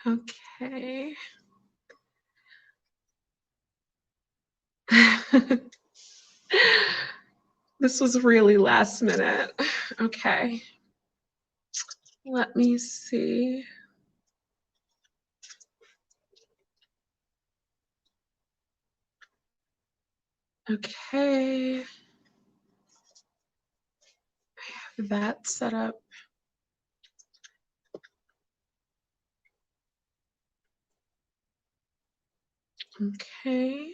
Okay. This was really last minute. Okay. Let me see. Okay. I have that set up. Okay.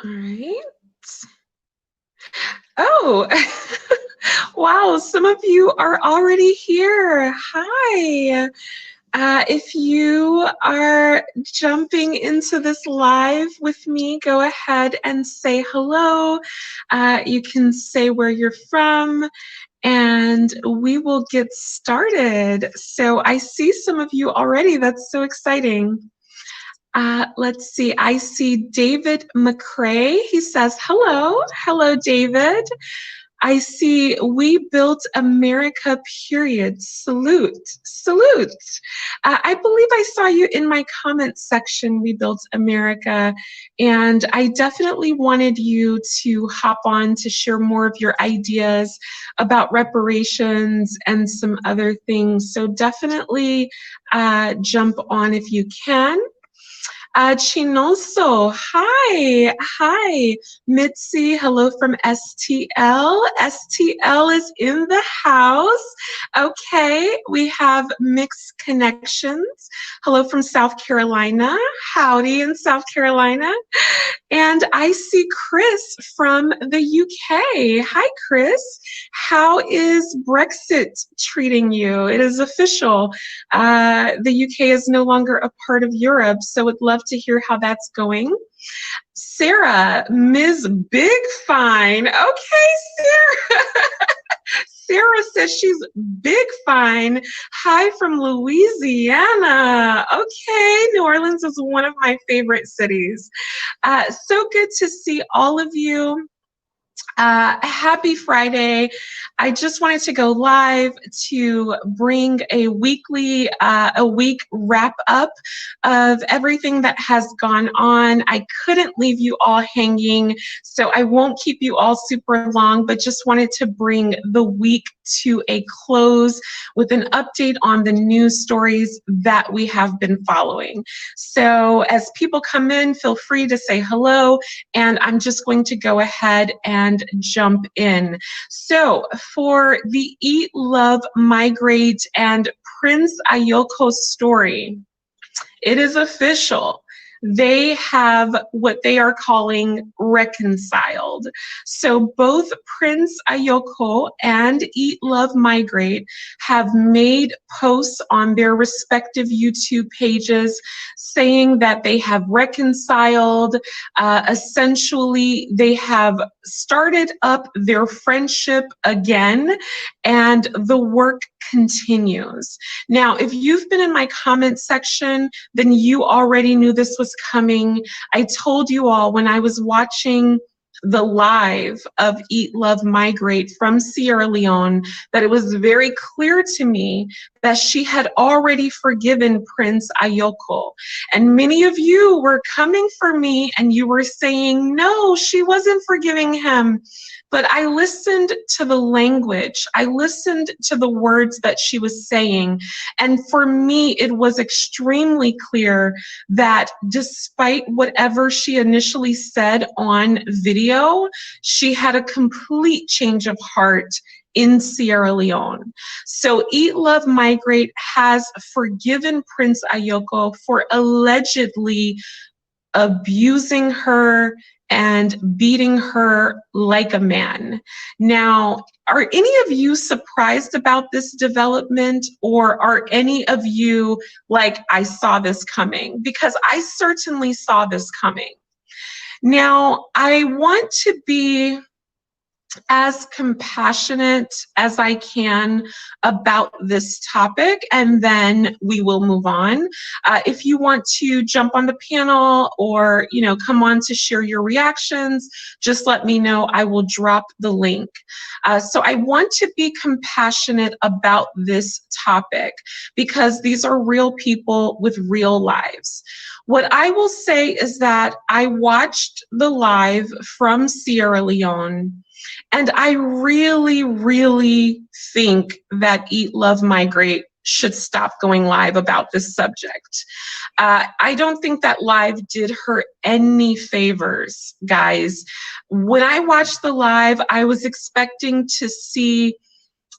All right. Oh, wow. Some of you are already here. Hi. If you are jumping into this live with me, go ahead and say hello. You can say where you're from, and we will get started. So I see some of you already. That's so exciting. Let's see. I see David McCrae. He says, hello. Hello, David. I see We Built America, period. Salute. Salute. I believe I saw you in my comment section, We Built America, and I definitely wanted you to hop on to share more of your ideas about reparations and some other things. So definitely jump on if you can. Chinoso, hi, hi. Mitzi, hello from STL. STL is in the house. Okay, we have Mixed Connections. Hello from South Carolina. Howdy in South Carolina. And I see Chris from the UK. Hi, Chris. How is Brexit treating you? It is official. The UK is no longer a part of Europe, so would love to hear how that's going. Sarah, Ms. Big Fine. Okay, Sarah. Sarah says she's big fine. Hi from Louisiana. Okay, New Orleans is one of my favorite cities. So good to see all of you. Happy Friday. I just wanted to go live to bring a week wrap up of everything that has gone on. I couldn't leave you all hanging, so I won't keep you all super long, but just wanted to bring the week to a close with an update on the news stories that we have been following. So as people come in, feel free to say hello, and I'm just going to go ahead and jump in. So for the Eat, Love, Migrate, and Prince Ayoko story, it is official. They have what they are calling reconciled. So both Prince Ayoko and Eat, Love, Migrate have made posts on their respective YouTube pages saying that they have reconciled. Essentially, they have started up their friendship again, and the work continues. Now, if you've been in my comment section, then you already knew this was coming. I told you all when I was watching the live of Eat, Love, Migrate from Sierra Leone that it was very clear to me that she had already forgiven Prince Ayoko. And many of you were coming for me and you were saying, no, she wasn't forgiving him. But I listened to the language. I listened to the words that she was saying. And for me, it was extremely clear that despite whatever she initially said on video, she had a complete change of heart in Sierra Leone. So Eat, Love, Migrate has forgiven Prince Ayoko for allegedly abusing her and beating her like a man. Now, are any of you surprised about this development, or are any of you like, I saw this coming? Because I certainly saw this coming. Now, I want to be as compassionate as I can about this topic, and then we will move on. If you want to jump on the panel or, come on to share your reactions, just let me know. I will drop the link. So I want to be compassionate about this topic because these are real people with real lives. What I will say is that I watched the live from Sierra Leone, and I really, really think that Eat, Love, Migrate should stop going live about this subject. I don't think that live did her any favors, guys. When I watched the live, I was expecting to see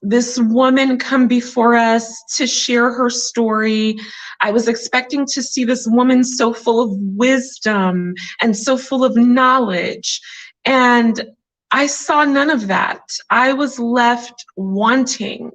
this woman come before us to share her story. I was expecting to see this woman so full of wisdom and so full of knowledge. And I saw none of that. I was left wanting.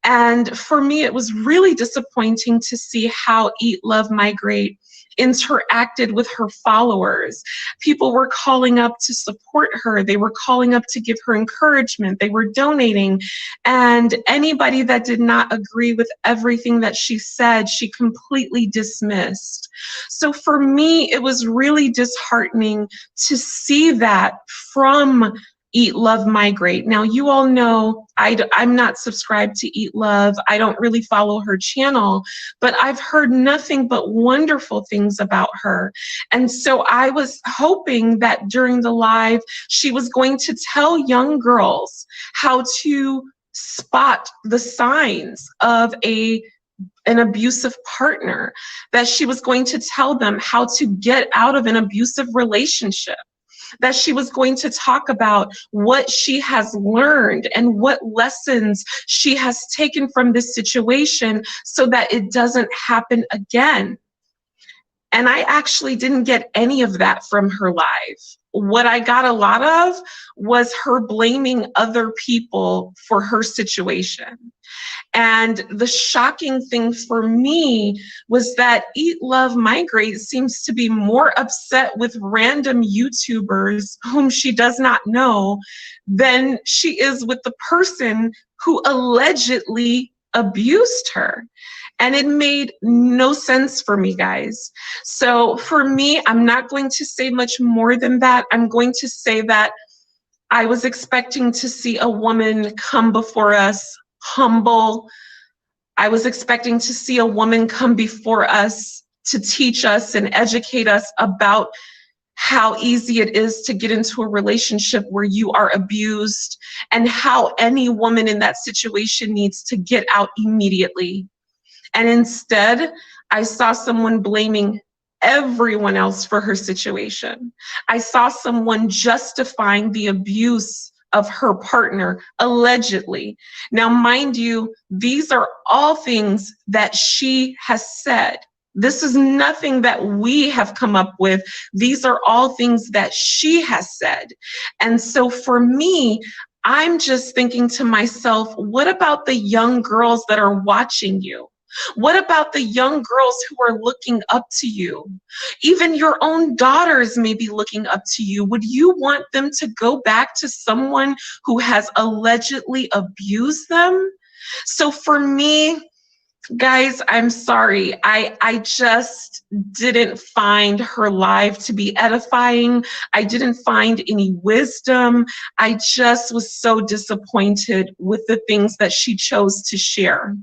And for me, it was really disappointing to see how Eat, Love, Migrate interacted with her followers. People were calling up to support her. They were calling up to give her encouragement. They were donating. And anybody that did not agree with everything that she said, she completely dismissed. So for me, it was really disheartening to see that from Eat, Love, Migrate. Now, you all know I'm not subscribed to Eat Love. I don't really follow her channel, but I've heard nothing but wonderful things about her. And so I was hoping that during the live, she was going to tell young girls how to spot the signs of an abusive partner, that she was going to tell them how to get out of an abusive relationship, that she was going to talk about what she has learned and what lessons she has taken from this situation so that it doesn't happen again. And I actually didn't get any of that from her live. What I got a lot of was her blaming other people for her situation. And the shocking thing for me was that Eat, Love, Migrate seems to be more upset with random YouTubers whom she does not know than she is with the person who allegedly abused her. And it made no sense for me, guys. So for me, I'm not going to say much more than that. I'm going to say that I was expecting to see a woman come before us humble. I was expecting to see a woman come before us to teach us and educate us about how easy it is to get into a relationship where you are abused and how any woman in that situation needs to get out immediately. And instead, I saw someone blaming everyone else for her situation. I saw someone justifying the abuse of her partner, allegedly. Now, mind you, these are all things that she has said. This is nothing that we have come up with. These are all things that she has said. And so for me, I'm just thinking to myself, what about the young girls that are watching you? What about the young girls who are looking up to you? Even your own daughters may be looking up to you. Would you want them to go back to someone who has allegedly abused them? So for me, guys, I'm sorry. I just didn't find her live to be edifying. I didn't find any wisdom. I just was so disappointed with the things that she chose to share.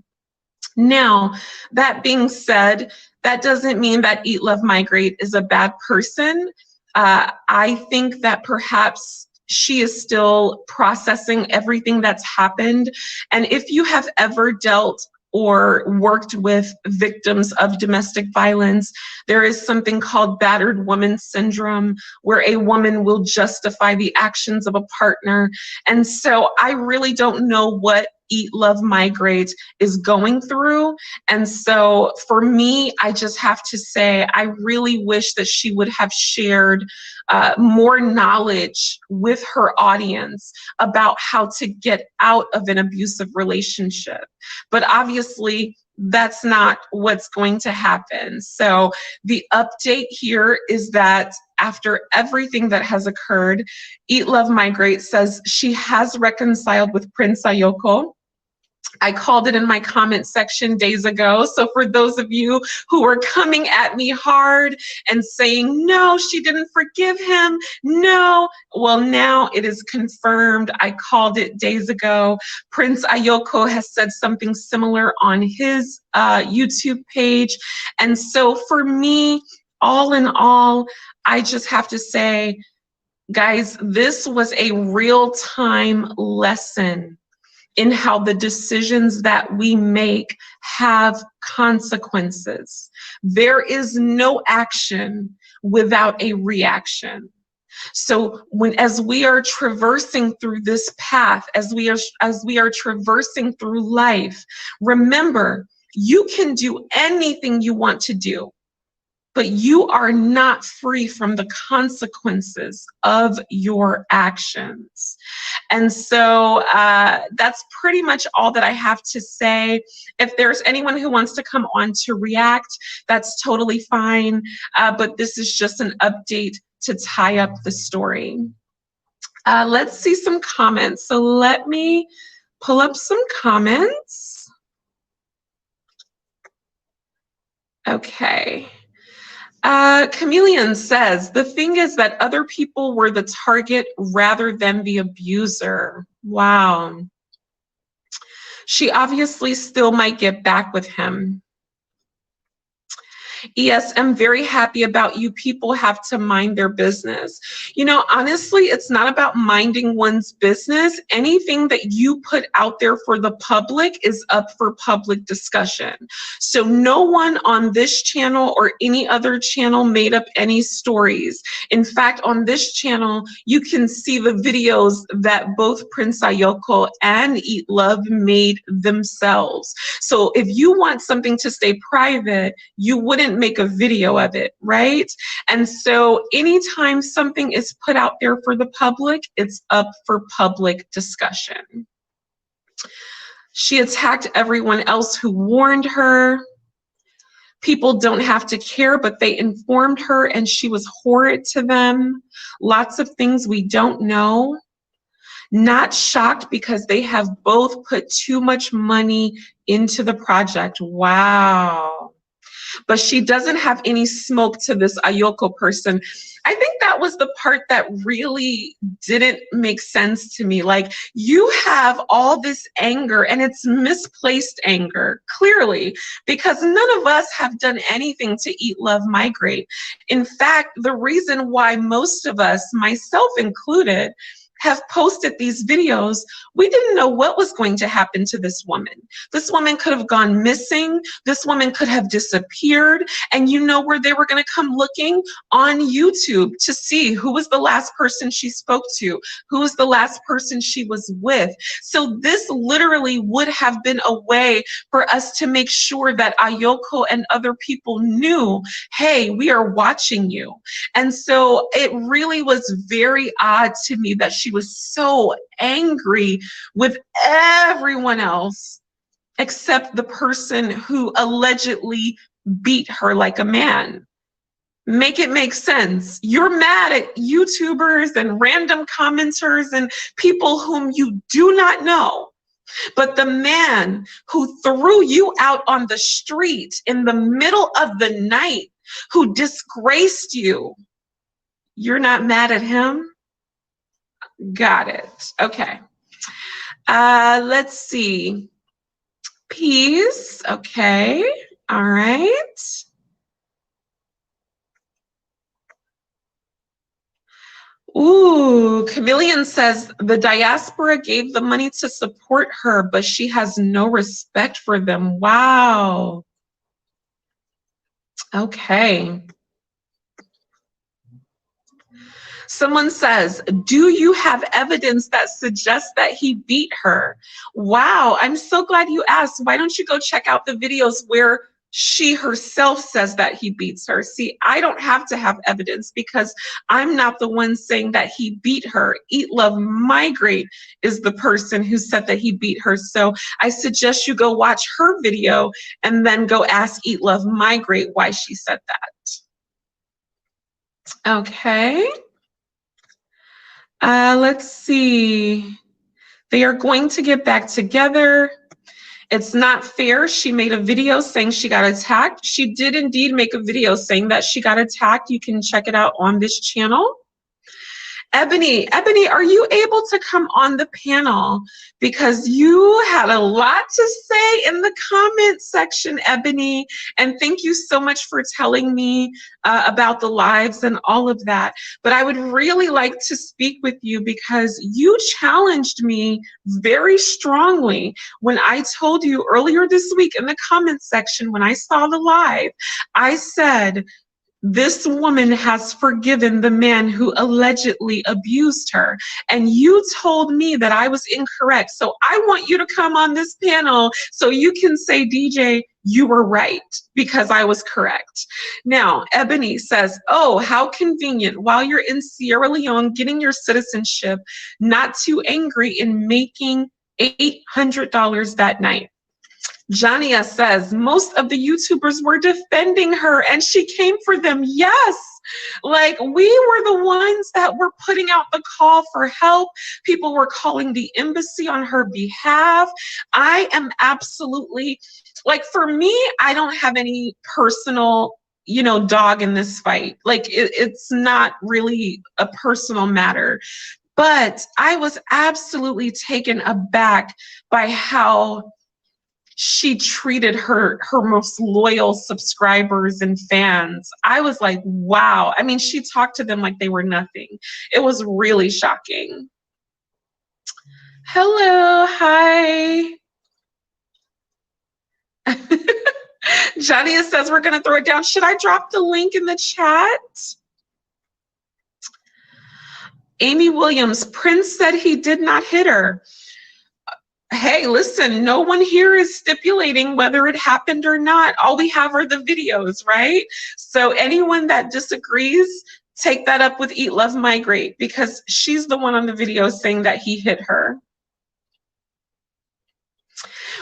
Now, that being said, that doesn't mean that Eat, Love, Migrate is a bad person. I think that perhaps she is still processing everything that's happened. And if you have ever dealt or worked with victims of domestic violence, there is something called battered woman syndrome, where a woman will justify the actions of a partner. And so I really don't know what Eat, Love, Migrate is going through. And so for me, I just have to say, I really wish that she would have shared more knowledge with her audience about how to get out of an abusive relationship. But obviously, that's not what's going to happen. So the update here is that after everything that has occurred, Eat, Love, Migrate says she has reconciled with Prince Ayoko. I called it in my comment section days ago. So for those of you who were coming at me hard and saying, no, she didn't forgive him, no, well, now it is confirmed. I called it days ago. Prince Ayoko has said something similar on his YouTube page. And so for me, all in all, I just have to say, guys, this was a real-time lesson in how the decisions that we make have consequences. There is no action without a reaction. So as we are traversing through this path, as we are traversing through life, remember, you can do anything you want to do, but you are not free from the consequences of your actions. And so that's pretty much all that I have to say. If there's anyone who wants to come on to react, that's totally fine. But this is just an update to tie up the story. Let's see some comments. So let me pull up some comments. Okay. Chameleon says, the thing is that other people were the target rather than the abuser. Wow. She obviously still might get back with him. Yes, I'm very happy about you. People have to mind their business. You know, honestly, it's not about minding one's business. Anything that you put out there for the public is up for public discussion. So no one on this channel or any other channel made up any stories. In fact, on this channel, you can see the videos that both Prince Ayoko and Eat Love made themselves. So if you want something to stay private, you wouldn't make a video of it, right? And so anytime something is put out there for the public, it's up for public discussion. She attacked everyone else who warned her. People don't have to care, but they informed her and she was horrid to them. Lots of things we don't know. Not shocked because they have both put too much money into the project. Wow. But she doesn't have any smoke to this Ayoko person. I think that was the part that really didn't make sense to me. Like, you have all this anger and it's misplaced anger, clearly, because none of us have done anything to Eat, Love, Migrate. In fact, the reason why most of us, myself included, have posted these videos, we didn't know what was going to happen to this woman. This woman could have gone missing. This woman could have disappeared. And you know where they were going to come looking? On YouTube to see who was the last person she spoke to, who was the last person she was with. So this literally would have been a way for us to make sure that Ayoko and other people knew, hey, we are watching you. And so it really was very odd to me that she was so angry with everyone else except the person who allegedly beat her like a man. Make it make sense. You're mad at YouTubers and random commenters and people whom you do not know. But the man who threw you out on the street in the middle of the night, who disgraced you, you're not mad at him? Got it. Okay. Let's see. Peace. Okay. All right. Ooh, Chameleon says the diaspora gave the money to support her, but she has no respect for them. Wow. Okay. Someone says, do you have evidence that suggests that he beat her? Wow, I'm so glad you asked. Why don't you go check out the videos where she herself says that he beats her? See, I don't have to have evidence because I'm not the one saying that he beat her. Eat, Love, Migrate is the person who said that he beat her. So I suggest you go watch her video and then go ask Eat, Love, Migrate why she said that. Okay. Let's see. They are going to get back together. It's not fair. She made a video saying she got attacked. She did indeed make a video saying that she got attacked. You can check it out on this channel. Ebony, are you able to come on the panel? Because you had a lot to say in the comment section, Ebony. And thank you so much for telling me about the lives and all of that. But I would really like to speak with you because you challenged me very strongly when I told you earlier this week in the comment section, when I saw the live, I said, this woman has forgiven the man who allegedly abused her. And you told me that I was incorrect. So I want you to come on this panel so you can say, DJ, you were right because I was correct. Now, Ebony says, oh, how convenient. While you're in Sierra Leone getting your citizenship, not too angry in making $800 that night. Jania says, most of the YouTubers were defending her and she came for them. Yes, like we were the ones that were putting out the call for help. People were calling the embassy on her behalf. I am absolutely, like for me, I don't have any personal, dog in this fight. Like it's not really a personal matter. But I was absolutely taken aback by how she treated her most loyal subscribers and fans. I was like, wow. I mean, she talked to them like they were nothing. It was really shocking. Hello, hi. Jania says we're gonna throw it down. Should I drop the link in the chat? Amy Williams, Prince said he did not hit her. Hey, listen, no one here is stipulating whether it happened or not. All we have are the videos, right? So anyone that disagrees, take that up with Eat, Love, Migrate, because she's the one on the video saying that he hit her.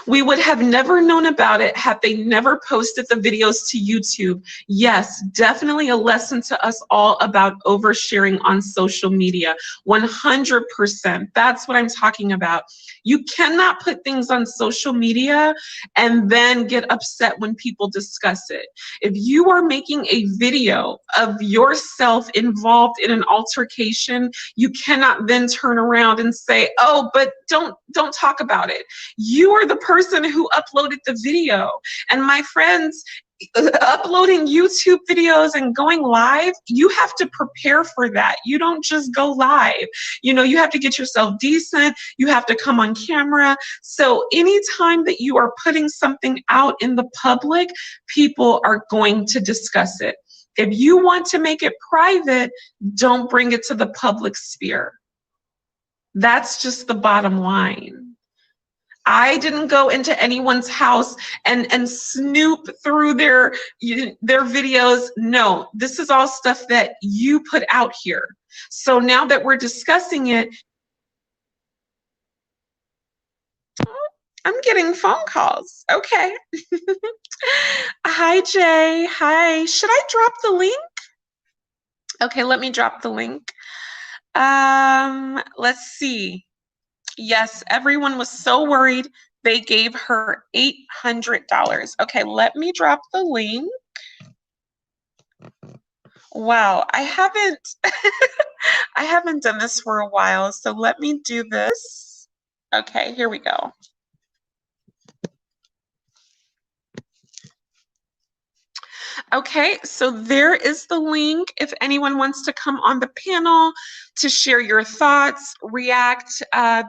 We would have never known about it had they never posted the videos to YouTube. Yes, definitely a lesson to us all about oversharing on social media. 100%. That's what I'm talking about. You cannot put things on social media and then get upset when people discuss it. If you are making a video of yourself involved in an altercation, you cannot then turn around and say, oh, but don't talk about it. You are the person who uploaded the video. And my friends, uploading YouTube videos and going live, you have to prepare for that. You don't just go live. You have to get yourself decent. You have to come on camera. So anytime that you are putting something out in the public, people are going to discuss it. If you want to make it private, don't bring it to the public sphere. That's just the bottom line. I didn't go into anyone's house and snoop through their videos. No, this is all stuff that you put out here. So now that we're discussing it, I'm getting phone calls. Okay. Hi, Jay. Hi. Should I drop the link? Okay, let me drop the link. Let's see. Yes, everyone was so worried. They gave her $800. Okay, let me drop the link. Wow, I haven't I haven't done this for a while, so let me do this. Okay, here we go. Okay, so there is the link if anyone wants to come on the panel to share your thoughts, react.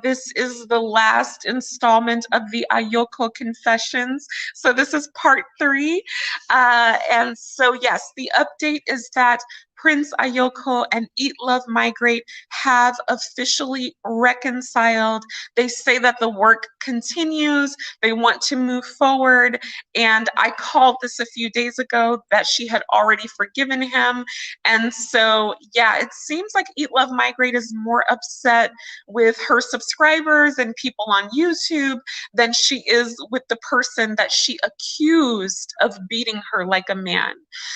This is the last installment of the Ayoko Confessions. So this is part 3. And so yes, the update is that Prince Ayoko and Eat, Love, Migrate have officially reconciled. They say that the work continues. They want to move forward. And I called this a few days ago that she had already forgiven him. And so, yeah, it seems like Eat, Love, Migrate is more upset with her subscribers and people on YouTube than she is with the person that she accused of beating her like a man.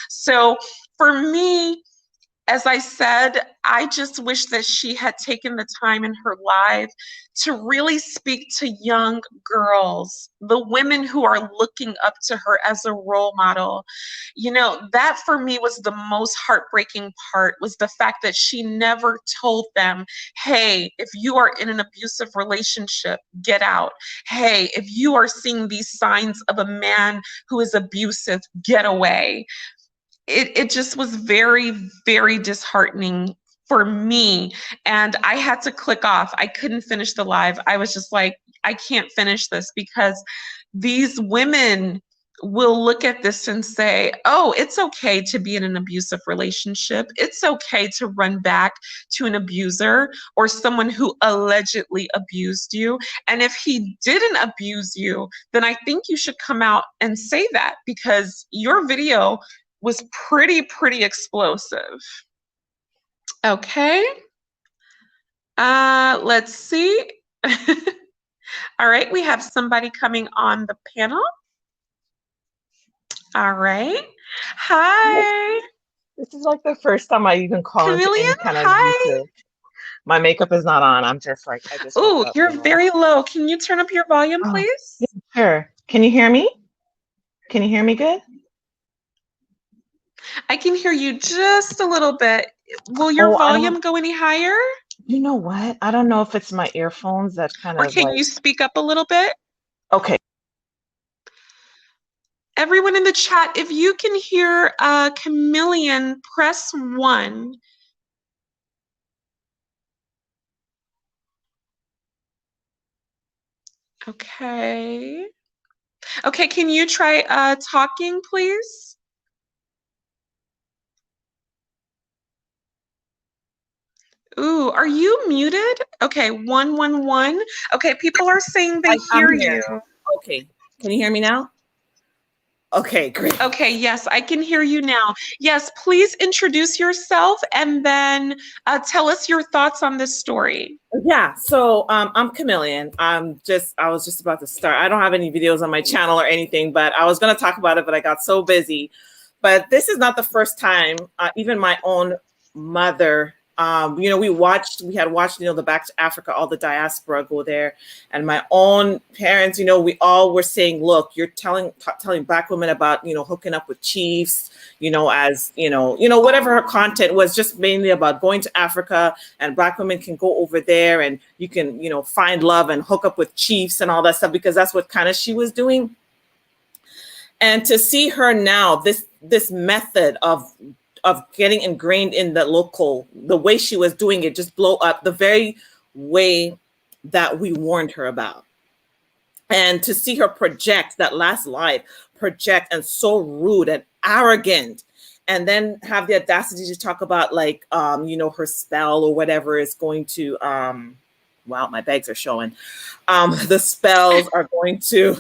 So for me, as I said, I just wish that she had taken the time in her life to really speak to young girls, the women who are looking up to her as a role model. You know, that for me was the most heartbreaking part, was the fact that she never told them, hey, if you are in an abusive relationship, get out. Hey, if you are seeing these signs of a man who is abusive, get away. It just was very, very disheartening for me. And I had to click off. I couldn't finish the live. I was just like, I can't finish this because these women will look at this and say, oh, it's okay to be in an abusive relationship. It's okay to run back to an abuser or someone who allegedly abused you. And if he didn't abuse you, then I think you should come out and say that, because your video was pretty explosive. Okay. Let's see. All right, we have somebody coming on the panel. All right. Hi. This is like the first time I even call into Chameleon, any kind of hi. YouTube. My makeup is not on. I'm just like, I just woke Oh, up. you're very low. Can you turn up your volume, Oh, please? yeah, sure. Can you hear me? Can you hear me good? I can hear you just a little bit. Will your volume go any higher? You know what? I don't know if it's my earphones that kind Or of can you speak up a little bit? Okay. Everyone in the chat, if you can hear Chameleon, press 1. Okay. Okay, can you try talking, please? Ooh, are you muted? Okay, 111. Okay, people are saying they hear you. Okay, can you hear me now? Okay, great. Okay, yes, I can hear you now. Yes, please introduce yourself and then tell us your thoughts on this story. Yeah, so I'm Chameleon. I was just about to start. I don't have any videos on my channel or anything, but I was going to talk about it, but I got so busy. But this is not the first time, even my own mother, we had watched, the Back to Africa, all the diaspora go there. And my own parents, we all were saying, look, you're telling Black women about, hooking up with chiefs, whatever her content was, just mainly about going to Africa, and Black women can go over there and you can, find love and hook up with chiefs and all that stuff, because that's what kind of she was doing. And to see her now, this method of getting ingrained in the way she was doing it, just blow up the very way that we warned her about. And to see her project that last live, and so rude and arrogant, and then have the audacity to talk about her spell or whatever is going to, wow, my bags are showing. The spells are going to,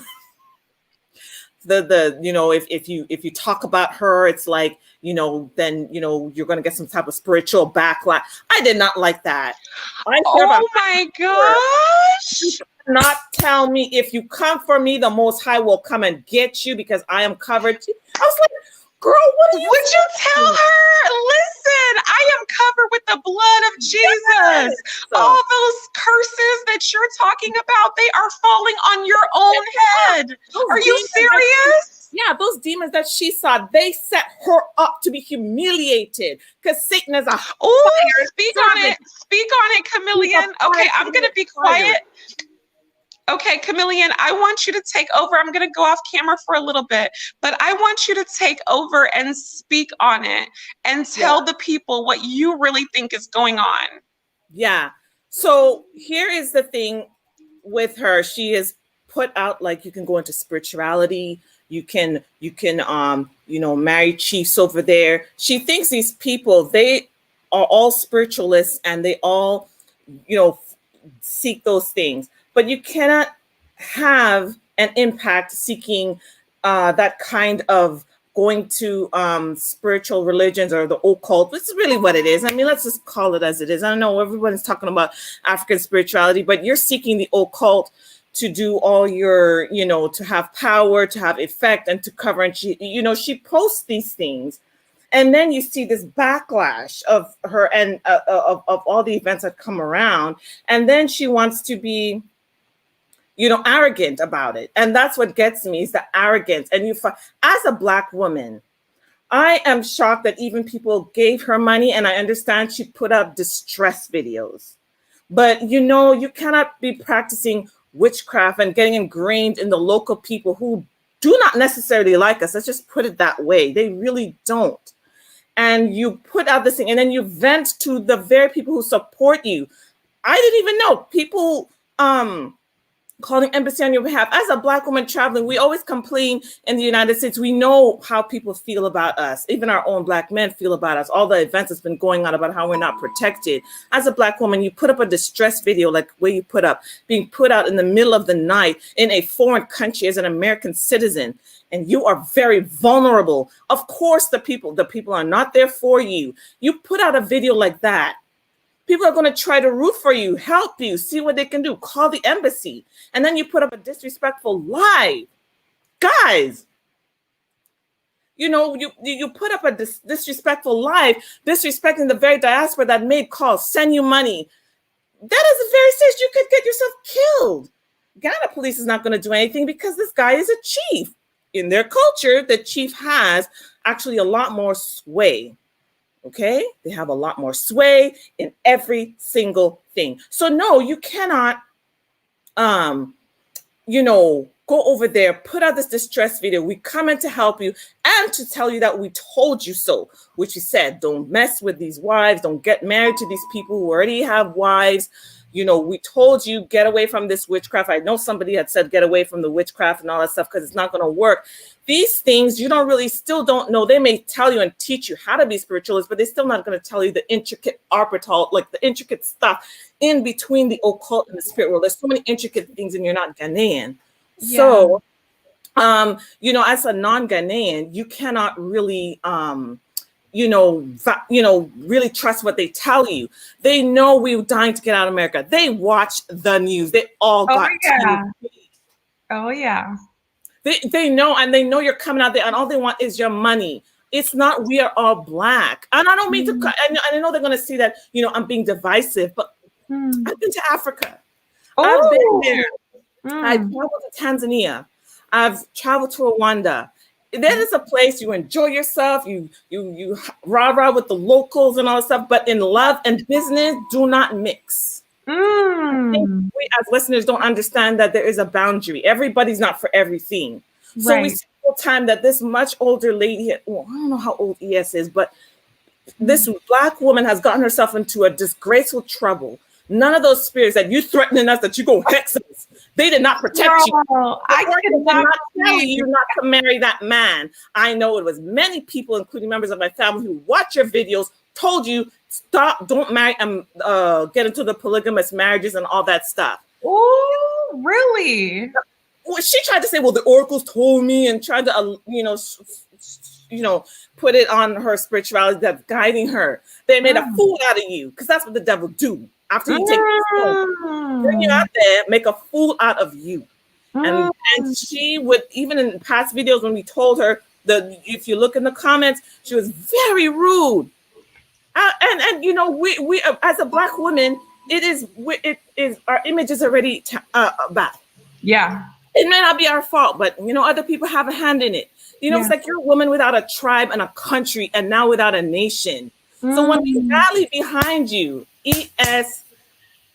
if you talk about her, it's like, then, you're going to get some type of spiritual backlash. I did not like that. Oh my gosh. Not tell me, if you come for me, the Most High will come and get you, because I am covered. I was like, girl, what would you tell her? Listen, I am covered with the blood of Jesus. Yes. All those curses that you're talking about, they are falling on your own head. Are you serious? Yeah, those demons that she saw, they set her up to be humiliated, because Satan is a speak on it. Speak on it, Chameleon. Okay, I'm going to be quiet. Okay, Chameleon, I want you to take over. I'm going to go off camera for a little bit, but I want you to take over and speak on it and tell the people what you really think is going on. Yeah. So here is the thing with her. She is put out, like, you can go into spirituality. You can marry chiefs over there. She thinks these people, they are all spiritualists and they all, seek those things. But you cannot have an impact seeking that kind of going to spiritual religions or the occult. This is really what it is. I mean, let's just call it as it is. I know everyone's talking about African spirituality, but you're seeking the occult to do all your, to have power, to have effect, and to cover. And she posts these things. And then you see this backlash of her and of all the events that come around. And then she wants to be, arrogant about it. And that's what gets me, is the arrogance. And as a Black woman, I am shocked that even people gave her money, and I understand she put up distress videos. But you cannot be practicing witchcraft and getting ingrained in the local people who do not necessarily like us. Let's just put it that way. They really don't. And you put out this thing, and then you vent to the very people who support you. I didn't even know people calling embassy on your behalf. As a Black woman traveling, we always complain in the United States. We know how people feel about us. Even our own Black men feel about us. All the events that's been going on about how we're not protected. As a Black woman, you put up a distress video like where you put up, being put out in the middle of the night in a foreign country as an American citizen, and you are very vulnerable. Of course, the people are not there for you. You put out a video like that, people are going to try to root for you, help you, see what they can do, call the embassy. And then you put up a disrespectful live. Guys, you put up a disrespectful live, disrespecting the very diaspora that made calls, send you money. That is very serious. You could get yourself killed. Ghana police is not going to do anything because this guy is a chief. In their culture, the chief has actually a lot more sway. Okay, they have a lot more sway in every single thing. So no, you cannot, go over there, put out this distress video. We come in to help you and to tell you that we told you so, which you said, don't mess with these wives, don't get married to these people who already have wives. We told you, get away from this witchcraft. I know somebody had said, get away from the witchcraft and all that stuff, because it's not going to work. These things still don't know. They may tell you and teach you how to be spiritualist, but they're still not going to tell you the intricate arbitral, like the intricate stuff in between the occult and the spirit world. There's so many intricate things, and you're not Ghanaian. Yeah. So, as a non-Ghanaian, you cannot really, really trust what they tell you. They know we were dying to get out of America. They watch the news. They all got TV. Oh yeah. They know, and they know you're coming out there, and all they want is your money. It's not, we are all Black. And I don't mean to, I know they're going to see that, I'm being divisive, but I've been to Africa. I've been there. I've traveled to Tanzania. I've traveled to Rwanda. That is a place you enjoy yourself. You rah with the locals and all that stuff. But in love and business, do not mix. I think we as listeners don't understand that there is a boundary. Everybody's not for everything. Right. So we see all the time that this much older lady, well, I don't know how old ES is, but this Black woman has gotten herself into a disgraceful trouble. None of those spirits that you threatening us that you go hex us, they did not protect you. I did not tell you not to marry that man. I know it was many people, including members of my family, who watch your videos, told you, stop, don't marry and get into the polygamous marriages and all that stuff. Oh, really? Well, she tried to say, well, the oracles told me, and tried to, put it on her spirituality that's guiding her. They made a fool out of you, because that's what the devil do. After you take the phone, bring you out there, make a fool out of you. And she would, even in past videos when we told her, if you look in the comments, she was very rude. And we as a Black woman, it is our image is already bad. Yeah. It may not be our fault, but other people have a hand in it. It's like you're a woman without a tribe and a country, and now without a nation. So when we rally behind you, ES,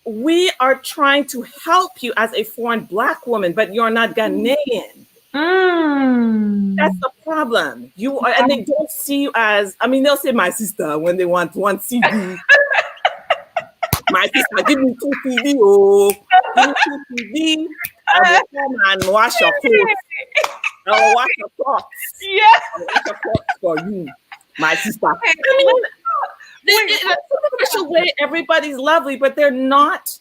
we are trying to help you as a foreign Black woman, but you're not Ghanaian. That's the problem. You are, and they don't see you as, they'll say my sister when they want one CD. My sister, give me 2 CD, give me 2 CD. I will come and wash your clothes. I will wash your clothes. Yeah. I will wash your clothes for you, my sister. In a superficial way, everybody's lovely, but they're not.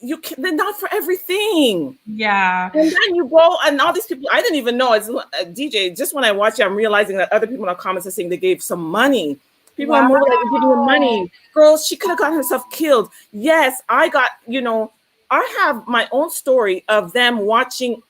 They're not for everything. Yeah. And then you go, and all these people, I didn't even know as a DJ. Just when I watch it, I'm realizing that other people in the comments are saying they gave some money. People are more like giving them money. Girl, she could have gotten herself killed. Yes, I have my own story of them watching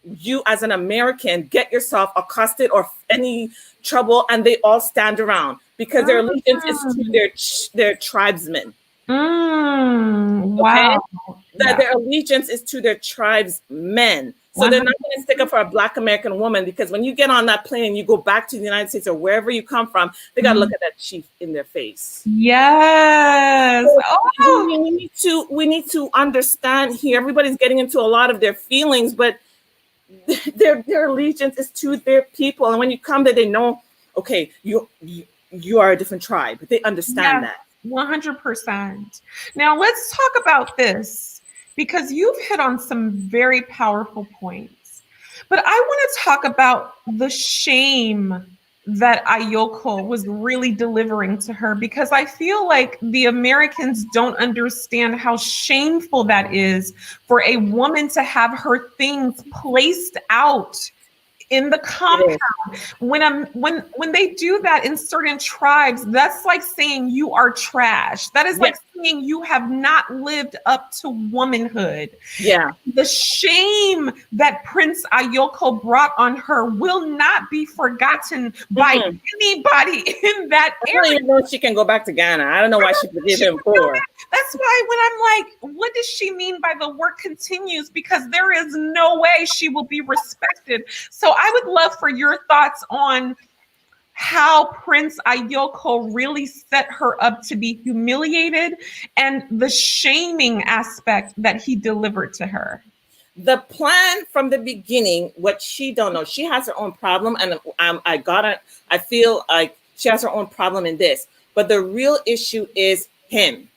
you as an American get yourself accosted or any trouble, and they all stand around because their allegiance is to their tribesmen. Wow. Okay? That their allegiance is to their tribesmen. So they're not going to stick up for a Black American woman, because when you get on that plane and you go back to the United States or wherever you come from, they got to look at that chief in their face. Yes. So we need to understand here. Everybody's getting into a lot of their feelings, but their allegiance is to their people. And when you come there, they know, okay, you are a different tribe. They understand that. 100%. Now let's talk about this, because you've hit on some very powerful points. But I want to talk about the shame that Ayoko was really delivering to her, because I feel like the Americans don't understand how shameful that is for a woman to have her things placed out in the compound. When they do that in certain tribes, that's like saying you are trash. That is like saying you have not lived up to womanhood. Yeah. The shame that Prince Ayoko brought on her will not be forgotten by anybody in that area. I don't even know if she can go back to Ghana. I don't know why she forgave him for. That's why when I'm like, what does she mean by the work continues? Because there is no way she will be respected. So I would love for your thoughts on how Prince Ayoko really set her up to be humiliated and the shaming aspect that he delivered to her. The plan from the beginning, what she don't know, she has her own problem, and I feel like she has her own problem in this. But the real issue is him.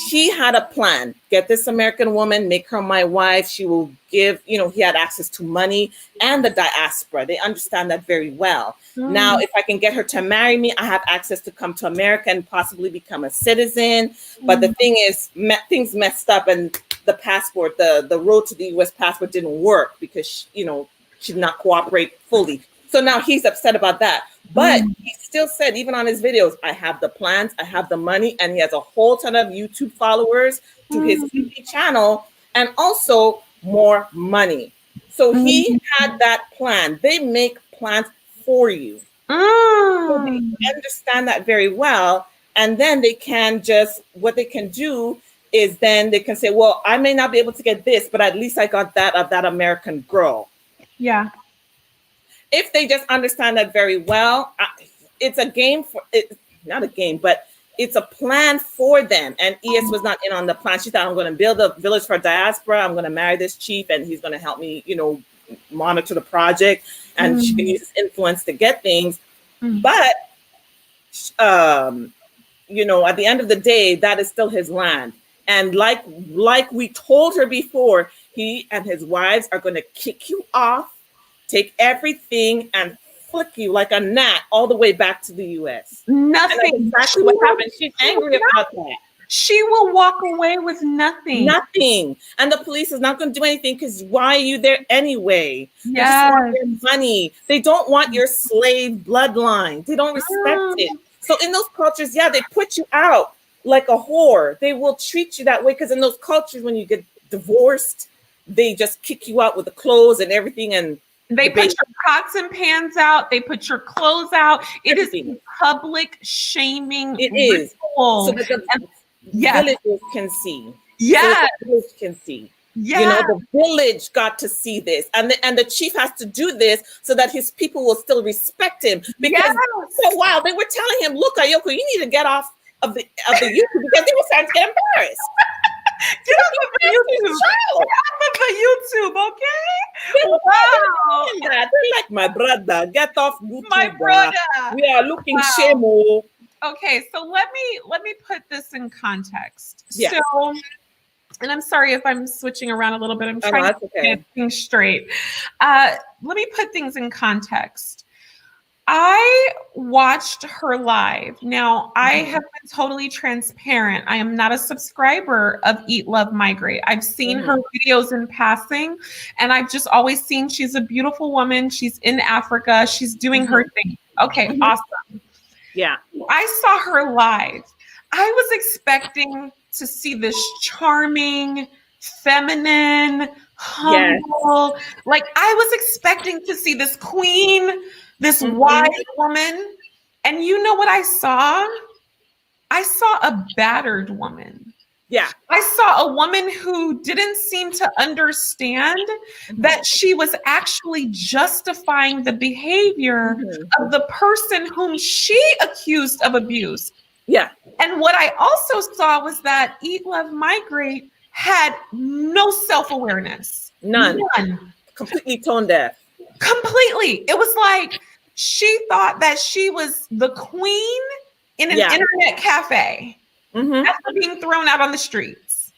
She had a plan. Get this American woman, make her my wife. She will give, he had access to money and the diaspora. They understand that very well. Now, if I can get her to marry me, I have access to come to America and possibly become a citizen. But the thing is, things messed up, and the passport, the road to the U.S. passport didn't work because, she did not cooperate fully. So now he's upset about that. But he still said, even on his videos, I have the plans, I have the money, and he has a whole ton of YouTube followers to his TV channel, and also more money. So he had that plan. They make plans for you. So they understand that very well. And then they can what they can do is then they can say, well, I may not be able to get this, but at least I got that of that American girl. Yeah. If they just understand that very well, it's a game not a game, but it's a plan for them. And ES was not in on the plan. She thought, I'm going to build a village for diaspora. I'm going to marry this chief, and he's going to help me, monitor the project, and she can use his influence to get things. But, at the end of the day, that is still his land. And like we told her before, he and his wives are going to kick you off, take everything, and flick you like a gnat all the way back to the U.S. Nothing. And that's exactly what happened. She's angry about that. She will walk away with nothing. Nothing. And the police is not going to do anything, because why are you there anyway? They Yes. just want their money. They don't want your slave bloodline. They don't respect it. So in those cultures, they put you out like a whore. They will treat you that way, because in those cultures, when you get divorced, they just kick you out with the clothes and everything, and they put your pots and pans out. They put your clothes out. It is a public shaming. It is. So that the villagers can see. Yes. So the village can see. Yeah. The village got to see this, and the chief has to do this so that his people will still respect him. Because for a while they were telling him, "Look, Ayoko, you need to get off of the YouTube," because they were starting to get embarrassed. Get off of the YouTube. Get off of the YouTube, okay? Wow. They're like, my brother, get off YouTube. My brother. We are looking shame. Okay, so let me put this in context. Yeah. So, and I'm sorry if I'm switching around a little bit. I'm trying to get things straight. Let me put things in context. I watched her live. Now, I have been totally transparent. I am not a subscriber of Eat, Love, Migrate. I've seen her videos in passing, and I've just always seen she's a beautiful woman. She's in Africa. She's doing her thing. Okay, awesome. Yeah. I saw her live. I was expecting to see this charming, feminine, humble. Like I was expecting to see this queen, this wise woman. And you know what I saw? I saw a battered woman. Yeah. I saw a woman who didn't seem to understand that she was actually justifying the behavior of the person whom she accused of abuse. Yeah. And what I also saw was that Eat, Love, Migrate had no self-awareness. None. Completely tone deaf. Completely. It was like she thought that she was the queen in an internet cafe after being thrown out on the streets.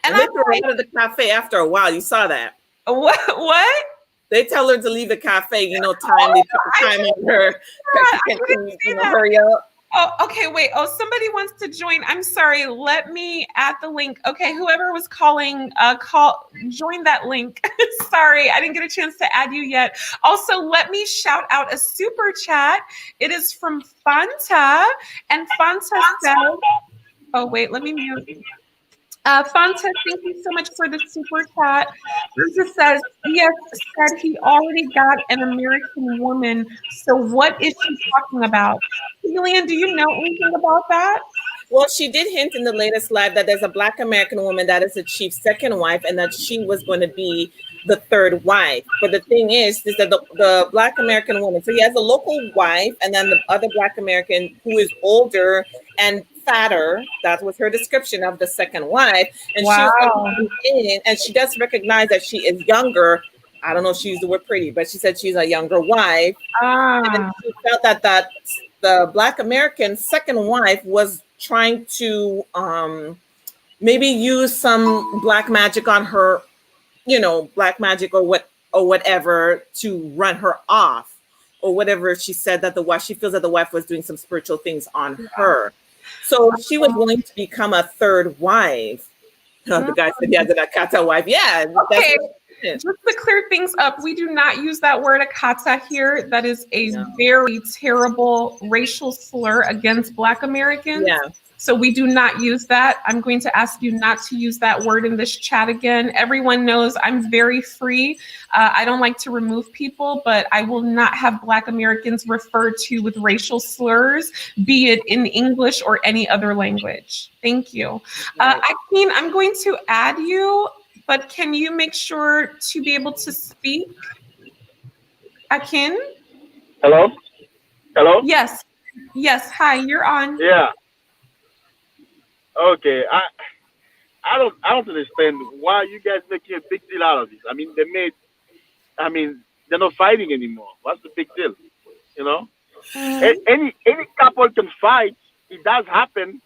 And they threw her out of the cafe after a while. You saw that. What? They tell her to leave the cafe, they put the time on her. Hurry up. Oh, okay, wait. Oh, somebody wants to join. I'm sorry. Let me add the link. Okay, whoever was calling, join that link. Sorry, I didn't get a chance to add you yet. Also, let me shout out a super chat. It is from Fanta, and Fanta says, oh, wait, let me mute. Fanta, thank you so much for the super chat. Lisa says, yes, said he already got an American woman. So what is she talking about? Julian, do you know anything about that? Well, she did hint in the latest live that there's a Black American woman that is the chief's second wife and that she was going to be the third wife. But the thing is that the Black American woman, so he has a local wife and then the other Black American who is older and fatter. That was her description of the second wife. And she does recognize that she is younger. I don't know if she used the word pretty, but she said she's a younger wife. And then she felt that the Black American second wife was trying to maybe use some black magic on her, black magic or whatever to run her off or whatever. She said that she feels that the wife was doing some spiritual things on her. So she was willing to become a third wife. The guy said he has an Akata wife. Yeah. Okay. Just to clear things up, we do not use that word Akata here. That is a very terrible racial slur against Black Americans. Yeah. So we do not use that. I'm going to ask you not to use that word in this chat again. Everyone knows I'm very free. I don't like to remove people, but I will not have Black Americans referred to with racial slurs, be it in English or any other language. Thank you. Akin, I'm going to add you, but can you make sure to be able to speak? Akin? Hello? Hello? Yes. Yes. Hi, you're on. Yeah. Okay. I don't understand why you guys making a big deal out of this. I mean, they're not fighting anymore. What's the big deal? Any couple can fight. It does happen,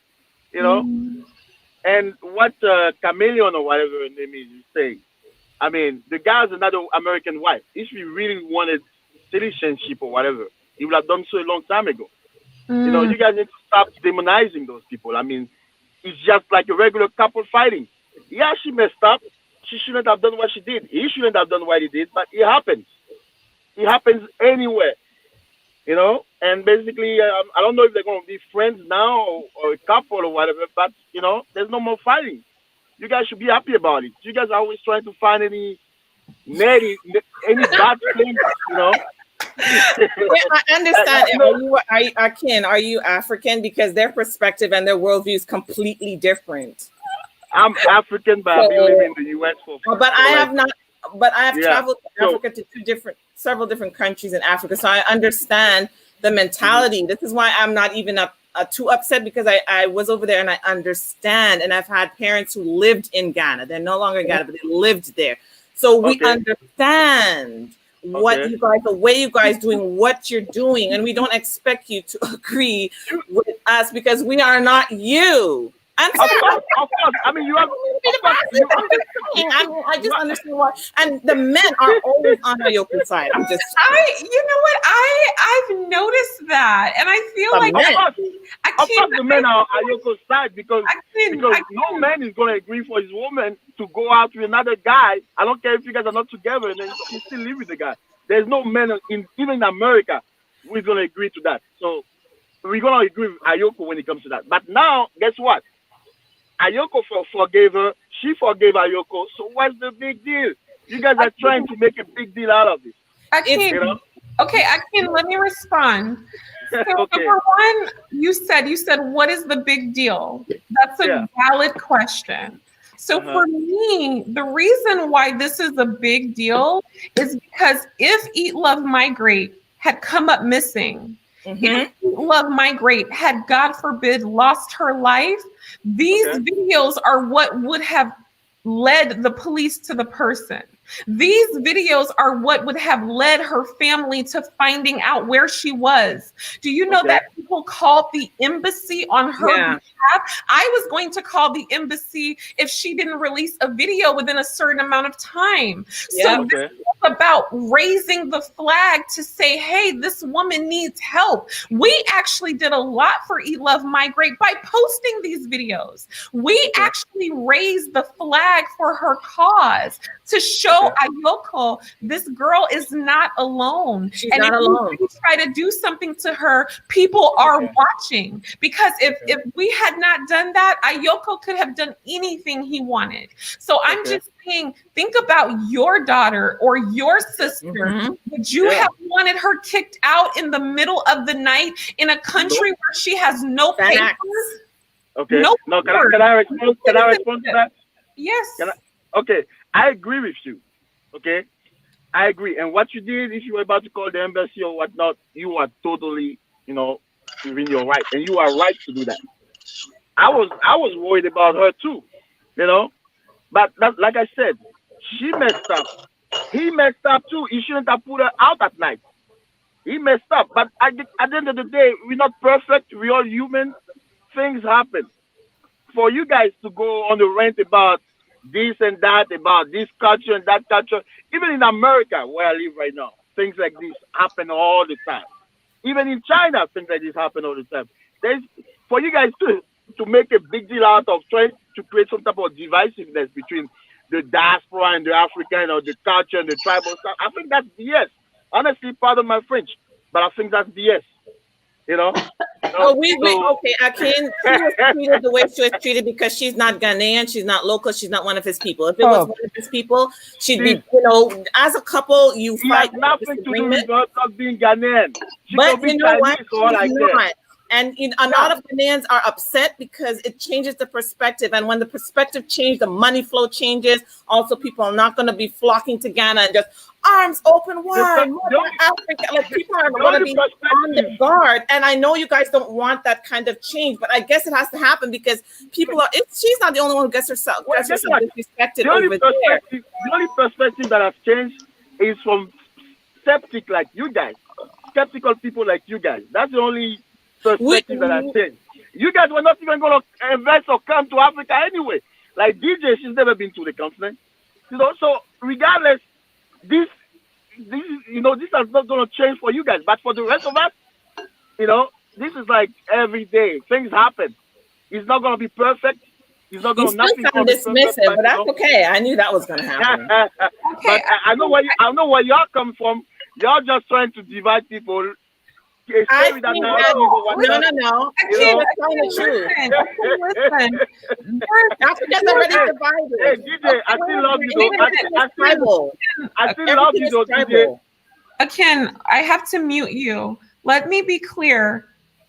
And what Chameleon or whatever her name is saying, I mean, the guy has another American wife. If he really wanted citizenship or whatever, he would have done so a long time ago. You guys need to stop demonizing those people. I mean, it's just like a regular couple fighting. Yeah, she messed up. She shouldn't have done what she did. He shouldn't have done what he did, but it happens. It happens anywhere, And basically, I don't know if they're going to be friends now or a couple or whatever, but, there's no more fighting. You guys should be happy about it. You guys are always trying to find any bad things, Yeah, I understand. Are you African? Because their perspective and their worldview is completely different. I'm African, but I've been living in the U.S. I have traveled to Africa to several different countries in Africa, so I understand the mentality. This is why I'm not even too upset, because I was over there and I understand. And I've had parents who lived in Ghana. They're no longer in Ghana, but they lived there. So we understand the way you guys doing what you're doing, and we don't expect you to agree with us because we are not you. Of course. I mean, you have. I just understand why. And the men are always on Ayoko's side. You know what? I've noticed that, and I feel like of course the men are Ayoko's side because no man is going to agree for his woman to go out with another guy. I don't care if you guys are not together and then she still live with the guy. There's no man even in America who is going to agree to that. So we're going to agree with Ayoko when it comes to that. But now, guess what? Ayoko forgave her. She forgave Ayoko. So what's the big deal? You guys are trying to make a big deal out of this. Akin, You know? okay, Akin, let me respond. So Okay. number one, you said, what is the big deal? That's a valid question. So for me, the reason why this is a big deal is because if Eat, Love, Migrate had come up missing, if Eat, Love, Migrate had, God forbid, lost her life, these videos are what would have led the police to the person. These videos are what would have led her family to finding out where she was. Do you know that people called the embassy on her behalf? I was going to call the embassy if she didn't release a video within a certain amount of time. So this is about raising the flag to say, hey, this woman needs help. We actually did a lot for Eat, Love, Migrate by posting these videos. We actually raised the flag for her cause to show Ayoko, this girl is not alone. She's not alone. If you try to do something to her, people are watching. Because if we had not done that, Ayoko could have done anything he wanted. So I'm just saying, think about your daughter or your sister. Would you have wanted her kicked out in the middle of the night in a country where she has no papers? Okay. No, can I respond? Can I respond to that? Yes. Okay. I agree with you. Okay. I agree. And what you did, if you were about to call the embassy or whatnot, you are totally, you know, within your right, and you are right to do that. I was worried about her too, you know, but like I said, she messed up. He messed up too. He shouldn't have put her out at night. He messed up. But at the end of the day, we're not perfect. We're all human. Things happen. For you guys to go on the rant about this and that, about this culture and that culture, even in America where I live right now, things like this happen all the time. Even in China, things like this happen all the time. For you guys to make a big deal out of trying to create some type of divisiveness between the diaspora and the African or the culture and the tribal stuff, I think that's BS. Honestly, pardon my French, but I think that's BS. You know? Okay, Akin, she was treated the way she was treated because she's not Ghanaian, she's not local, she's not one of his people. If it was one of his people, she'd be, you know, as a couple, you fight. Nothing to do with her not being Ghanaian. But you know what? She's not. And a lot of Ghanaians are upset because it changes the perspective. And when the perspective changes, the money flow changes. Also, people are not going to be flocking to Ghana and just arms open wide. Africa. Like, people are going to be on the guard. And I know you guys don't want that kind of change, but I guess it has to happen because people are. She's not the only one who gets herself disrespected over there. The only perspective that has changed is from skeptic like you guys, skeptical people like you guys. That's the only perspective that has changed. You guys were not even going to invest or come to Africa anyway. Like DJ, she's never been to the continent. You know, so regardless, this you know, this is not going to change for you guys. But for the rest of us, you know, this is like every day. Things happen. It's not going to be perfect. It's not going to nothing. Sound dismissive, but that's okay. I knew that was going to happen. But I know where y'all come from. Y'all just trying to divide people. No. I can't tell the truth. Listen. Africa's already divided. Hey, DJ, I still love you though. I still love you though, DJ. Akin, I have to mute you. Let me be clear.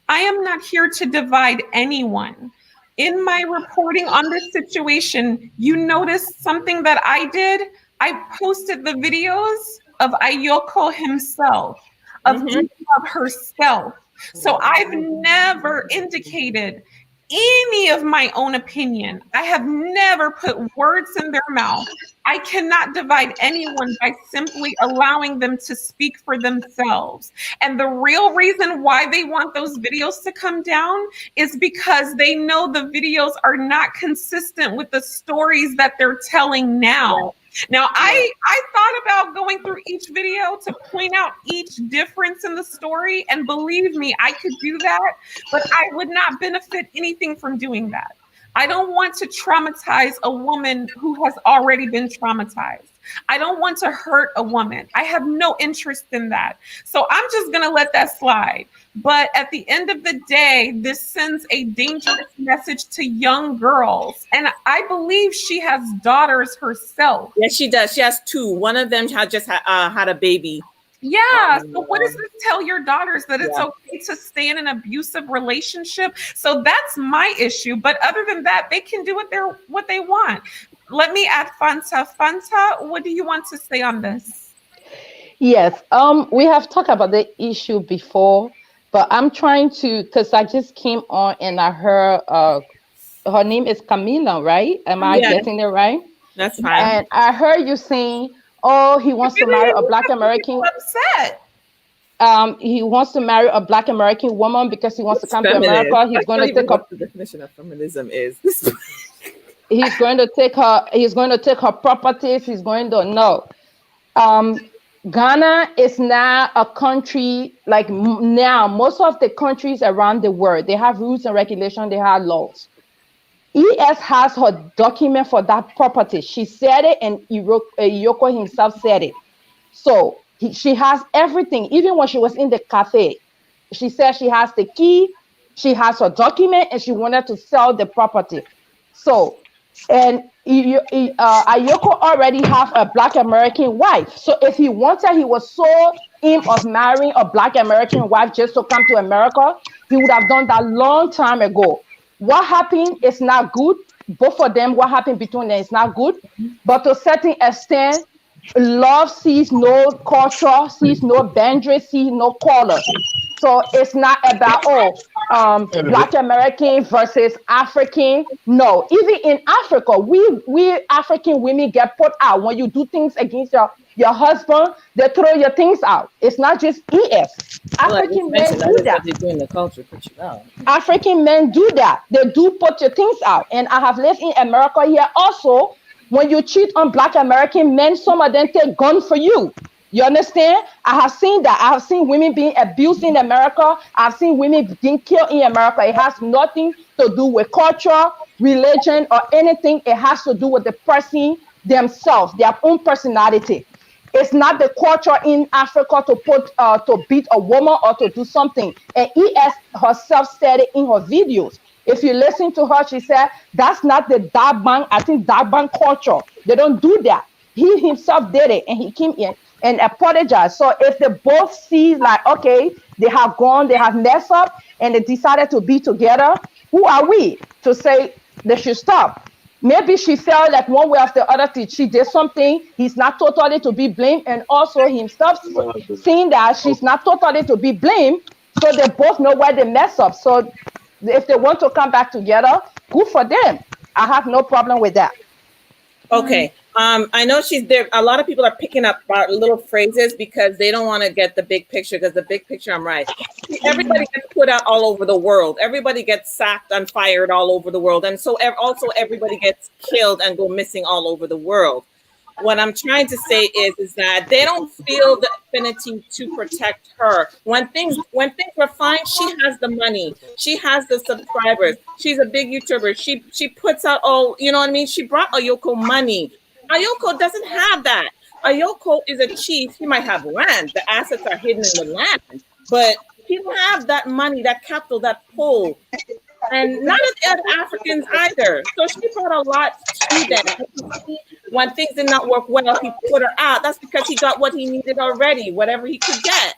I am not here to divide anyone. In my reporting on this situation, you noticed something that I did. I posted the videos of Ayoko himself, of herself. So I've never indicated any of my own opinion. I have never put words in their mouth. I cannot divide anyone by simply allowing them to speak for themselves. And the real reason why they want those videos to come down is because they know the videos are not consistent with the stories that they're telling now. Now, I thought about going through each video to point out each difference in the story, and believe me, I could do that, but I would not benefit anything from doing that. I don't want to traumatize a woman who has already been traumatized. I don't want to hurt a woman. I have no interest in that. So I'm just going to let that slide. But at the end of the day, this sends a dangerous message to young girls. And I believe she has daughters herself. Yes, she does. She has 2. One of them just had a baby. Yeah. So what does this tell your daughters? That it's okay to stay in an abusive relationship? So that's my issue. But other than that, they can do what they want. Let me add Fanta. Fanta, what do you want to say on this? Yes, we have talked about the issue before, but I'm trying to, because I just came on and I heard her name is Camila, right? Am I getting it right? That's fine. And I heard you saying, oh, he wants to marry a Black American. Upset. He wants to marry a Black American woman because he wants to come to America. He's going to take what the definition of feminism is. He's going to take her properties. He's going to no. Ghana is now a country like now most of the countries around the world, they have rules and regulations, they have laws. ES has her document for that property. She said it, and Ayoko himself said it. So she has everything. Even when she was in the cafe, she said she has the key, she has her document, and she wanted to sell the property. So, and Ayoko already have a Black American wife. So if he wanted, he was so aim of marrying a Black American wife just to come to America, he would have done that long time ago. What happened is not good. Both of them, what happened between them is not good. But to a certain extent, love sees no culture, sees no boundaries, sees no color. So it's not about, Black American versus African. No, even in Africa, we African women get put out. When you do things against your husband, they throw your things out. It's not just ES. African men do that. They do in the culture, put you out. African men do that. They do put your things out. And I have lived in America here also. When you cheat on Black American men, some of them take gun for you. You understand? I have seen that. I have seen women being abused in America. I've seen women being killed in America. It has nothing to do with culture, religion, or anything. It has to do with the person themselves, their own personality. It's not the culture in Africa to beat a woman or to do something. And ES herself said it in her videos. If you listen to her, she said, that's not the Darban, I think Darban culture. They don't do that. He himself did it, and he came in and apologized. So if they both see like, okay, they have gone, they have messed up, and they decided to be together, who are we to say they should stop? Maybe she felt like one way or the other, she did something, he's not totally to be blamed, and also himself saying that she's not totally to be blamed, so they both know where they mess up. So if they want to come back together, good for them. I have no problem with that. Okay. I know she's there. A lot of people are picking up little phrases because they don't want to get the big picture, because the big picture, I'm right. Everybody gets put out all over the world. Everybody gets sacked and fired all over the world. And so also everybody gets killed and go missing all over the world. What I'm trying to say is that they don't feel the affinity to protect her. When things were fine, she has the money. She has the subscribers. She's a big YouTuber. She puts out all, you know what I mean? She brought Ayoko money. Ayoko doesn't have that. Ayoko is a chief. He might have land. The assets are hidden in the land. But he don't have that money, that capital, that pull. And none of the other Africans either. So she brought a lot to them. When things did not work well, he put her out. That's because he got what he needed already, whatever he could get.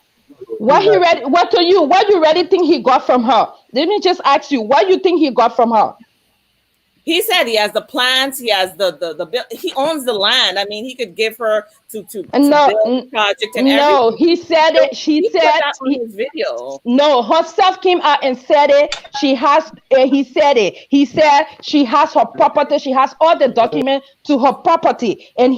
What do you really think he got from her? Let me just ask you, what do you think he got from her? He said he has the plans. He has the he owns the land. I mean, he could give her to build the project and everything. He said it. She said that on his video. No, herself came out and said it. She has. He said it. He said she has her property. She has all the documents to her property, and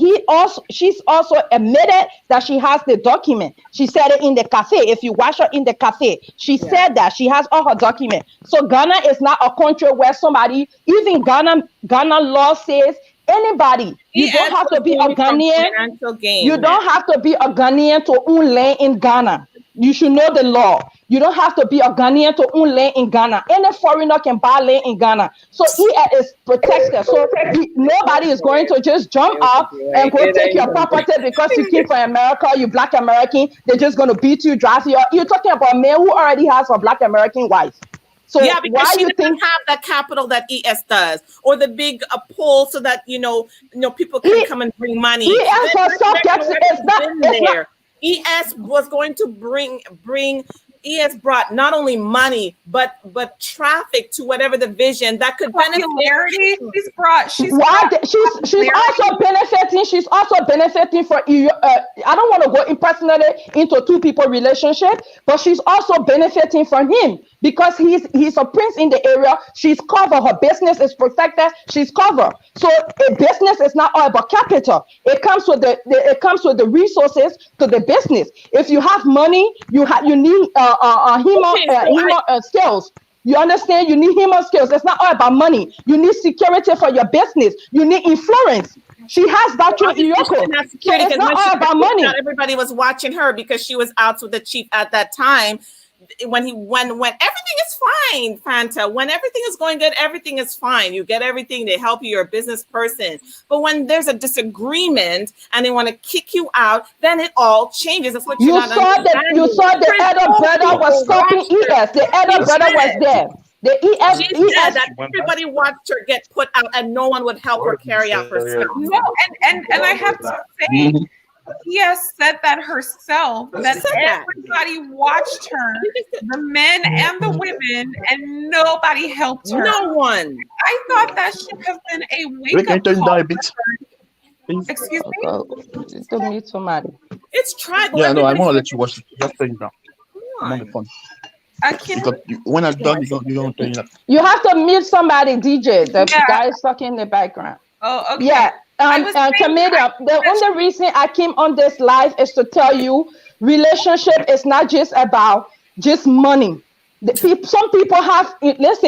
she's also admitted that she has the document. She said it in the cafe. If you watch her in the cafe, she said that she has all her documents. So Ghana is not a country where somebody, even Ghana law says anybody, you don't have to be a Ghanaian. You don't have to be a Ghanaian to own land in Ghana. You should know the law. You don't have to be a Ghanaian to own land in Ghana. Any foreigner can buy land in Ghana. So ES is protected. So nobody is going to just jump up and go take your property because you came from America, you Black American. They're just going to beat you, drive you. You're talking about a man who already has a Black American wife. So yeah, because why she you doesn't think have that capital that ES does, or the big pull so that people can come and bring money. ES for subjects is not. ES was going to bring. ES brought not only money but traffic to whatever the vision that could benefit. She's also benefiting. She's also benefiting for. I don't want to go personally into two people relationship, but she's also benefiting from him because he's a prince in the area. She's covered. Her business is protected. She's covered. So a business is not all about capital. It comes with the resources to the business. If you have money, you need human skills. You understand? You need human skills. It's not all about money. You need security for your business. You need influence. She has that through Ayoko. So it's not all about money. Not everybody was watching her because she was out with the chief at that time. When everything is fine, Fanta. When everything is going good, everything is fine. You get everything. They help you. You're a business person. But when there's a disagreement and they want to kick you out, then it all changes. That's what you saw. You saw the elder brother was stopping ES. The elder brother was there. The ES said that everybody watched her get put out, and no one would help her carry out her stuff. No, and I have to say. ES said that herself, that everybody watched her, the men and the women, and nobody helped her. No one. I thought that should have been a wake-up call. Excuse me? To meet somebody. It's tribal. Yeah, no, I want to let you watch it. Just turn it down. I'm on the phone. When I'm done, you don't turn it up. You have to mute somebody, DJ. The guy is stuck in the background. Oh, okay. Yeah. Camilla, the only reason I came on this live is to tell you relationship is not just about just money. Some people have influence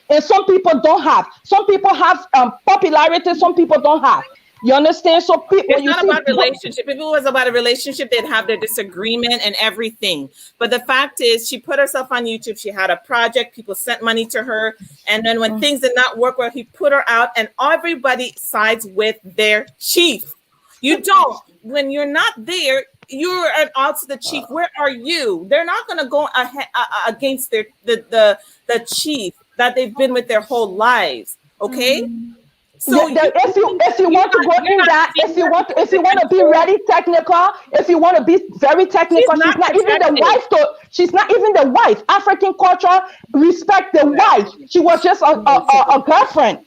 and some people don't have. Some people have popularity, some people don't have. You understand? So it's not about relationship. If it was about a relationship, they'd have their disagreement and everything. But the fact is, she put herself on YouTube. She had a project. People sent money to her. And then when things did not work well, he put her out. And everybody sides with their chief. You don't. When you're not there, you're out to the chief. Where are you? They're not going to go against the chief that they've been with their whole lives. Okay? So if you want to go in that, if you want to be really technical, if you want to be very technical, she's not even the wife. She's not even the wife. African culture respect the wife. She was just a girlfriend.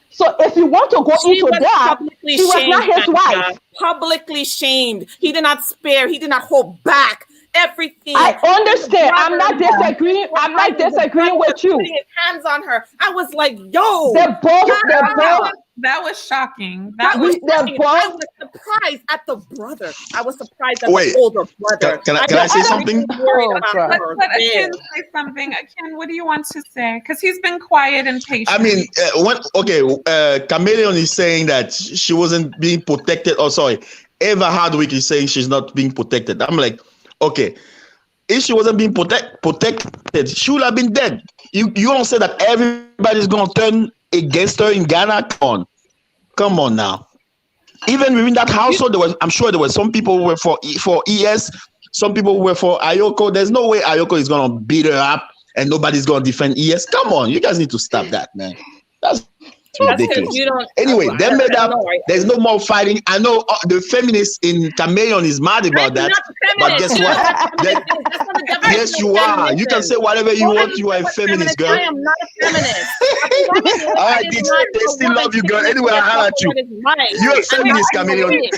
So if you want to go into that, she was not his wife. Publicly shamed. He did not spare. He did not hold back. Everything. I understand. I'm not disagreeing. I'm not disagreeing with you. Putting his hands on her. I was like, yo. They're both. That was shocking. I was surprised at the brother. I was surprised at the older brother. Can I say something? Let Akin say something. Akin, what do you want to say? Because he's been quiet and patient. I mean, Chameleon is saying that she wasn't being protected. Oh, sorry. Eva Hardwick is saying she's not being protected. I'm like, okay. If she wasn't being protected, she would have been dead. You don't say that everybody's going to turn against her in Ghana. Come on now. Even within that household, I'm sure there were some people who were for ES, some people who were for Ayoko. There's no way Ayoko is gonna beat her up and nobody's gonna defend ES. Come on, you guys need to stop that, man. That's ridiculous. Anyway, they made up. There's no more fighting. I know the feminists in Chameleon is mad about that. But guess what? Yes, you are. You can say whatever you want. You are a feminist, girl. I am not a feminist. All right, they still love you, girl. Anyway, I holler at you. You're a feminist, Chameleon. I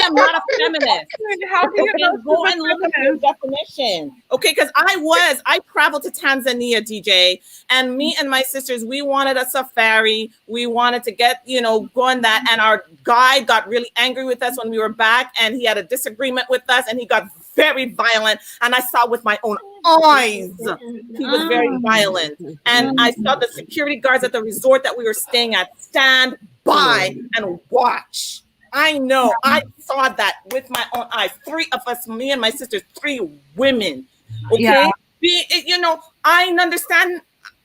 am not a feminist. How do you go and look at your definition? Okay, because I traveled to Tanzania, DJ, and me and my sisters, we wanted a safari. We wanted to get, go on that. And our guide got really angry with us when we were back, and he had a disagreement with us, and he got very violent. And I saw with my own eyes, he was very violent. And I saw the security guards at the resort that we were staying at stand by and watch. I know. I saw that with my own eyes. 3 of us, me and my sisters, 3 women. Okay. Yeah. You know, I understand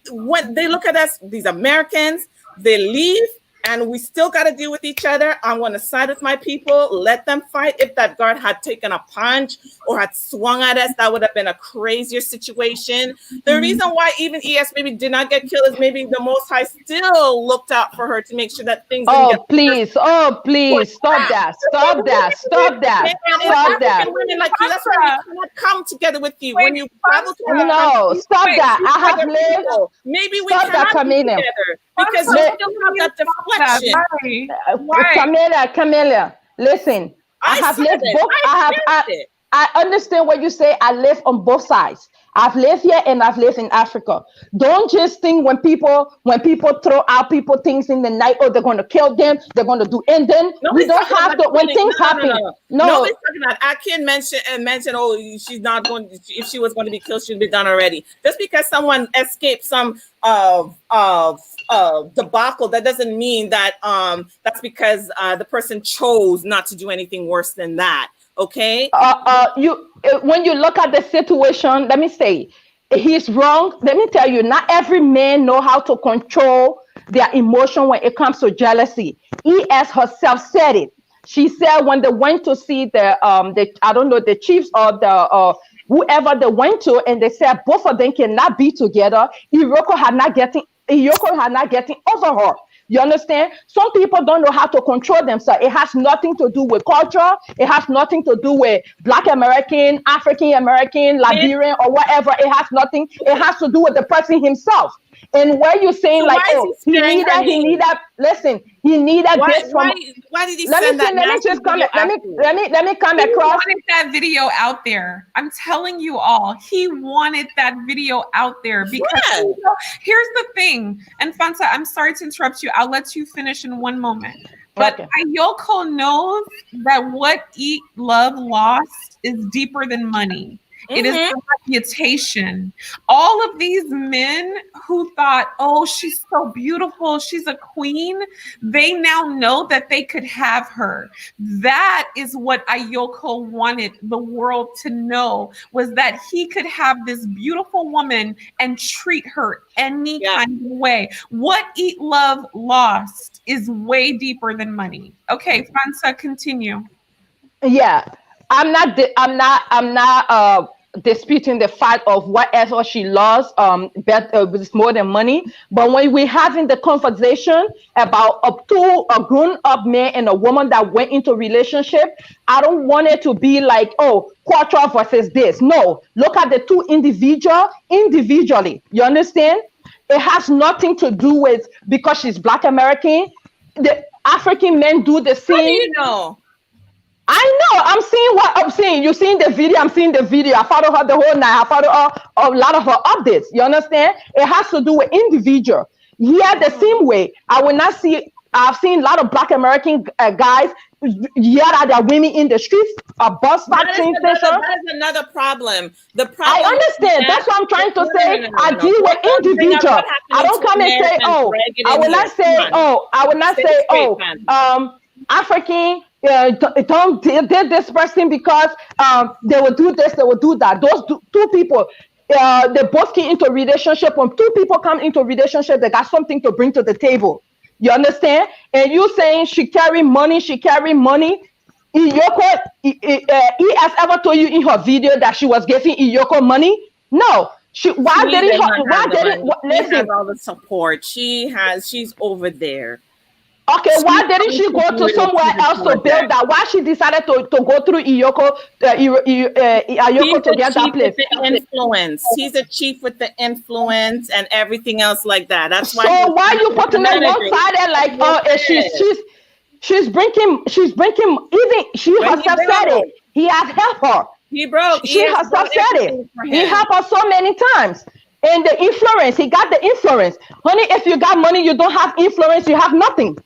when they look at us, these Americans, they leave and we still got to deal with each other. I'm going to side with my people, let them fight. If that guard had taken a punch or had swung at us, that would have been a crazier situation. The reason why even ES maybe did not get killed is maybe the Most High still looked out for her to make sure that things didn't get please, stop that. Women like you, that's why we cannot come together with you. When you travel to no, stop that. I have lived. Maybe we cannot be together because you still have that deflection. Camilla, listen. I have lived both. I understand what you say. I live on both sides. I've lived here and I've lived in Africa. Don't just think when people throw out people things in the night, oh, they're going to kill them, they're going to do, and then we don't have to, when things happen. No. Nobody's talking about, I can't mention, oh, she's not going to, if she was going to be killed, she'd be done already. Just because someone escaped some debacle, that doesn't mean that that's because the person chose not to do anything worse than that. Okay. When you look at the situation, let me say, he's wrong. Let me tell you, not every man know how to control their emotion when it comes to jealousy. ES herself said it. She said when they went to see the I don't know, the chiefs or the whoever they went to, and they said both of them cannot be together. Ayoko had not getting over her. You understand? Some people don't know how to control themselves. It has nothing to do with culture. It has nothing to do with Black American, African American, Liberian, or whatever. It has nothing. It has to do with the person himself. And where you're saying, so like, oh, he need that. Listen, he needed this from. Why did he send that? Let me come across. He wanted that video out there. I'm telling you all, he wanted that video out there because here's the thing. And Fansa, I'm sorry to interrupt you. I'll let you finish in one moment. But Ayoko knows that what Eat, Love, Lost is deeper than money. It is the reputation. All of these men who thought, oh, she's so beautiful, she's a queen, they now know that they could have her. That is what Ayoko wanted the world to know, was that he could have this beautiful woman and treat her any kind of way. What Eat, Love, Lost is way deeper than money. Okay, Fansa, continue. Yeah. I'm not disputing the fact of whatever she lost with more than money. But when we're having the conversation about a grown-up man and a woman that went into a relationship, I don't want it to be like, oh, Quattro versus this. No, look at the two individually. You understand? It has nothing to do with because she's Black American. The African men do the same. How do you know? I know. I'm seeing what I'm seeing. You're seeing the video. I'm seeing the video. I follow her the whole night. I follow a lot of her updates. You understand? It has to do with individual. Yeah, the same way. I will not see. I've seen a lot of Black American guys yell at their women in the streets. A bus stop train station. That is another problem. The problem. I understand. That's what I'm trying to say. I deal with individual. I don't come and say, oh. I will not say, oh. I will not say, oh. African. Don't did this person because they will do this, they will do that. Those two people, they both came into a relationship. When two people come into a relationship, they got something to bring to the table. You understand? And you saying she carry money. Ayoko, he has ever told you in her video that she was giving Ayoko money? No. Why didn't all the support. She's over there. Okay, why didn't she go to somewhere else to build that? Why she decided to go through Ayoko to get that place? Influence. He's a chief with the influence and everything else like that. That's why. So why you putting them one sided like, oh, she's bringing even she herself said it. He has helped her. She herself said it. He helped her so many times. And the influence, he got the influence. Honey, if you got money, you don't have influence, you have nothing.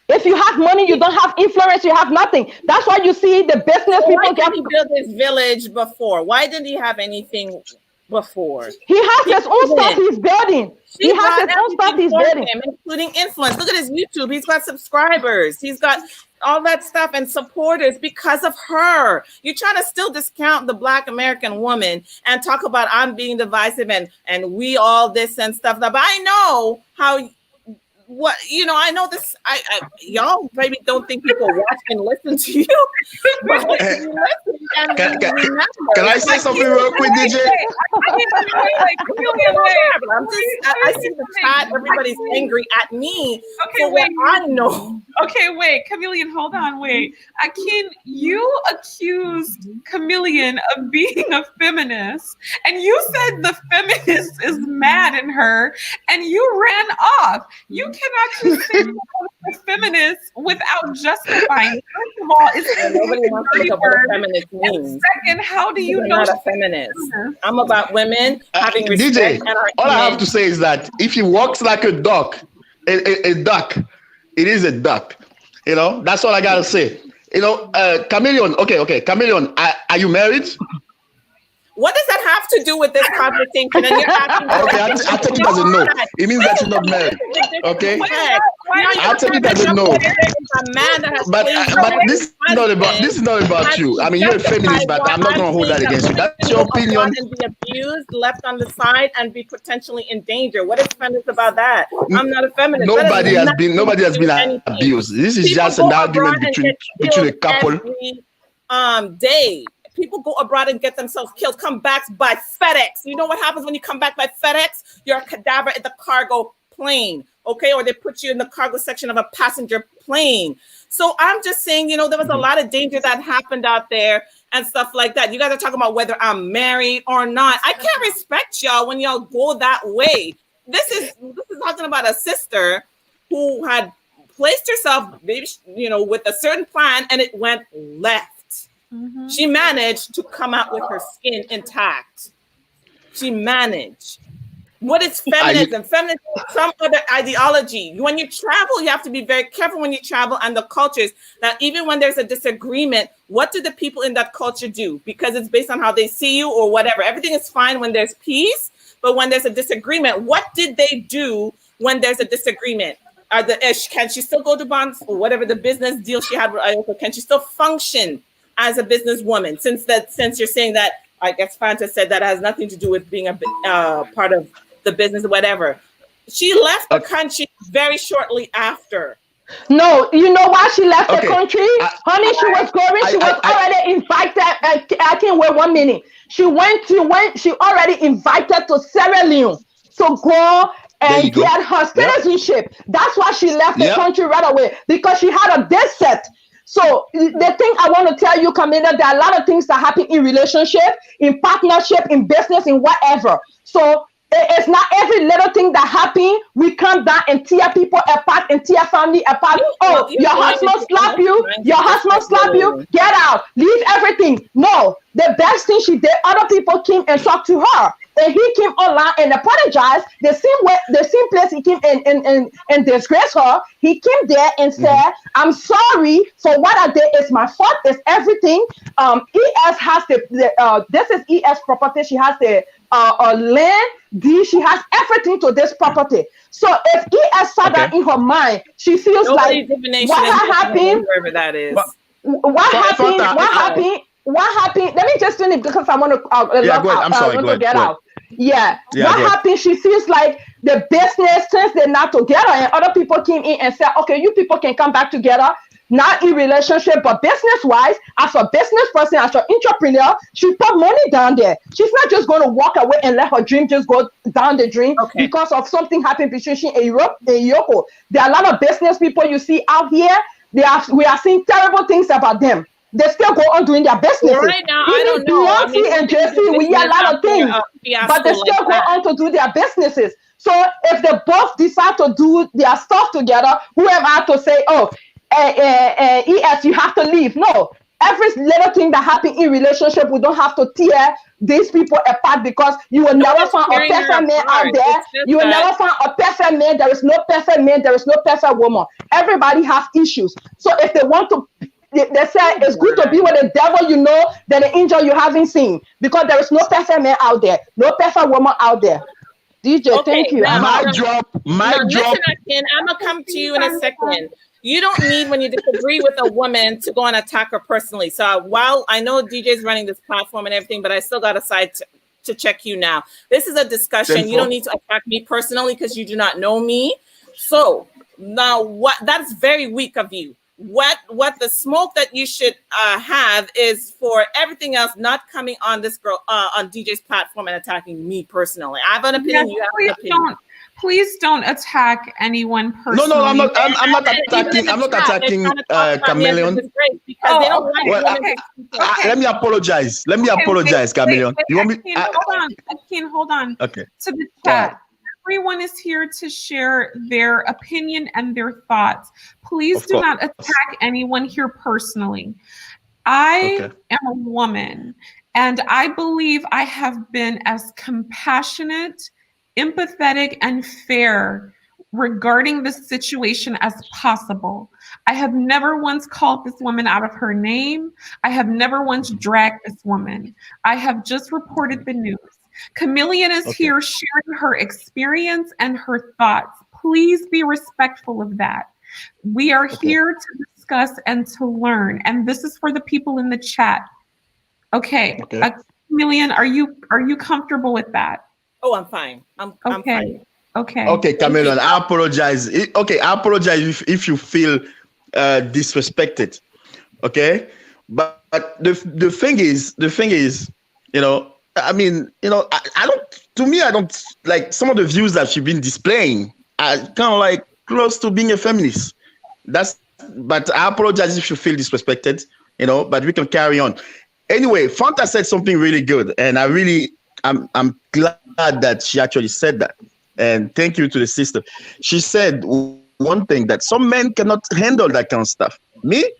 If you have money, you don't have influence, you have nothing. That's why you see the business people get. Why didn't he build his village before? Why didn't he have anything before? He has his own stuff he's building. He has his own stuff he's building. Including influence. Look at his YouTube. He's got subscribers. He's got all that stuff and supporters because of her. You're trying to still discount the Black American woman and talk about I'm being divisive and we all this and stuff. But I know how. What I know this. Y'all maybe don't think people watch and listen to you, but you listen and remember. Can I say something real quick, DJ? I see the chat. Everybody's angry at me. Okay, wait. I know. Okay, wait, Chameleon, hold on, wait. Akin, you accused Chameleon of being a feminist, and you said the feminist is mad in her, and you ran off. You cannot just say a feminist without justifying it. First of all, it's nobody wants to look up what a feminist means. Second, how do you know not a feminist? I'm about women having respect. DJ, and our all I have to say is that if he walks like a duck, a duck, it is a duck. That's all I gotta say. Chameleon. Okay, Chameleon. Are you married? What does that have to do with this conversation? And you're asking I'll take it as a no. It means that you're not married. Okay? I'll take it as a no. But this is not about you. I mean, you're a feminist, but I'm not going to hold that against you. That's your opinion. And be abused, left on the side, and be potentially in danger. What is feminist about that? I'm not a feminist. Nobody has been abused. This is just an argument between a couple. Every day. People go abroad and get themselves killed, come back by FedEx. You know what happens when you come back by FedEx? You're a cadaver in the cargo plane, okay? Or they put you in the cargo section of a passenger plane. So I'm just saying, there was a lot of danger that happened out there and stuff like that. You guys are talking about whether I'm married or not. I can't respect y'all when y'all go that way. This is talking about a sister who had placed herself, maybe, with a certain plan, and it went left. Mm-hmm. She managed to come out with her skin intact. She managed. What is feminism? Feminism is some other ideology. When you travel, you have to be very careful when you travel and the cultures. That even when there's a disagreement, what do the people in that culture do? Because it's based on how they see you or whatever. Everything is fine when there's peace, but when there's a disagreement, what did they do when there's a disagreement? Can she still go to bonds or whatever the business deal she had with Ayoko? Can she still function as a businesswoman? Since you're saying that, I guess Fanta said that has nothing to do with being a part of the business or whatever. She left the country very shortly after. No, you know why she left the country? Honey, she was going, she was already invited. I can't wait 1 minute. She already invited to Sierra Leone to go and get her citizenship. That's why she left the country right away, because she had a death set. So the thing I want to tell you, Camila, there are a lot of things that happen in relationship, in partnership, in business, in whatever. So it's not every little thing that happens. We come down and tear people apart and tear family apart. Your husband slap you. Your husband slap you. Get out. Leave everything. No, the best thing she did, other people came and talked to her. And he came online and apologized. The same place he came and disgraced her. He came there and said, "I'm sorry for what I did. It's my fault. It's everything." ES has this is ES property. She has the land deed. She has everything to this property. So if ES saw that in her mind, she feels like what happened? Wherever that is. What happened? What happened? Let me just finish because I want to. I'm sorry. Go ahead. Yeah. What happened? She feels like the business, since they're not together, and other people came in and said, "Okay, you people can come back together." Not in relationship, but business-wise, as a business person, as an entrepreneur, she put money down there. She's not just going to walk away and let her dream just go down the drain because of something happened between she and Ayoko. There are a lot of business people you see out here. We are seeing terrible things about them. They still go on doing their businesses. Right now, I don't know. Beyonce and JC, we hear a lot of things, but they still go on to do their businesses. So if they both decide to do their stuff together, who am I to say, ES, you have to leave? No. Every little thing that happens in relationship, we don't have to tear these people apart, because you will never find a perfect man out there. You will never find a perfect man. There is no perfect man. There is no perfect woman. Everybody has issues. So if they want to, they say it's good to be with the devil you know than the angel you haven't seen, because there is no perfect man out there, no perfect woman out there. DJ, Okay, thank you. now, Mic drop. now Mic drop. listen, Akin, I'm gonna come to you in a second. You don't need, when you disagree with a woman, to go and attack her personally. So while I know DJ's running this platform and everything, but I still got a side to check you now. This is a discussion. You don't need to attack me personally because you do not know me. So now that's very weak of you. What the smoke that you should have is for everything else not coming on this girl on DJ's platform and attacking me personally. I have an opinion. Yes, you have an opinion. Please don't attack anyone personally. No, I'm not. I'm not attacking. I'm not attacking Chameleon. Because they don't like Well, women to speak up. let me apologize. Let me apologize, Chameleon. You want me? Hold on. Okay. To the chat. Everyone is here to share their opinion and their thoughts. Please do not attack anyone here personally. I am a woman, and I believe I have been as compassionate, empathetic, and fair regarding this situation as possible. I have never once called this woman out of her name. I have never once dragged this woman. I have just reported the news. Chameleon is here sharing her experience and her thoughts. Please be respectful of that. We are here to discuss and to learn, and this is for the people in the chat. Chameleon, are you comfortable with that? Oh, I'm fine. I'm fine. Okay, Chameleon, I apologize. I apologize if you feel disrespected. Okay, but the thing is, you know. I mean, you know, I don't like some of the views that she's been displaying are kind of like close to being a feminist. But I apologize if you feel disrespected, you know, but we can carry on. Anyway, Fanta said something really good, and I'm glad that she actually said that. And thank you to the sister. She said one thing, that some men cannot handle that kind of stuff. Me,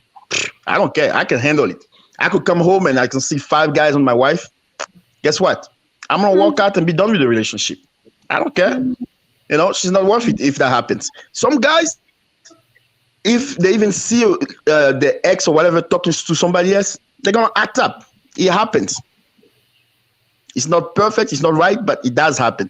I don't care. I can handle it. I could come home and I can see 5 guys on my wife. Guess what? I'm going to walk out and be done with the relationship. I don't care. You know, she's not worth it if that happens. Some guys, if they even see the ex or whatever talking to somebody else, they're going to act up. It happens. It's not perfect. It's not right, but it does happen.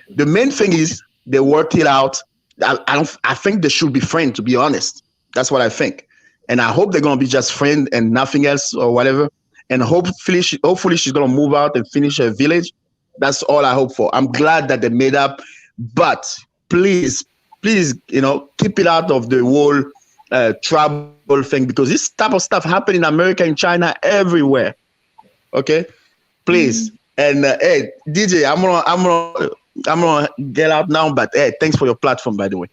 The main thing is they work it out. I think they should be friends, to be honest. That's what I think. And I hope they're going to be just friends and nothing else or whatever. And hopefully she's going to move out and finish her village. That's all I hope for. I'm glad that they made up. But please, you know, keep it out of the whole tribal thing, because this type of stuff happen in America, in China, everywhere. Okay? Please. And hey, DJ, I'm gonna get out now, but hey, thanks for your platform, by the way.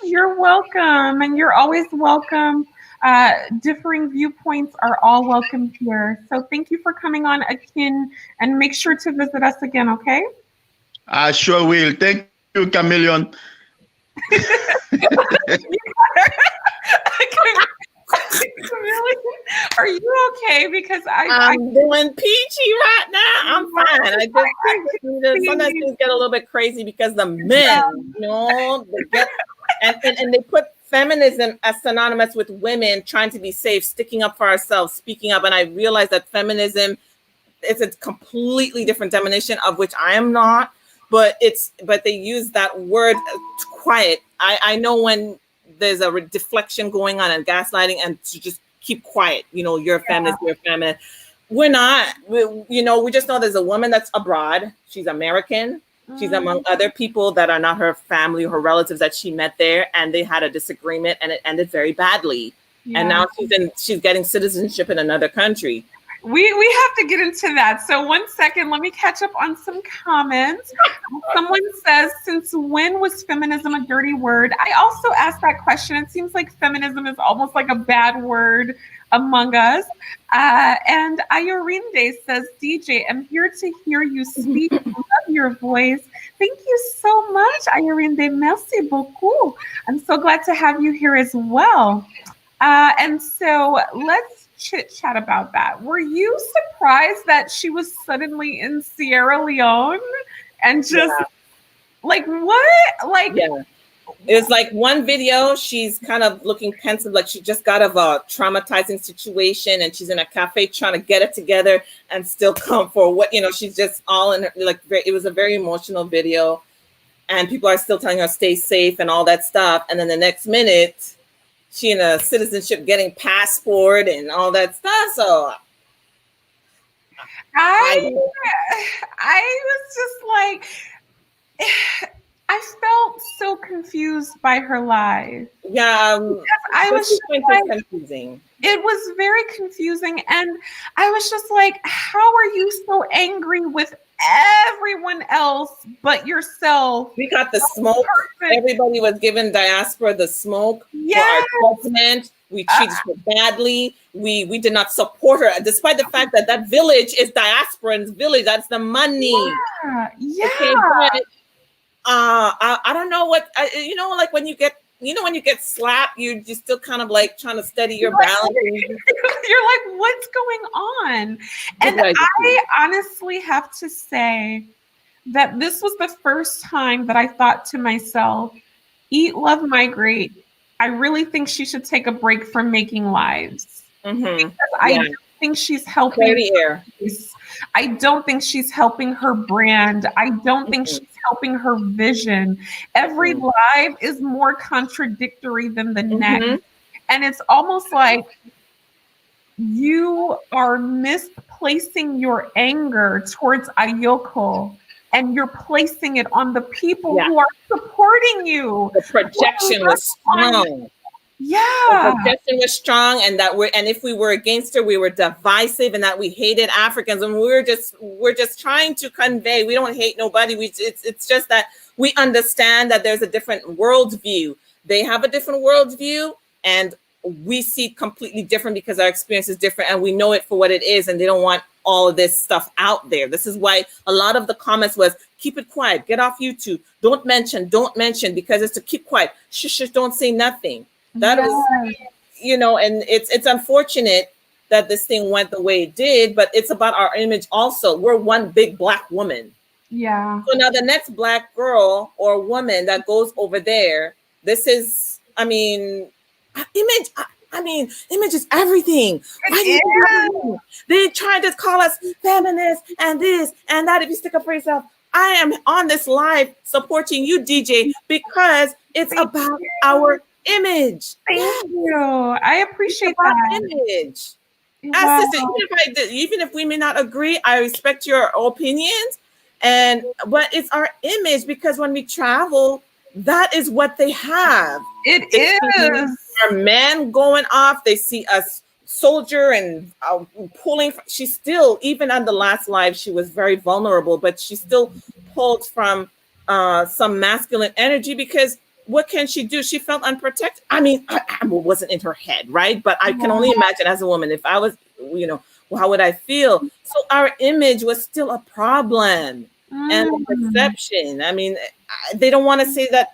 You're welcome, and you're always welcome. Differing viewpoints are all welcome here. So thank you for coming on, Akin, and make sure to visit us again, okay? I sure will. Thank you, Chameleon. Are you okay? Because I'm doing peachy right now. I'm fine. I just think sometimes things get a little bit crazy because the men, you know, they get and they put feminism as synonymous with women trying to be safe, sticking up for ourselves, speaking up. And I realize that feminism is a completely different definition, of which I am not. But they use that word quiet. I know when there's a deflection going on and gaslighting, and to just keep quiet. You know, you're a feminist, you're a feminist. We're not. We just know there's a woman that's abroad. She's American. She's among other people that are not her family or her relatives that she met there, and they had a disagreement, and it ended very badly. Yeah. And now she's getting citizenship in another country. We have to get into that. So 1 second, let me catch up on some comments. Someone says, since when was feminism a dirty word? I also asked that question. It seems like feminism is almost like a bad word among us. And Ayorinde says, DJ, I'm here to hear you speak. I love your voice. Thank you so much, Ayorinde. Merci beaucoup. I'm so glad to have you here as well. And so let's chit chat about that. Were you surprised that she was suddenly in Sierra Leone and just like what? Like, yeah. It was like one video, she's kind of looking pensive, like she just got out of a traumatizing situation, and she's in a cafe trying to get it together and still come for what, she's just all in her, like, it was a very emotional video. and people are still telling her stay safe and all that stuff. And then the next minute, she in a citizenship getting passport and all that stuff. So I was just like, I felt so confused by her lies. yeah, I was just like, confusing. it was very confusing, and I was just like, how are you so angry with everyone else but yourself? We got the smoke. Perfect. Everybody was giving diaspora the smoke Yes. for our president. We treated her badly. We did not support her, despite the fact that that village is diasporan's village. That's the money. Yeah. Okay, but I don't know what you know. Like when you get slapped, you still kind of like trying to steady your balance. You're like, what's going on? And I honestly have to say that this was the first time that I thought to myself, eat, love, migrate. I really think she should take a break from making lives. Because I don't think she's helping. I don't think she's helping her brand. I don't think she's helping her vision. Every live is more contradictory than the next. And it's almost like you are misplacing your anger towards Ayoko, and you're placing it on the people who are supporting you. The projection was strong. Yeah. The projection was strong, and if we were against her, we were divisive, and that we hated Africans, and we're just trying to convey we don't hate nobody. It's just that we understand that there's a different worldview. They have a different worldview, and we see completely different because our experience is different, and we know it for what it is, and they don't want all of this stuff out there. This is why a lot of the comments was, keep it quiet, get off YouTube, don't mention, because it's to keep quiet. Shush, don't say nothing. That is, and it's unfortunate that this thing went the way it did, but it's about our image also. We're one big Black woman. Yeah. So now the next Black girl or woman that goes over there, this is, image is everything. They try to call us feminists and this and that. If you stick up for yourself, I am on this live supporting you, DJ, because it's about our image. Thank you. I appreciate that image. Wow. Sister, even if we may not agree, I respect your opinions, but it's our image, because when we travel, that is what they have. They is our men going off. They see us soldier and pulling. She still, even on the last live, she was very vulnerable, but she still pulled from some masculine energy, because what can she do? She felt unprotected. I wasn't in her head, right? But I can only imagine as a woman, if I was, how would I feel? So our image was still a problem, and the perception. They don't want to say that.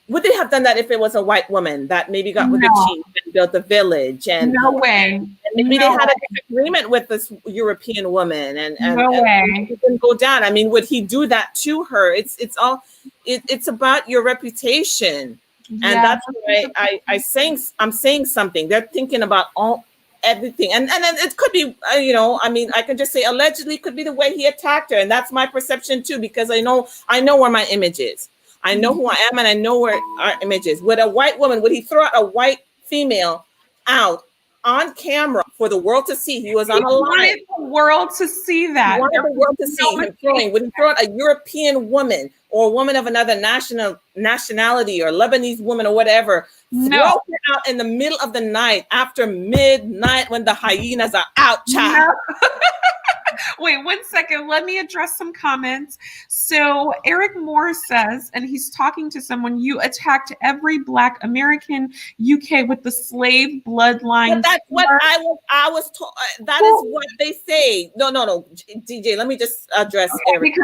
Would they have done that if it was a white woman that maybe got with the chief and built the village? And no way. And maybe they had a disagreement with this European woman, and no way. It didn't go down. Would he do that to her? It's about your reputation, and that's why I'm saying something. They're thinking about everything, and then it could be, I can just say allegedly could be the way he attacked her, and that's my perception too, because I know where my image is. I know who I am, and I know where our image is. With a white woman, would he throw out a white female out on camera for the world to see? He was on a live. Wanted the world to see that. He wanted the world to see him throwing. Would he throw out a European woman or a woman of another nationality, or Lebanese woman or whatever? No. Throw her out in the middle of the night, after midnight, when the hyenas are out, child. No. Wait 1 second. Let me address some comments. So Eric Moore says, and he's talking to someone, you attacked every Black American UK with the slave bloodline. But that's what I was told. That is what they say. No. DJ, let me just address Eric.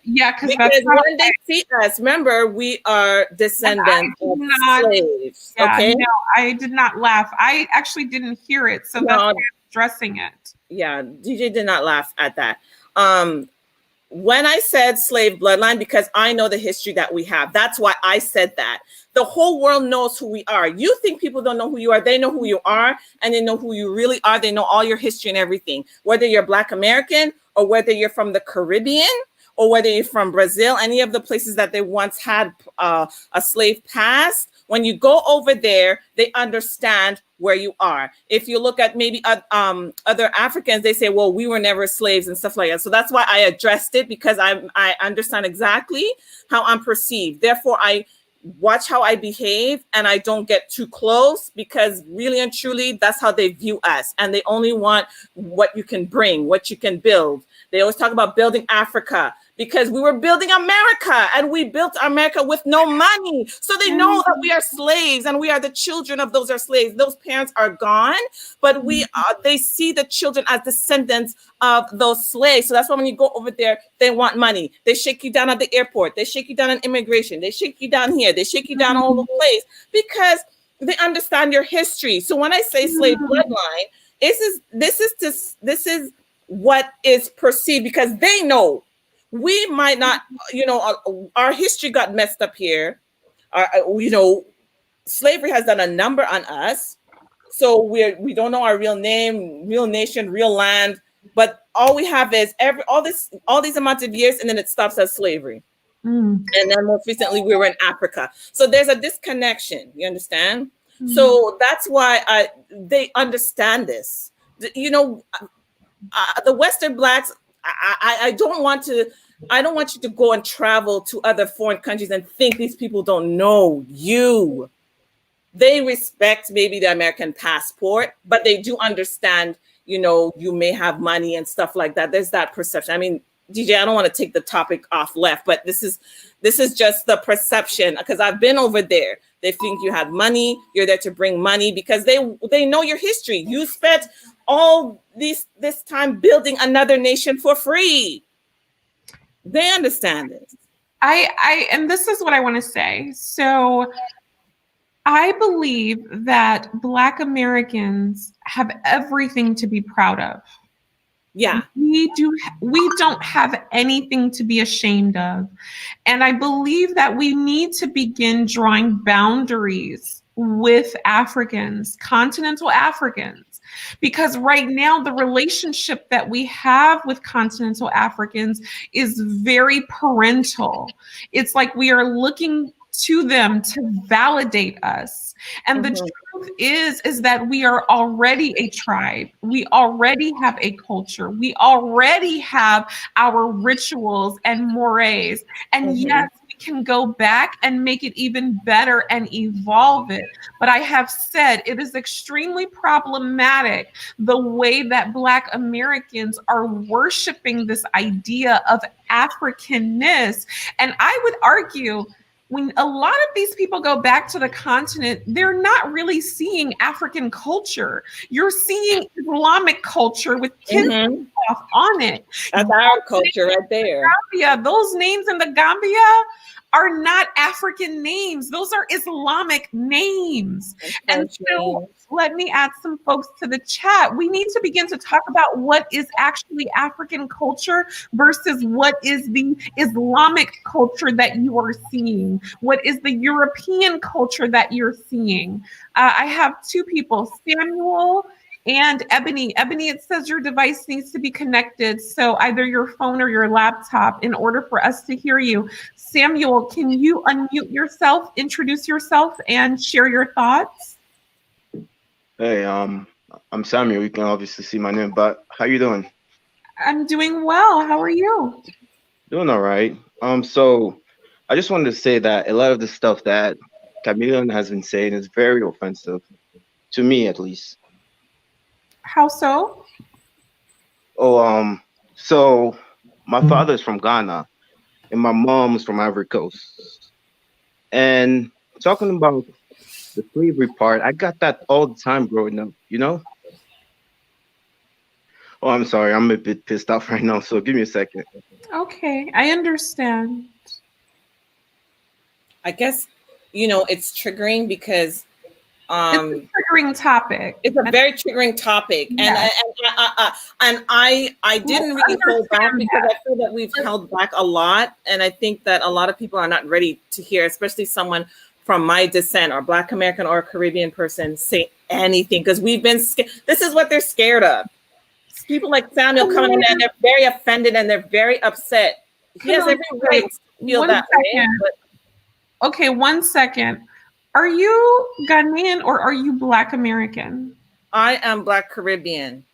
Because that's when they see us, remember, we are descendants of slaves. Yeah, okay? No, I did not laugh. I actually didn't hear it. So that's why I'm addressing it. Yeah, DJ did not laugh at that. When I said slave bloodline, because I know the history that we have. That's why I said that. The whole world knows who we are. You think people don't know who you are. They know who you are, and they know who you really are. They know all your history and everything. Whether you're Black American, or whether you're from the Caribbean, or whether you're from Brazil, any of the places that they once had a slave past, when you go over there, they understand where you are. If you look at maybe other Africans, they say, well, we were never slaves and stuff like that. So that's why I addressed it, because I understand exactly how I'm perceived. Therefore, I watch how I behave and I don't get too close, because really and truly, that's how they view us. And they only want what you can bring, what you can build. They always talk about building Africa, because we were building America, and we built America with no money. So they know that we are slaves, and we are the children of those are slaves. Those parents are gone, but they see the children as descendants of those slaves. So that's why when you go over there, they want money. They shake you down at the airport. They shake you down in immigration. They shake you down here. They shake you down all over the place, because they understand your history. So when I say slave bloodline, this is what is perceived, because they know we might not, our history got messed up here. Slavery has done a number on us. So we don't know our real name, real nation, real land, but all we have is all these amounts of years, and then it stops at slavery. And then most recently we were in Africa. So there's a disconnection, you understand? So that's why they understand this. The Western Blacks, I don't want you to go and travel to other foreign countries and think these people don't know you. They respect maybe the American passport, but they do understand, you may have money and stuff like that. There's that perception. I mean, DJ, I don't want to take the topic off left, but this is just the perception, because I've been over there. They think you have money, you're there to bring money, because they know your history. You spent all this time building another nation for free. They understand this. And this is what I want to say. So I believe that Black Americans have everything to be proud of. Yeah. We don't have anything to be ashamed of. And I believe that we need to begin drawing boundaries with Africans, continental Africans, because right now the relationship that we have with continental Africans is very parental. It's like we are looking to them to validate us. And the truth is that we are already a tribe. We already have a culture. We already have our rituals and mores. And yes, we can go back and make it even better and evolve it. But I have said it is extremely problematic the way that Black Americans are worshiping this idea of Africanness. And I would argue, when a lot of these people go back to the continent, they're not really seeing African culture. You're seeing Islamic culture with kids off on it. That's our culture right there. Gambia, those names in the Gambia are not African names. Those are Islamic names. And so let me add some folks to the chat. We need to begin to talk about what is actually African culture versus what is the Islamic culture that you are seeing. What is the European culture that you're seeing? I have two people, Samuel and Ebony. Ebony, it says your device needs to be connected. So either your phone or your laptop in order for us to hear you. Samuel, can you unmute yourself, introduce yourself, and share your thoughts? Hey, I'm Samuel. You can obviously see my name, but how you doing? I'm doing well. How are you? Doing all right. So I just wanted to say that a lot of the stuff that Chameleon has been saying is very offensive, to me at least. How so? So my father's from Ghana and my mom's from Ivory Coast. And talking about the slavery part, I got that all the time growing up, Oh, I'm sorry. I'm a bit pissed off right now, so give me a second. Okay, I understand. I guess, it's triggering because it's a triggering topic. It's a very triggering topic. Yes. And I didn't really hold back because I feel that we've held back a lot. And I think that a lot of people are not ready to hear, especially someone from my descent or Black American or Caribbean person say anything, because we've been scared. This is what they're scared of. People like Samuel coming in and they're very offended and they're very upset he has every right to feel that way. But okay, 1 second. Are you Ghanaian or are you Black American? I am Black Caribbean.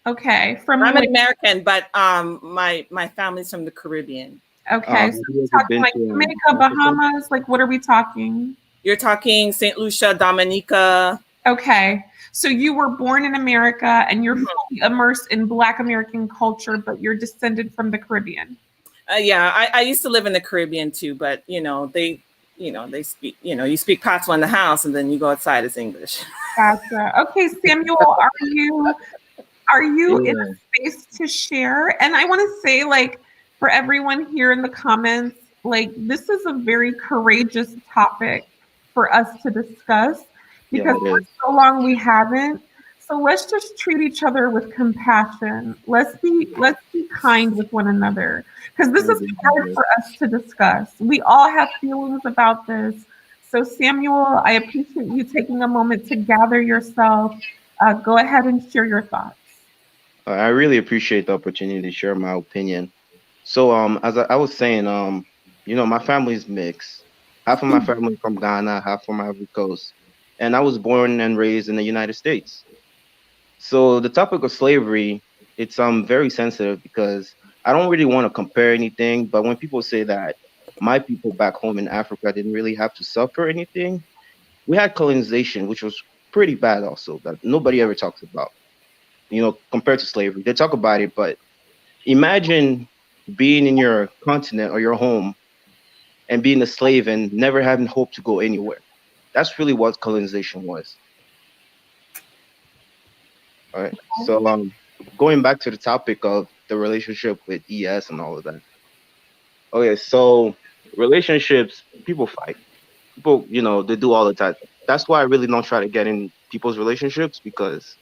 Okay, I'm an American, but my family's from the Caribbean. Okay, so we're talking like Jamaica, Bahamas. Like, what are we talking? You're talking St. Lucia, Dominica. Okay, so you were born in America and you're fully immersed in Black American culture, but you're descended from the Caribbean. Yeah, I used to live in the Caribbean too, but they speak, you speak patois in the house and then you go outside, it's English. Gotcha. Okay, Samuel, are you in a space to share? And I want to say, like, for everyone here in the comments, like, this is a very courageous topic for us to discuss because for so long we haven't. So let's just treat each other with compassion. Let's be kind with one another because this is hard for us to discuss. We all have feelings about this. So Samuel, I appreciate you taking a moment to gather yourself. Go ahead and share your thoughts. I really appreciate the opportunity to share my opinion. So as I was saying, my family is mixed. Half of my family from Ghana, half from Ivory Coast. And I was born and raised in the United States. So the topic of slavery, it's very sensitive because I don't really want to compare anything. But when people say that my people back home in Africa didn't really have to suffer anything, we had colonization, which was pretty bad also, that nobody ever talks about, compared to slavery. They talk about it, but imagine being in your continent or your home and being a slave and never having hope to go anywhere. That's really what colonization was. All right. So going back to the topic of the relationship with ES and all of that. Okay, so relationships, people fight. People, they do all the time. That's why I really don't try to get in people's relationships because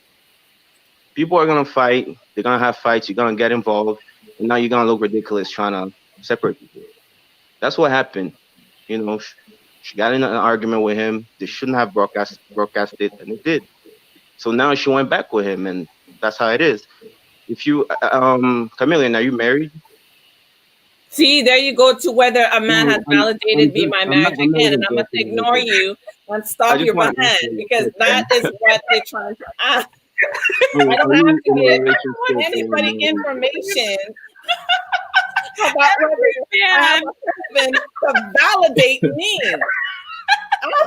people are gonna fight, they're gonna have fights, you're gonna get involved, and now you're gonna look ridiculous trying to separate people. That's what happened. She got in an argument with him. They shouldn't have broadcast it, and it did. So now she went back with him, and that's how it is. If you, Chameleon, are you married? See, there you go to whether a man has validated be my marriage again, and I'm going to ignore you and stop your behind because that is what they're trying to ask. I don't have to give anybody information about whether you have a husband to validate me.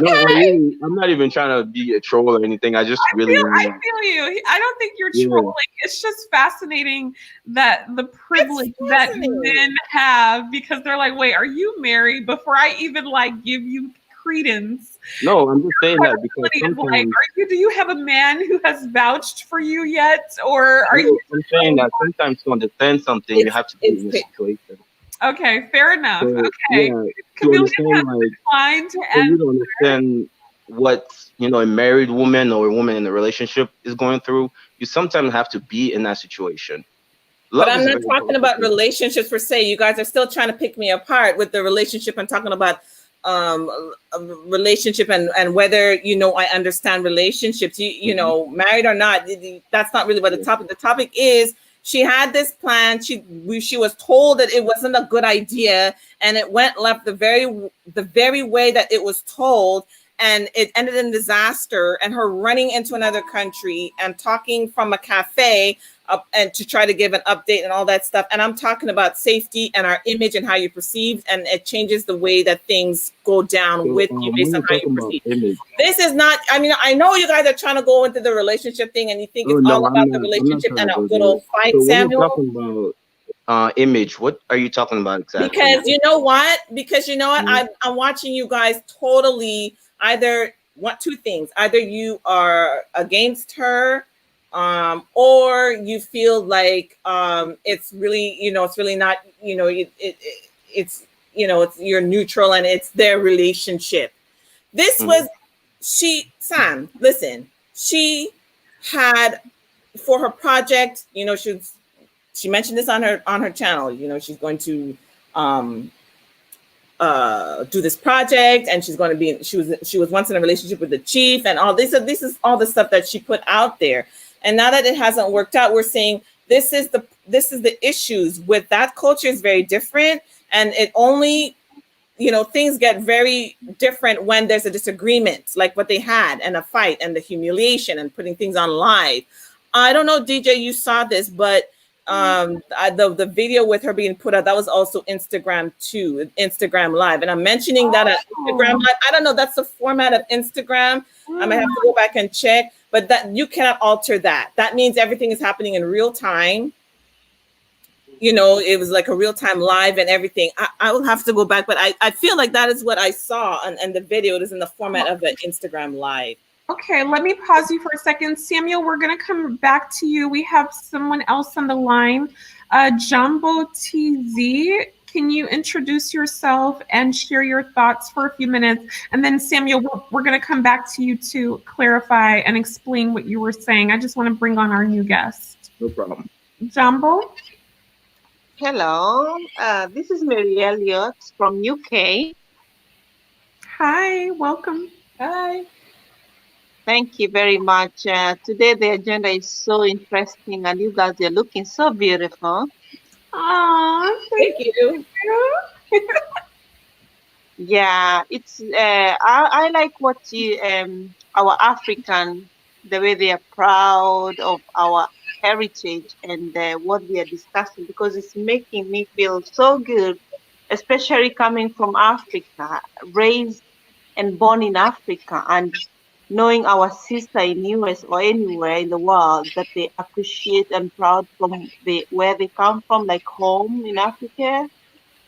No, I'm not even trying to be a troll or anything. I feel you. I don't think you're trolling. It's just fascinating that the privilege that men have because they're like, wait, are you married? Before I even give you credence. No, I'm just saying that because sometimes, do you have a man who has vouched for you yet? Or are you? I'm saying that sometimes to understand something, you have to be in a situation. Okay, fair enough. So, okay. To understand, you don't understand what a married woman or a woman in a relationship is going through. You sometimes have to be in that situation. But I'm not talking about relationships per se. You guys are still trying to pick me apart with the relationship. I'm talking about a relationship and whether I understand relationships. Married or not, that's not really what the topic. The topic is. She had this plan. She was told that it wasn't a good idea, and it went left the very way that it was told, and it ended in disaster. And her running into another country and talking from a cafe and to try to give an update and all that stuff. And I'm talking about safety and our image and how you perceive, and it changes the way that things go down with you based on how you perceive. This is not. I mean, I know you guys are trying to go into the relationship thing, and you think it's all about the relationship and a good old fight, so Samuel. Talking about image. What are you talking about exactly? Because you know what? I'm watching you guys totally either want two things. Either you are against her. Or you feel like it's really it's really not it's you're neutral and it's their relationship. This was Sam. Listen, she had for her project. She mentioned this on her channel. She's going to do this project, and she's going to be. She was once in a relationship with the chief, and all this. This is all the stuff that she put out there. And now that it hasn't worked out, we're saying this is the issues with that culture is very different. And it only, you know, things get very different when there's a disagreement, like what they had, and a fight, and the humiliation, and putting things on live. I don't know, DJ, you saw this, but the video with her being put out, that was also Instagram too, Instagram Live. And I'm mentioning that at Instagram Live. I don't know, that's the format of Instagram. I might have to go back and check, but that you cannot alter that. That means everything is happening in real time. You know, it was like a real-time live and everything. I will have to go back, but I feel like that is what I saw, and the video is in the format of an Instagram Live. Okay, let me pause you for a second. Samuel, we're going to come back to you. We have someone else on the line. Jumbo TZ, can you introduce yourself and share your thoughts for a few minutes? And then, Samuel, we're going to come back to you to clarify and explain what you were saying. I just want to bring on our new guest. No problem. Jumbo? Hello, this is Mary Elliott from UK. Hi, welcome. Hi. Thank you very much. Today the agenda is so interesting, and you guys are looking so beautiful. Aw, thank you. Yeah, it's I like what you our African, the way they are proud of our heritage and what we are discussing, because it's making me feel so good, especially coming from Africa, raised and born in Africa, and knowing our sister in US or anywhere in the world that they appreciate and proud from where they come from, like home in Africa.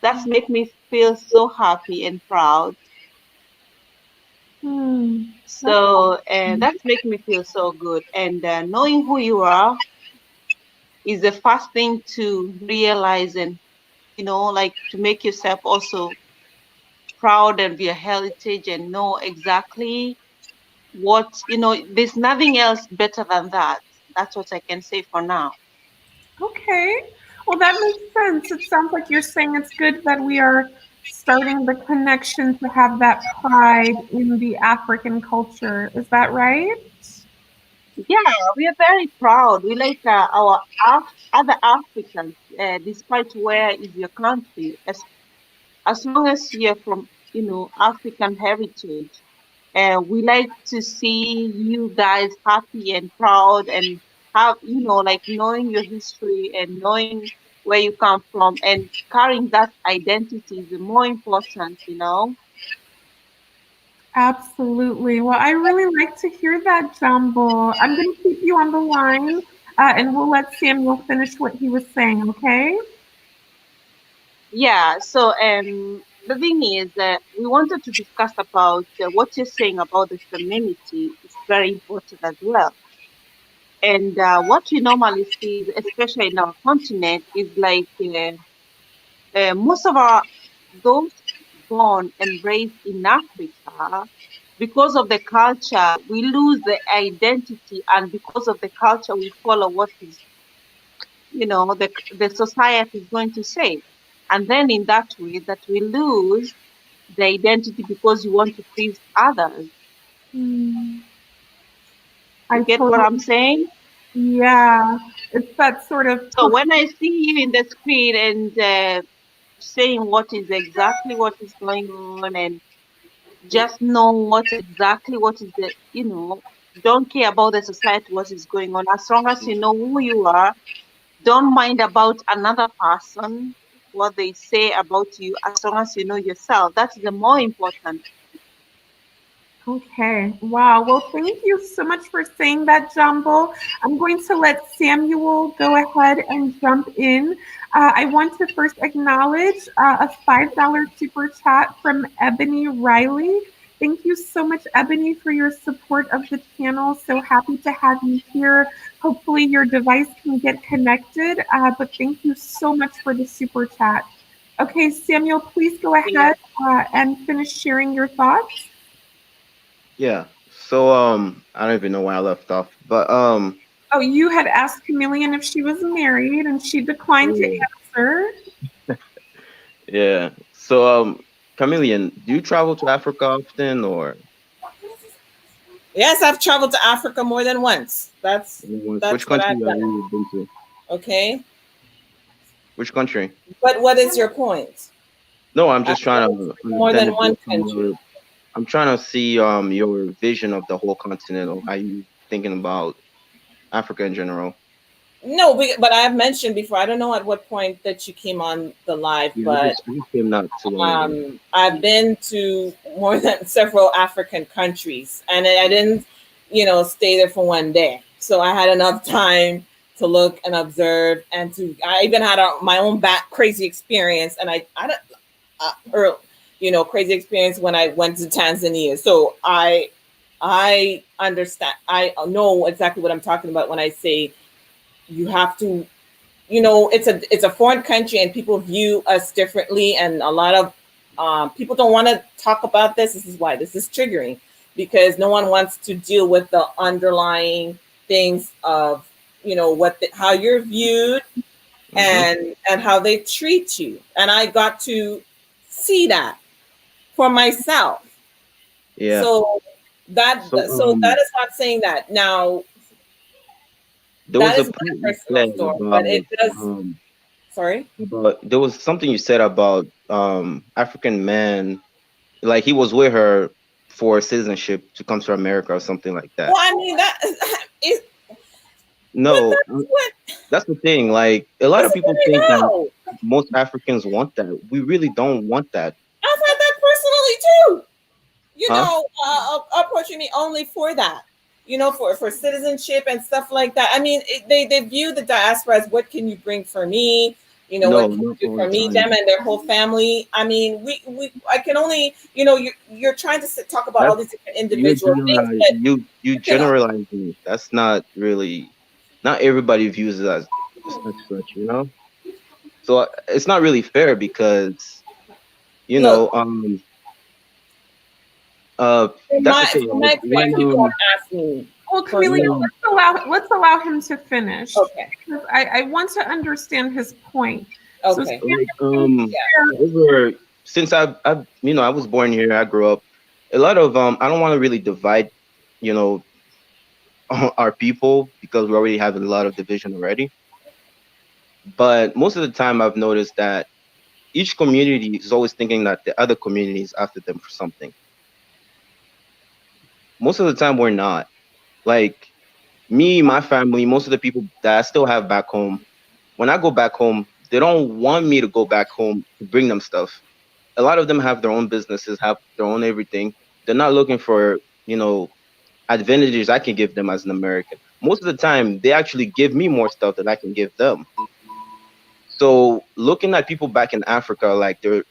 That's make me feel so happy and proud. So that's make me feel so good. And knowing who you are is the first thing to realize, and you know, like to make yourself also proud of your heritage and know exactly what, you know, there's nothing else better than that. That's what I can say for now. Okay. Well, that makes sense. It sounds like you're saying it's good that we are starting the connection to have that pride in the African culture. Is that right? Yeah, we are very proud. We like our other Africans, despite where is your country, as long as you're from, you know, African heritage. We like to see you guys happy and proud, and have, you know, like knowing your history and knowing where you come from, and carrying that identity is more important, you know. Absolutely. Well, I really like to hear that, Jumbo. I'm going to keep you on the line, and we'll let Samuel finish what he was saying, okay? Yeah, so the thing is that we wanted to discuss about what you're saying about the femininity is very important as well. And what we normally see, especially in our continent, is like most of those born and raised in Africa, because of the culture, we lose the identity, and because of the culture, we follow what is, you know, the society is going to say. And then in that way that we lose the identity because you want to please others. You get what I'm saying? Yeah, it's that sort of. So when I see you in the screen and saying what is exactly what is going on, and just know what exactly what is the, you know, don't care about the society, what is going on. As long as you know who you are, don't mind about another person, what they say about you, as long as you know yourself. That's the more important. Okay. Wow. Well, thank you so much for saying that, Jumbo. I'm going to let Samuel go ahead and jump in. I want to first acknowledge a $5 super chat from Ebony Riley. Thank you so much, Ebony, for your support of the channel. So happy to have you here. Hopefully your device can get connected, but thank you so much for the super chat. Okay, Samuel, please go ahead and finish sharing your thoughts. Yeah. So I don't even know where I left off, but Oh, you had asked Chameleon if she was married, and she declined to answer. Yeah. So Chameleon, do you travel to Africa often, or? Yes, I've traveled to Africa more than once. That's Which what country I've have done. you been to? Okay. Which country? But what is your point? No, I'm I've just trying been to to more than understand one it from country. I'm trying to see your vision of the whole continent, or how you thinking about Africa in general. No, but I've mentioned before. I don't know at what point that you came on the live, Yeah, but I just came not too long ago. I've been to more than several African countries, and I didn't, stay there for one day. So I had enough time to look and observe, and I even had my own crazy experience, and I don't, crazy experience when I went to Tanzania. So I understand. I know exactly what I'm talking about when I say you have to, it's a foreign country and people view us differently, and a lot of people don't want to talk about this. This is why this is triggering, because no one wants to deal with the underlying things of how you're viewed, and how they treat you. And I got to see that for myself. Yeah. So that So so that is not saying that now. there That was a is point my you personal said story, but it does. Sorry. about there was something you said about African man, like he was with her for citizenship to come to America or something like Well, that. I mean that is, but No, that's the thing. Like a lot of that's people what think I that know. most Africans want that. We really don't want that, I've had that personally too. huh? Approaching me only for that. For citizenship and stuff like that. I mean, they view the diaspora as, what can you bring for me? No, What can not you do all for the me, time. them and their whole family. I mean, I can only, you're trying to talk about all That's these different individual things, but you you can, generalizing. That's not really, not everybody views it as such, you know. So it's not really fair because you look, know uh that's the thing. from Like my experience, people have asked me Well, for Camelia, when let's allow him to finish, okay, because I want to understand his point. So okay, like yeah, over since I've I was born here, I grew up. A lot of I don't want to really divide, you know, our people because we already have a lot of division already. But most of the time, I've noticed that each community is always thinking that the other community is after them for something. Most of the time, we're not. Like me, my family, most of the people that I still have back home, when I go back home, they don't want me to go back home to bring them stuff. A lot of them have their own businesses, have their own everything. They're not looking for, advantages I can give them as an American. Most of the time, they actually give me more stuff that I can give them. So looking at people back in Africa like they're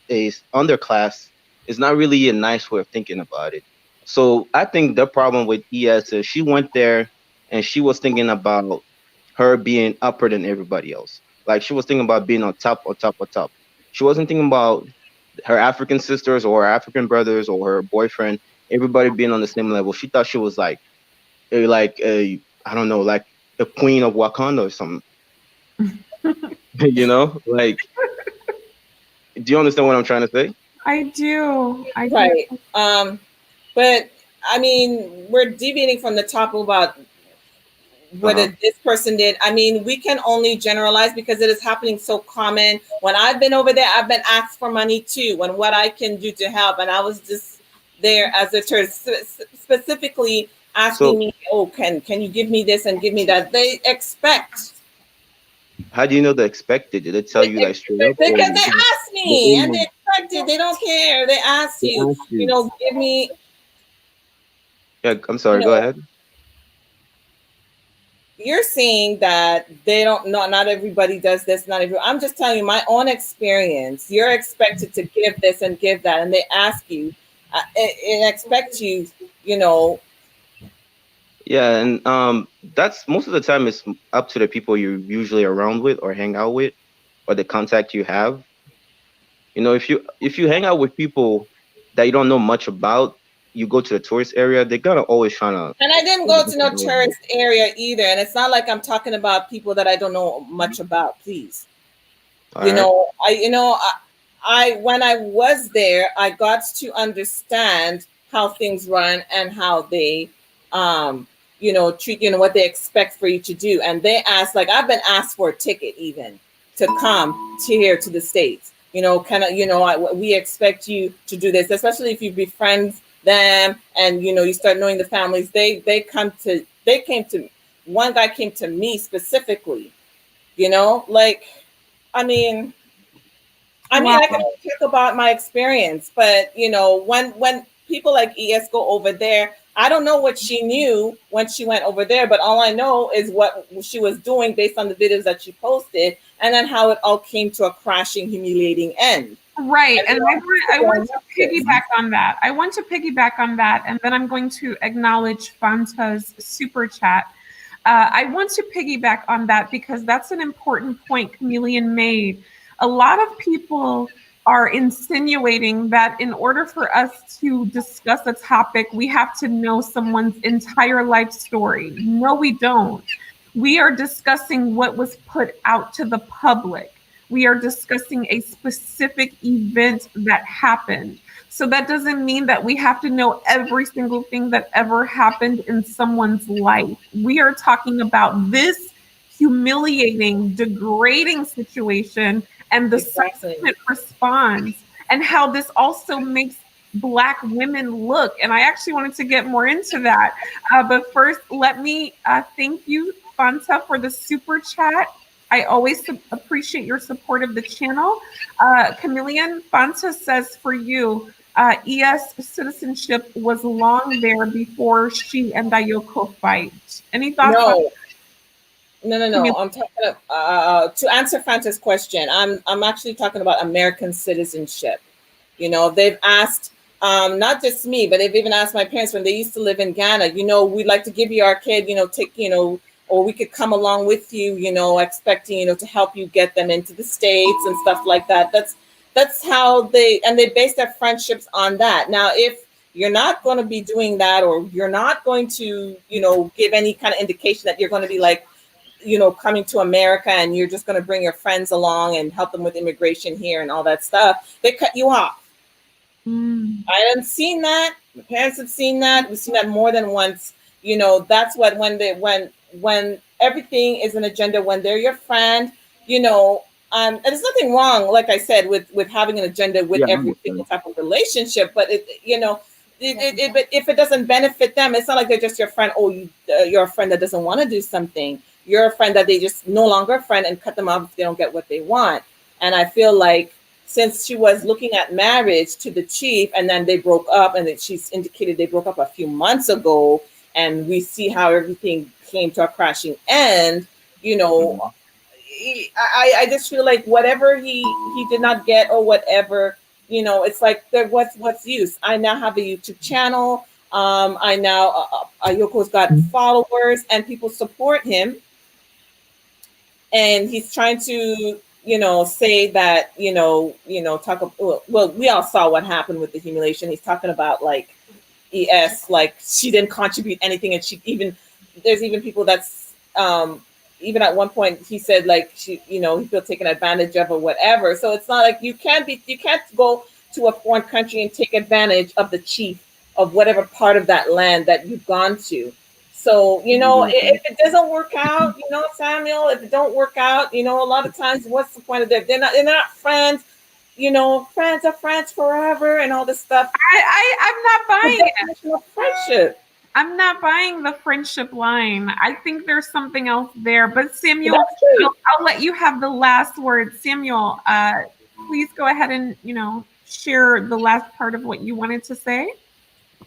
a underclass is not really a nice way of thinking about it. So I think the problem with ES is she went there and she was thinking about her being upper than everybody else. Like she was thinking about being on top, on top, on top. She wasn't thinking about her African sisters or her African brothers or her boyfriend, everybody being on the same level. She thought she was like a I don't know, like a queen of Wakanda or something. Like, do you understand what I'm trying to say? I do. I do. right. But I mean, we're deviating from the topic about Uh-huh. whether this person did. I mean, we can only generalize because it is happening so common. When I've been over there, I've been asked for money too, and what I can do to help. And I was just there as a tourist, specifically asking So me, "Oh, can you give me this and give me that?" They expect. how do you know they expected? Did they tell They you like straight up, expect or because they they asked me and they expect it. They don't care. They ask they you, asked you? give me, Yeah, I'm you sorry. Go know. ahead. You're saying that they don't know, not everybody does this, not every, I'm just telling you my own experience. You're expected to give this and give that, and they ask you and expect you, you know. Yeah, and that's most of the time it's up to the people you're usually around with or hang out with, or the contact you have. If you hang out with people that you don't know much about, you go to the tourist area, they're gonna always trying to. And I didn't go to no tourist area either, and it's not like I'm talking about people that I don't know much about, please. All right. I when I was there, I got to understand how things run and how they treat, what they expect for you to do. And they ask, like, I've been asked for a ticket even to come to here to the States kind of, we expect you to do this, especially if you befriend them and, you start knowing the families. One guy came to me specifically, like, I mean, Wow. I can only talk about my experience, but when people like ES go over there, I don't know what she knew when she went over there, but all I know is what she was doing based on the videos that she posted, and then how it all came to a crashing, humiliating end. Right, and I want to this. piggyback on that. I want to piggyback on that, and then I'm going to acknowledge Fanta's super chat. I want to piggyback on that because that's an important point Chameleon made. A lot of people are insinuating that in order for us to discuss a topic, we have to know someone's entire life story. No, we don't. We are discussing what was put out to the public. We are discussing a specific event that happened. So that doesn't mean that we have to know every single thing that ever happened in someone's life. We are talking about this humiliating, degrading situation and the subsequent response, and how this also makes Black women look. And I actually wanted to get more into that. But first, let me thank you, Fanta, for the super chat. I always appreciate your support of the channel. Chameleon, Fanta says for you, ES citizenship was long there before she and Ayoko fight. Any thoughts? No. I'm talking to answer Fanta's question. I'm actually talking about American citizenship. They've asked not just me, but they've even asked my parents when they used to live in Ghana. We'd like to give you our kid. Take or we could come along with you. Expecting to help you get them into the States and stuff like that. That's how they base their friendships on that. Now, if you're not going to be doing that, or you're not going to give any kind of indication that you're going to be like, coming to America and you're just going to bring your friends along and help them with immigration here and all that stuff, they cut you off. I haven't seen that. My parents have seen that. We've seen that more than once. That's what when everything is an agenda, when they're your friend, and there's nothing wrong, like I said, with having an agenda with every single type of relationship, but but if it doesn't benefit them, it's not like they're just your friend. Oh, you're a friend that doesn't want to do something. You're a friend that they just no longer a friend and cut them off if they don't get what they want. And I feel like since she was looking at marriage to the chief, and then they broke up, and that she's indicated they broke up a few months ago, and we see how everything came to a crashing end, I just feel like whatever he did not get, or whatever, it's like what's use. I now have a YouTube channel. I now Ayoko's got followers and people support him, and he's trying to say that well, we all saw what happened with the humiliation. He's talking about like ES, like she didn't contribute anything, and there's even people that's even at one point he said like she he feels taken advantage of or whatever. So it's not like you can't go to a foreign country and take advantage of the chief of whatever part of that land that you've gone to. So if it doesn't work out, Samuel, if it don't work out, a lot of times what's the point of that? They're not friends. Friends are friends forever and all this stuff. I'm not buying it. Friendship. I'm not buying the friendship line. I think there's something else there. But Samuel, I'll let you have the last word. Samuel, please go ahead and share the last part of what you wanted to say.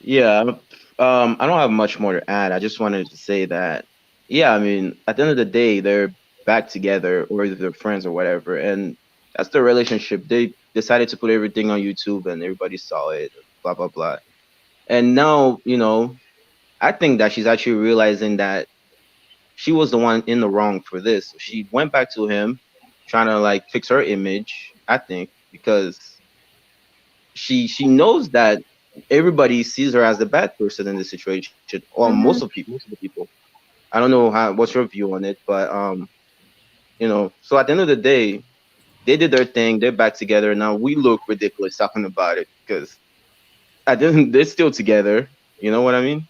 Yeah, I don't have much more to add. I just wanted to say that, yeah, I mean, at the end of the day, they're back together, or either they're friends or whatever, and that's their relationship. They decided to put everything on YouTube, and everybody saw it, blah blah blah. And now, I think that she's actually realizing that she was the one in the wrong for this. So she went back to him, trying to like fix her image, I think, because she knows that everybody sees her as the bad person in this situation, or most of the people. I don't know what's your view on it, but so at the end of the day, they did their thing, they're back together. Now we look ridiculous talking about it because they're still together. You know what I mean?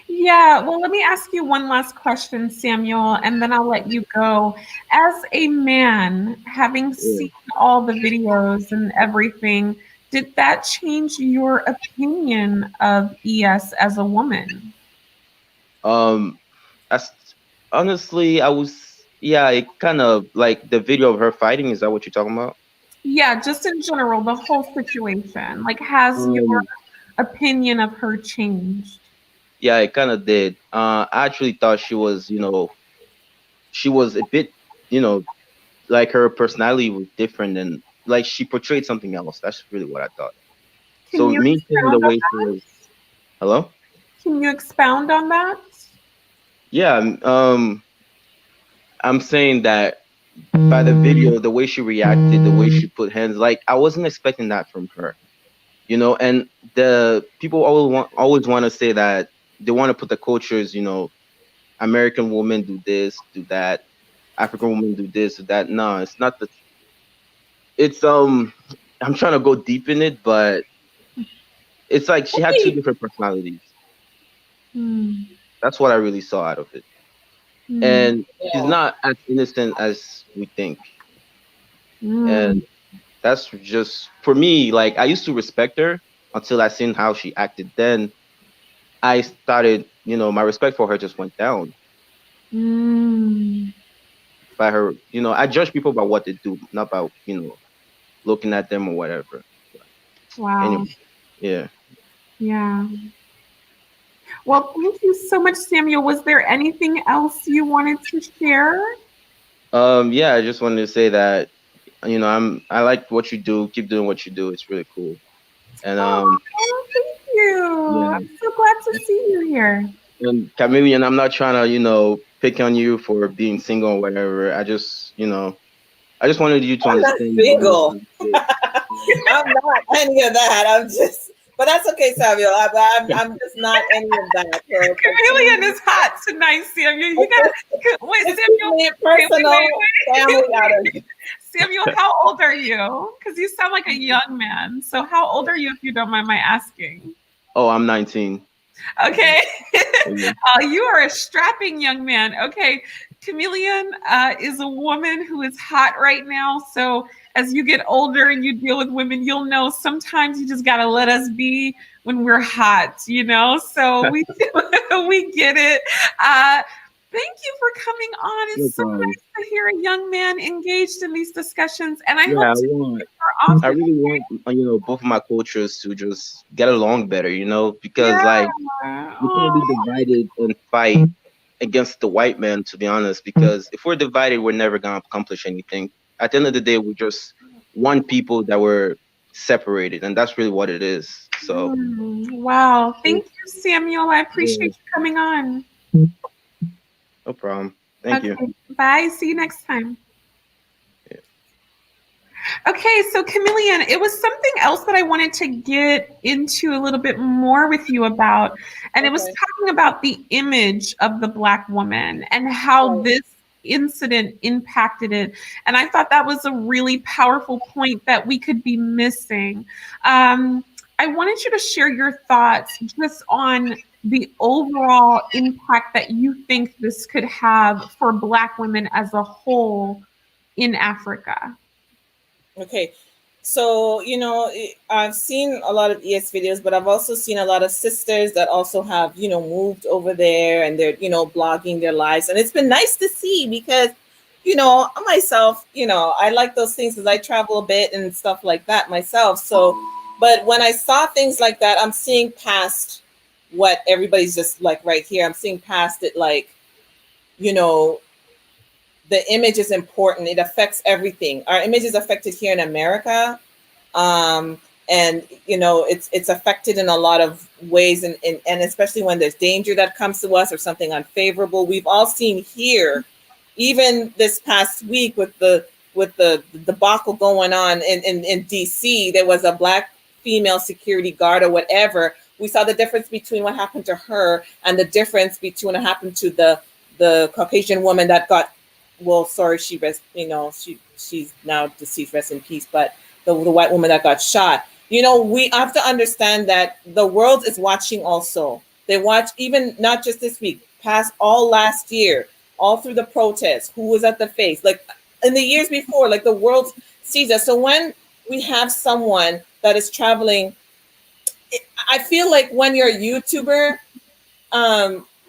Yeah, well, let me ask you one last question, Samuel, and then I'll let you go. As a man, having Yeah. seen all the videos and everything, did that change your opinion of ES as a woman? Um, as honestly, I was yeah, it kind of like the video of her fighting. Is that what you're talking about? Yeah, just in general, the whole situation. Like, has your Um, opinion of her changed? yeah, it kind of did. I actually thought she was a bit, you know, like her personality was different and like she portrayed something else. That's really what I thought. Can So you me seeing the expound on way she was, hello? Can you expound on that? Yeah, I'm saying that by the video, the way she reacted, the way she put hands, like I wasn't expecting that from her, and the people always want to say that they want to put the cultures, American women do this, do that, African women do this, do that. No, it's not it's I'm trying to go deep in it, but it's like she had two Okay. different personalities. Hmm. That's what I really saw out of it. Hmm. And she's Yeah. not as innocent as we think. Hmm. And that's just for me, like I used to respect her until I seen how she acted. Then I started, my respect for her just went down Hmm. by her, I judge people by what they do, not by, looking at them or whatever. Wow. Anyway, yeah. Yeah. Well, thank you so much, Samuel. Was there anything else you wanted to share? Yeah, I just wanted to say that, I like what you do. Keep doing what you do. It's really cool. And Oh, thank you. yeah. I'm so glad to see you here. And Chameleon, I'm not trying to, pick on you for being single or whatever. I just wanted you to I'm not understand my single. relationship. I'm not any of that. But that's okay, Samuel. I'm just not any of that. So Chameleon is hot tonight, Samuel. You gotta wait, just keep Samuel. me Wait, wait, personal wait, family out wait. of it. Samuel, how old are you? Because you sound like a young man. So how old are you, if you don't mind my asking? Oh, I'm 19. Okay. Yeah. You are a strapping young man. Okay. Chameleon is a woman who is hot right now. So as you get older and you deal with women, you'll know sometimes you just got to let us be when we're hot, So we we get it. Thank you for coming on. No It's so problem. nice to hear a young man engaged in these discussions. And I Yeah, hope I to want. hear more I often. really want, both of my cultures to just get along better, because Yeah. like we can't Oh. be divided and fight against the white man, to be honest. Because if we're divided, we're never gonna accomplish anything. At the end of the day, we're just one people that were separated, and that's really what it is. So, Wow. Thank you, Samuel. I yeah, appreciate you coming on. no problem. Thank you. Okay. Bye. See you next time. Yeah. Okay, so Chameleon, it was something else that I wanted to get into a little bit more with you about. And it was Okay. talking about the image of the Black woman and how Right. this incident impacted it. And I thought that was a really powerful point that we could be missing. I wanted you to share your thoughts just on the overall impact that you think this could have for Black women as a whole in Africa. Okay. So, I've seen a lot of ES videos, but I've also seen a lot of sisters that also have, moved over there and they're, blogging their lives. And it's been nice to see because, myself, I like those things because I travel a bit and stuff like that myself. So, but when I saw things like that, I'm seeing past what everybody's just like right here. I'm seeing past it like, you know, the image is important. It affects everything. Our image is affected here in America. And it's affected in a lot of ways, and especially when there's danger that comes to us or something unfavorable. We've all seen here, even this past week with the debacle going on in DC, there was a Black female security guard or whatever. We saw the difference between what happened to her and the difference between what happened to the Caucasian woman that got, well, sorry, she's now deceased, rest in peace, but the white woman that got shot. We have to understand that the world is watching also. They watch even not just this week, past all last year, all through the protests, who was at the face, like in the years before, like the world sees us. So when we have someone that is traveling, I feel like when you're a YouTuber,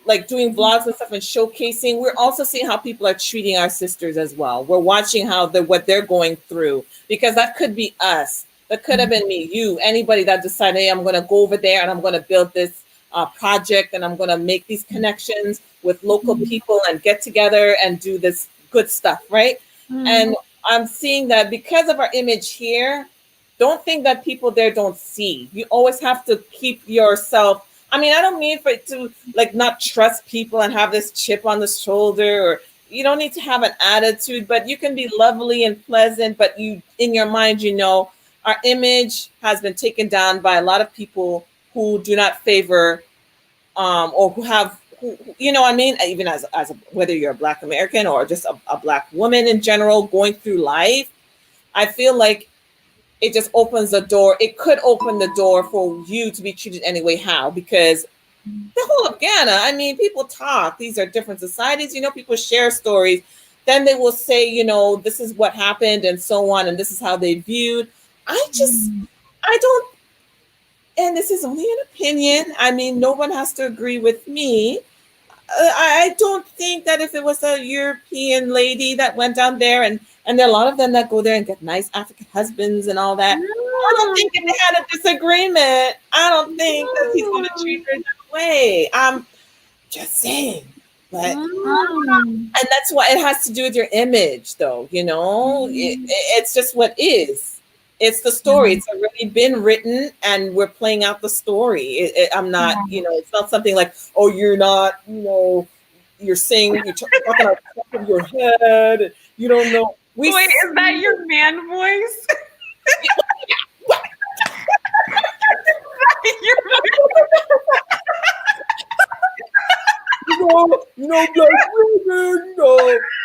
like doing vlogs and stuff and showcasing, we're also seeing how people are treating our sisters as well. We're watching how what they're going through, because that could be us. That could have been me, you, anybody that decided, hey, I'm going to go over there and I'm going to build this project and I'm going to make these connections with local people and get together and do this good stuff, right? And I'm seeing that because of our image here, don't think that people there don't see. You always have to keep yourself. I mean, I don't mean for it to like not trust people and have this chip on the shoulder, or you don't need to have an attitude, but you can be lovely and pleasant, but you, in your mind, you know, our image has been taken down by a lot of people who do not favor, or who have, who, you know what I mean? Even as a, whether you're a Black American or just a Black woman in general going through life, I feel like it just opens the door. It could open the door for you to be treated anyway. How? Because the whole of Ghana, I mean, people talk. These are different societies. You know, people share stories. Then they will say, you know, this is what happened and so on. And this is how they viewed. I don't, and this is only an opinion. I mean, no one has to agree with me. I don't think that if it was a European lady that went down there, and there are a lot of them that go there and get nice African husbands and all that. I don't think if they had a disagreement, I don't think that he's going to treat her that way. I'm just saying. But and that's why it has to do with your image, though. You know, it's just what is. It's the story. It's already been written, and we're playing out the story. I'm not, you know, it's not something like, oh, you're not, you know, you're saying, you're talking out the top of your head. You don't know. Wait, is that your man voice? You know, Black women,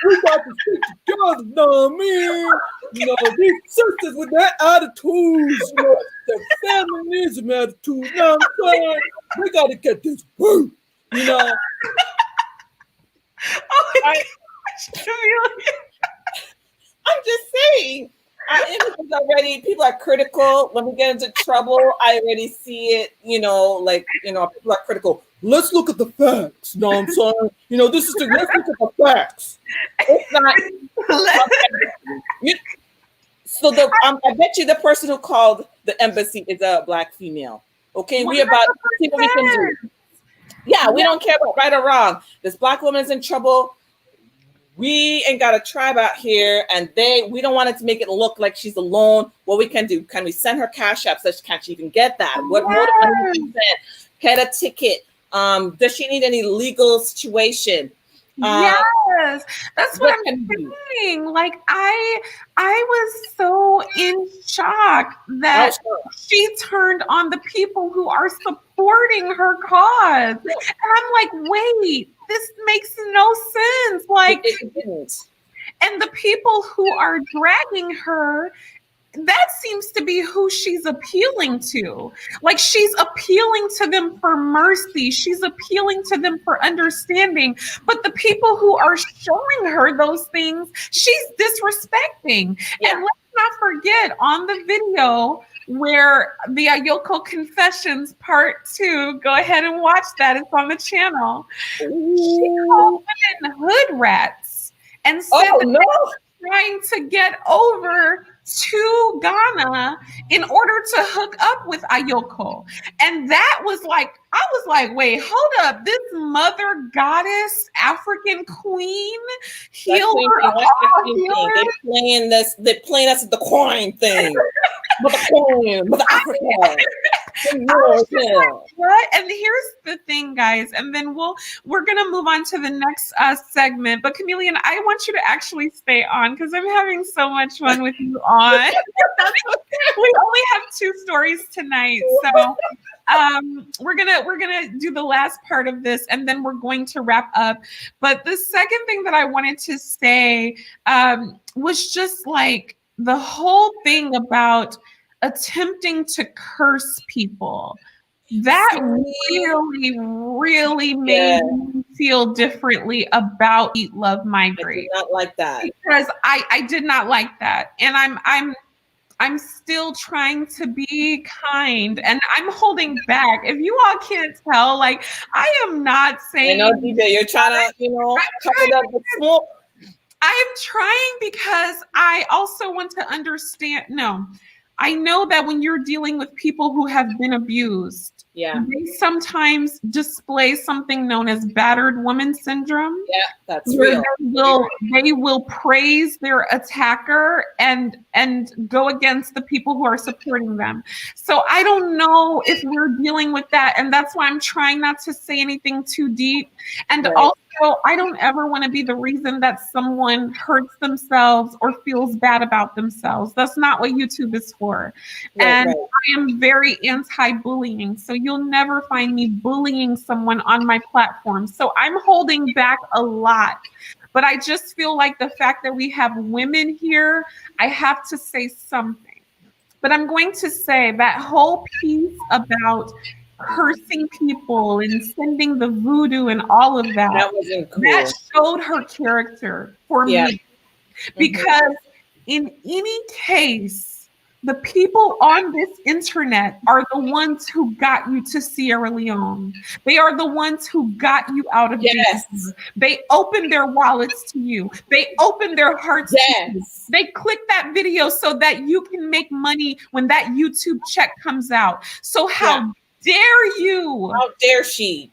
we got to stick together, you know what I mean? You know, these sisters with their attitudes, you know, their feminism attitude, you know what I'm saying? We got to get this work, you know? Oh my gosh, I'm just saying, our image is already, people are critical. When we get into trouble, I already see it, you know, like, you know, people are critical. Let's look at the facts, you know what I'm saying? You know, this is the, let's look at the facts. It's not. So I bet you the person who called the embassy is a Black female. Okay, we about to see what we can do. Yeah, we don't care about right or wrong. This Black woman's in trouble. We ain't got a tribe out here, and we don't want it to make it look like she's alone. What we can do? Can we send her cash app so can she even get that? What more do we send? Get a ticket. Does she need any legal situation? Yes, that's what I'm saying. Like I was so in shock that she turned on the people who are supporting her cause, and I'm like, wait, this makes no sense. Like, it didn't. And the people who are dragging her, that seems to be who she's appealing to. Like, she's appealing to them for mercy. She's appealing to them for understanding. But the people who are showing her those things, she's disrespecting. Yeah. And let's not forget, on the video where the Ayoko Confessions Part 2, go ahead and watch that. It's on the channel. She called women hood rats and said that they were trying to get over to Ghana in order to hook up with Ayoko. And that was like, I was like, wait, hold up. This mother goddess, African queen, healer of all healers. They're playing us at the coin thing. With the coin, with the Africa. What? And here's the thing, guys, and then we're gonna move on to the next segment. But Chameleon, I want you to actually stay on because I'm having so much fun with you on. We only have 2 stories tonight, so we're gonna do the last part of this, and then we're going to wrap up. But the second thing that I wanted to say was just like the whole thing about attempting to curse people That really made me feel differently about Eat, Love, Migrate. I did not like that. Because I did not like that. And I'm still trying to be kind, and I'm holding back. If you all can't tell, like, I am not saying. I know, DJ, you're trying to, cover up the smoke. I am trying because I also want to understand. No, I know that when you're dealing with people who have been abused, they sometimes display something known as battered woman syndrome. Yeah, that's real. They will praise their attacker and go against the people who are supporting them. So I don't know if we're dealing with that, and that's why I'm trying not to say anything too deep. And also, I don't ever want to be the reason that someone hurts themselves or feels bad about themselves. That's not what YouTube is for. I am very anti-bullying, so you'll never find me bullying someone on my platform. So I'm holding back a lot. But I just feel like the fact that we have women here, I have to say something. But I'm going to say that whole piece about cursing people and sending the voodoo and all of that, that showed her character for me. Because in any case, the people on this internet are the ones who got you to Sierra Leone. They are the ones who got you out of danger. They opened their wallets to you. They opened their hearts to you. They clicked that video so that you can make money when that YouTube check comes out. So how dare you? How dare she?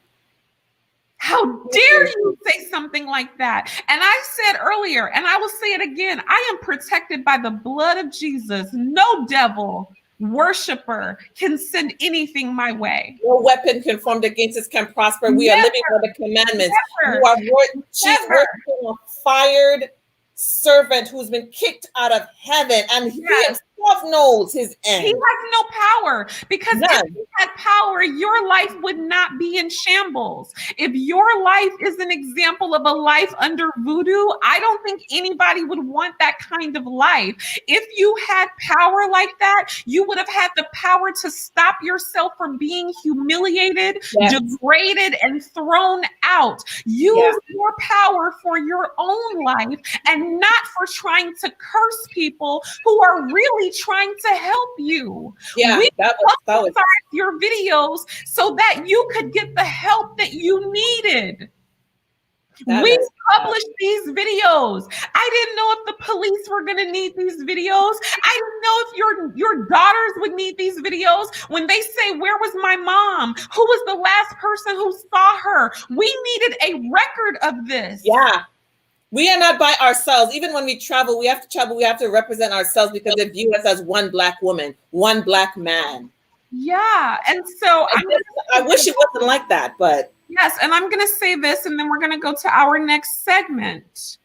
How dare you say something like that? And I said earlier, and I will say it again, I am protected by the blood of Jesus. No devil worshiper can send anything my way. No weapon can formed against us can prosper. We are living by the commandments. She's working a fired servant who's been kicked out of heaven, and he himself knows his end. He has no power, because if he had power, your life would not be in shambles. If your life is an example of a life under voodoo, I don't think anybody would want that kind of life. If you had power like that, you would have had the power to stop yourself from being humiliated, degraded, and thrown out. Use your power for your own life and not for trying to curse people who are really trying to help you. We publicized your videos so that you could get the help that you needed. We published these videos. I didn't know if the police were going to need these videos. I didn't know if your daughters would need these videos. When they say, "Where was my mom? Who was the last person who saw her?" We needed a record of this. We are not by ourselves. Even when we travel, we have to represent ourselves, because they view us as one Black woman, one Black man. And so I wish it wasn't like that, but yes, and I'm going to say this, and then we're going to go to our next segment.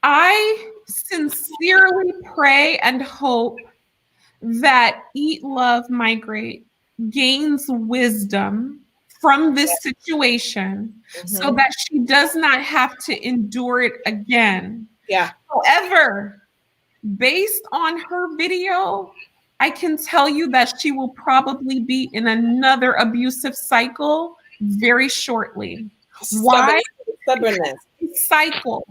I sincerely pray and hope that Eat, Love, Migrate gains wisdom from this situation so that she does not have to endure it again. However, based on her video, I can tell you that she will probably be in another abusive cycle very shortly. Why? Stubbornness. Cycle.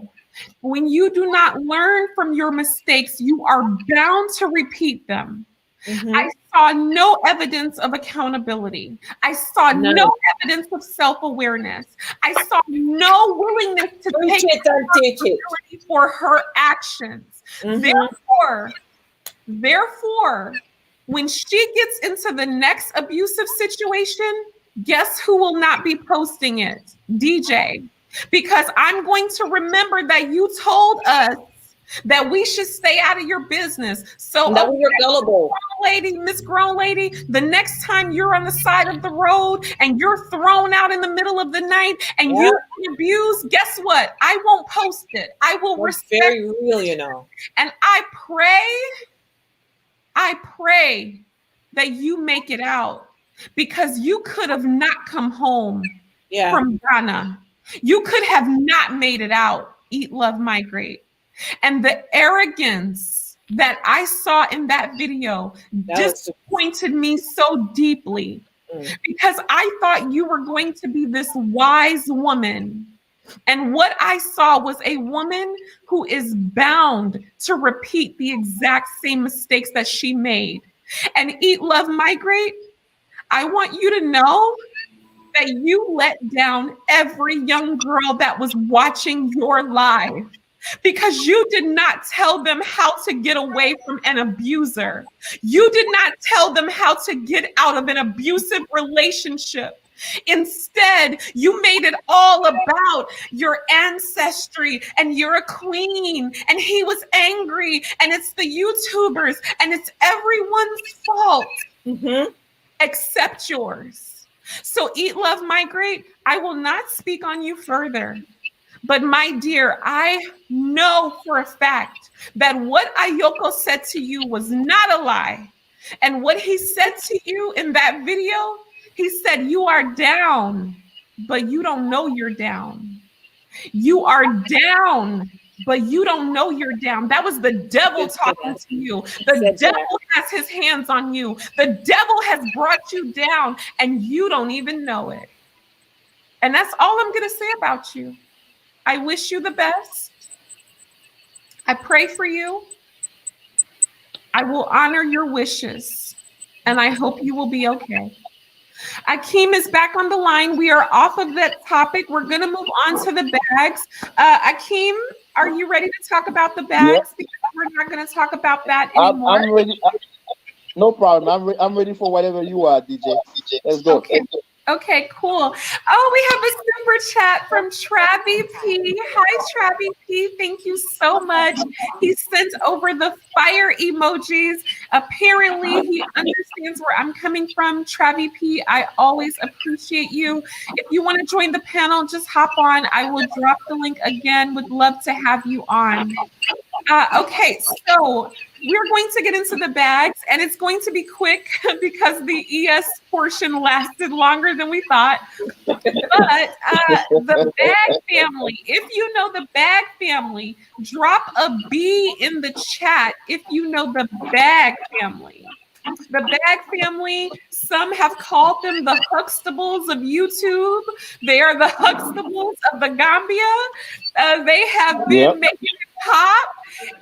When you do not learn from your mistakes, you are bound to repeat them. I saw no evidence of accountability. I saw no evidence of self-awareness. I saw no willingness to take responsibility for her actions. Therefore, when she gets into the next abusive situation, guess who will not be posting it? DJ. Because I'm going to remember that you told us that we should stay out of your business. So that we were gullible. Miss Grown Lady, the next time you're on the side of the road and you're thrown out in the middle of the night and you abuse, guess what? I won't post it. I will respect. Very real, you know. And I pray that you make it out, because you could have not come home from Ghana. You could have not made it out. Eat, Love, Migrate. And the arrogance that I saw in that video disappointed me so deeply because I thought you were going to be this wise woman. And what I saw was a woman who is bound to repeat the exact same mistakes that she made. And Eat, Love, Migrate, I want you to know that you let down every young girl that was watching your live because you did not tell them how to get away from an abuser. You did not tell them how to get out of an abusive relationship. Instead, you made it all about your ancestry and you're a queen and he was angry and it's the YouTubers and it's everyone's fault except yours. So Eat, Love, Migrate, I will not speak on you further. But my dear, I know for a fact that what Ayoko said to you was not a lie. And what he said to you in that video, he said, you are down, but you don't know you're down. You are down, but you don't know you're down. That was the devil talking to you. The devil has his hands on you. The devil has brought you down, and you don't even know it. And that's all I'm going to say about you. I wish you the best. I pray for you. I will honor your wishes, and I hope you will be okay. Akeem is back on the line. We are off of that topic. We're going to move on to the bags. Akeem, are you ready to talk about the bags? Yeah. Because we're not going to talk about that anymore. I'm ready. No problem. I'm ready for whatever you are, DJ. Let's go. Okay, cool. Oh, we have a super chat from Travi P. Hi, Travi P. Thank you so much. He sent over the fire emojis. Apparently, he understands where I'm coming from. Travi P., I always appreciate you. If you want to join the panel, just hop on. I will drop the link again. Would love to have you on. Okay, so we're going to get into the bags, and it's going to be quick because the ES portion lasted longer than we thought. But the Bag family, if you know the Bag family, drop a B in the chat if you know the Bag family. The Bag family, some have called them the Huxtables of YouTube. They are the Huxtables of the Gambia. They have been making it pop.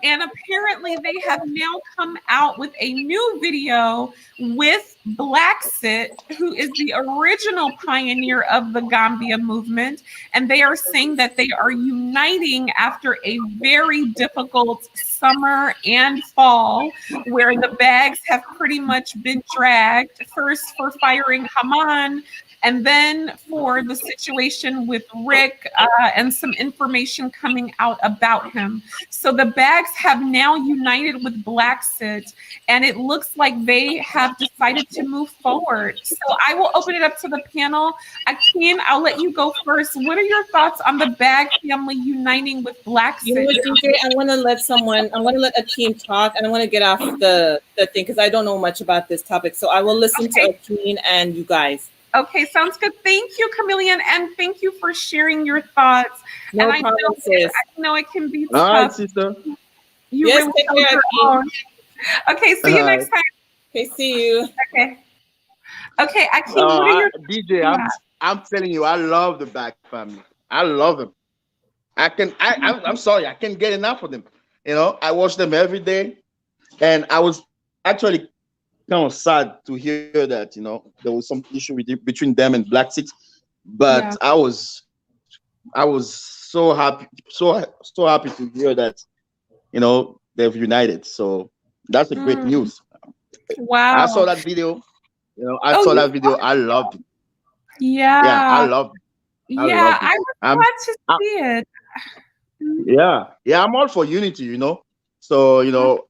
And apparently they have now come out with a new video with Blaxit, who is the original pioneer of the Gambia movement. And they are saying that they are uniting after a very difficult summer and fall, where the Bags have pretty much been dragged, first for firing Haman, and then for the situation with Rick and some information coming out about him. So the Bags have now united with Blaxit, and it looks like they have decided to move forward. So I will open it up to the panel. Akeem, I'll let you go first. What are your thoughts on the Bag family uniting with Blaxit? You know what, DJ? I want to let Akeem talk, and I want to get off the thing because I don't know much about this topic. So I will listen to Akeem and you guys. Okay, sounds good. Thank you, Chameleon, and thank you for sharing your thoughts. No and problem, I know it can be tough. All right, sister. You yes, really take held care, your own. Okay, see you next time. Okay, see you. Okay. Okay, Akeem, what are your DJ, I'm telling you, I love the Bag family. I love them. I'm sorry, I can't get enough of them. You know, I watch them every day, and I was actually kind of sad to hear that, you know, there was some issue between them and Blaxit, but yeah. I was so happy to hear that, you know, they've united. So that's a great news. Wow. I saw that video. You know, I saw that video. I loved it. Yeah. Yeah, I loved it. I was glad to see it. Yeah, I'm all for unity, you know. So, you know,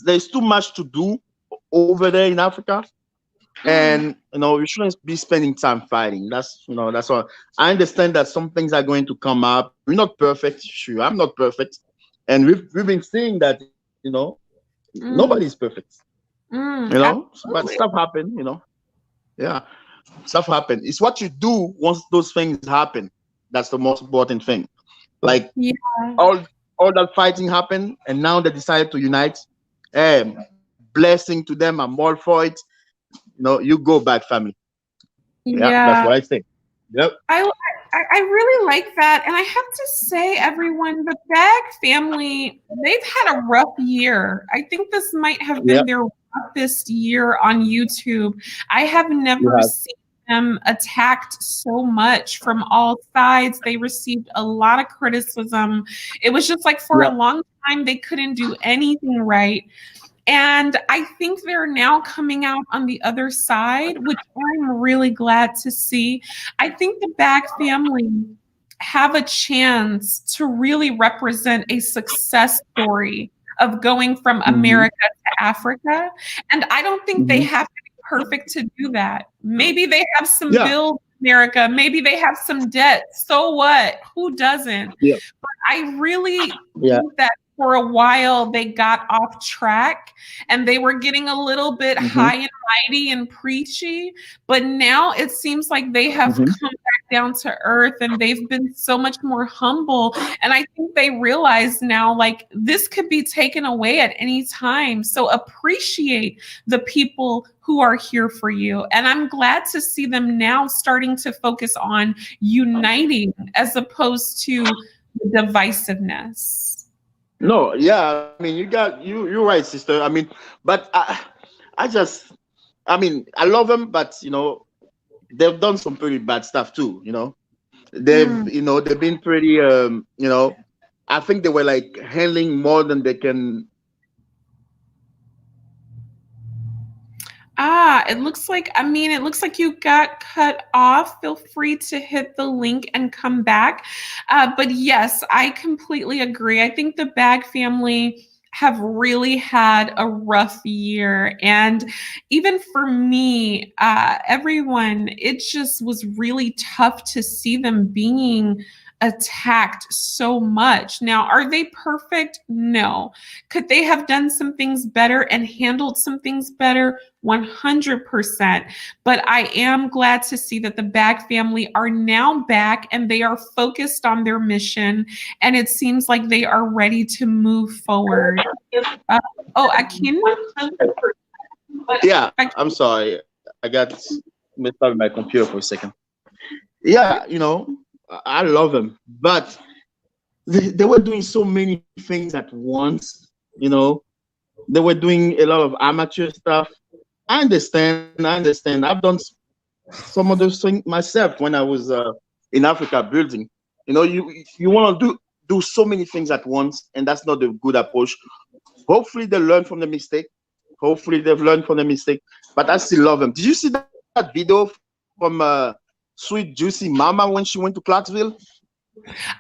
there's too much to do over there in Africa, and you know, we shouldn't be spending time fighting. That's all. I understand that some things are going to come up. We're not perfect, sure. I'm not perfect, and we've been seeing that, you know, nobody's perfect. You know, but stuff happen. You know, yeah, stuff happen. It's what you do once those things happen that's the most important thing. Like all all that fighting happened, and now they decided to unite. Blessing to them. I'm all for it. You go back, family. Yeah, that's Yeah. what I think. Yep. I really like that. And I have to say, everyone, the Bag family, they've had a rough year. I think this might have been Yep. their roughest year on YouTube. I have never Yeah. seen them attacked so much from all sides. They received a lot of criticism. It was just like for a long time, they couldn't do anything right. And I think they're now coming out on the other side, which I'm really glad to see. I think the Bag family have a chance to really represent a success story of going from America to Africa. And I don't think they have to be perfect to do that. Maybe they have some bills in America. Maybe they have some debt. So what? Who doesn't? Yeah. But I really think that for a while they got off track and they were getting a little bit high and mighty and preachy, but now it seems like they have come back down to earth and they've been so much more humble. And I think they realize now, like, this could be taken away at any time. So appreciate the people who are here for you. And I'm glad to see them now starting to focus on uniting as opposed to the divisiveness. No, yeah, I mean, you're right, sister. I mean, but I love them, but they've done some pretty bad stuff too. They've been pretty. I think they were like handling more than they can. It looks like you got cut off. Feel free to hit the link and come back. But yes, I completely agree. I think the Bag family have really had a rough year. And even for me, everyone, it just was really tough to see them being attacked so much. Now, are they perfect? No. Could they have done some things better and handled some things better? 100%. But I am glad to see that the Bag family are now back and they are focused on their mission. And it seems like they are ready to move forward. Akin? Yeah, I'm sorry. I got messed up with my computer for a second. Yeah, I love them, but they were doing so many things at once. They were doing a lot of amateur stuff. I understand. I've done some of those things myself when I was in Africa building. You want to do so many things at once, and that's not a good approach. Hopefully they learn from the mistake. Hopefully they've learned from the mistake, but I still love them. Did you see that video from Sweet Juicy Mama when she went to Clarksville?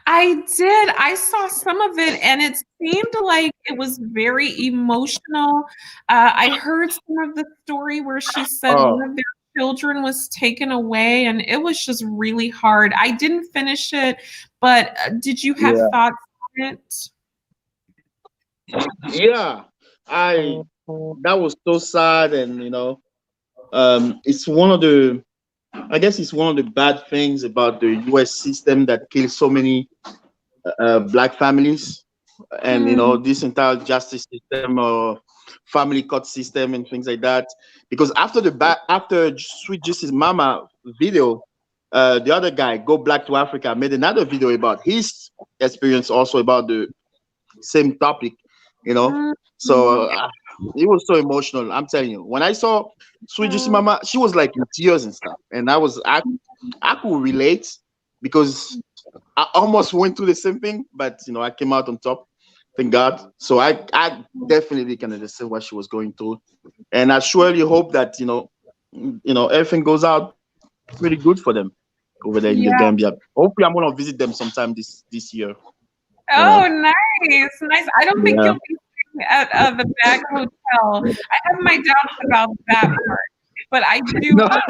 I did. I saw some of it and it seemed like it was very emotional. I heard some of the story where she said one of their children was taken away and it was just really hard. I didn't finish it, but did you have thoughts on it? Yeah, that was so sad, and it's one of the bad things about the U.S. system that kills so many Black families, and this entire justice system or family court system and things like that. Because after Sweet Justice Mama video, the other guy, Go Black to Africa, made another video about his experience also about the same topic. So it was so emotional. I'm telling you, when I saw Sweet Juicy Mama, she was like in tears and stuff, and I could relate because I almost went through the same thing, but I came out on top, thank God. So I definitely can understand what she was going through, and I surely hope that everything goes out pretty good for them over there in the Gambia. Hopefully, I'm gonna visit them sometime this year. Oh, nice. I don't think you'll be at the Bag Hotel. I have my doubts about that part, but I do. But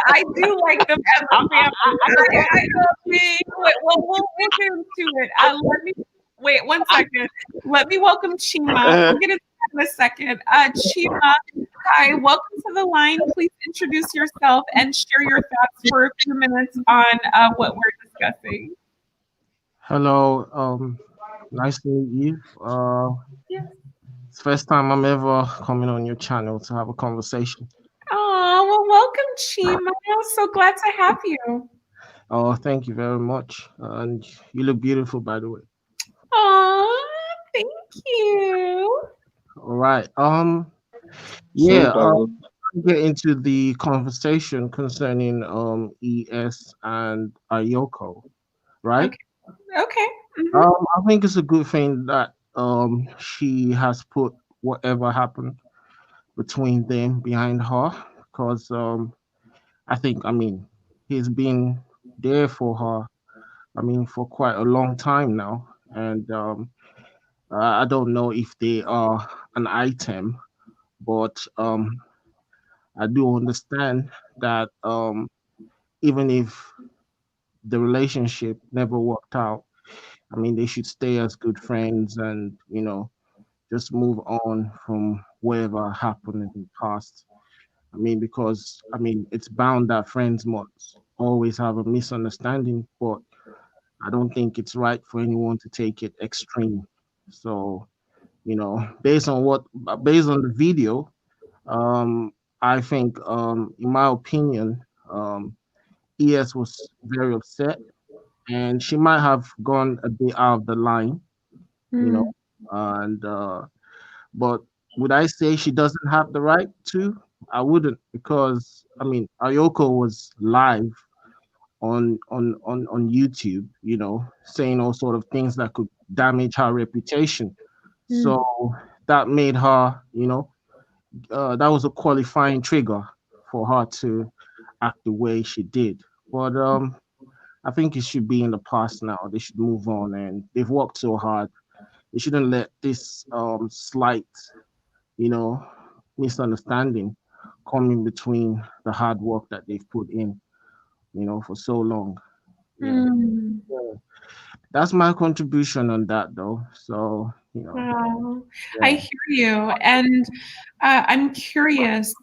I do like them as a family. I love me. Well, we'll get into it. Let me wait 1 second. Let me welcome Chima. We'll get into that in a second. Chima, hi, welcome to the line. Please introduce yourself and share your thoughts for a few minutes on what we're discussing. Hello, nice to meet you. Yeah. It's the first time I'm ever coming on your channel to have a conversation. Oh, well, welcome, Chima. I'm so glad to have you. Oh, thank you very much. And you look beautiful, by the way. Oh, thank you. All right. Yeah. Super. I'll get into the conversation concerning ES and Ayoko, right? Okay. Okay. Mm-hmm. I think it's a good thing that she has put whatever happened between them behind her, because I mean, he's been there for her. I mean, for quite a long time now, and I don't know if they are an item, but I do understand that even if the relationship never worked out, I mean, they should stay as good friends and just move on from whatever happened in the past. I mean, because I mean, it's bound that friends must always have a misunderstanding, but I don't think it's right for anyone to take it extreme. So, based on the video, um, I think, in my opinion, ES was very upset, and she might have gone a bit out of the line, you know, Mm, and but would I say she doesn't have the right to? I wouldn't, because I mean, Ayoko was live on YouTube, saying all sort of things that could damage her reputation. mm, So that made her, that was a qualifying trigger for her to act the way she did. But I think it should be in the past now. They should move on, and they've worked so hard. They shouldn't let this slight, you know, misunderstanding come in between the hard work that they've put in, for so long. Yeah. mm. Yeah. That's my contribution on that, though. So, Wow. I yeah. hear you. And I'm curious,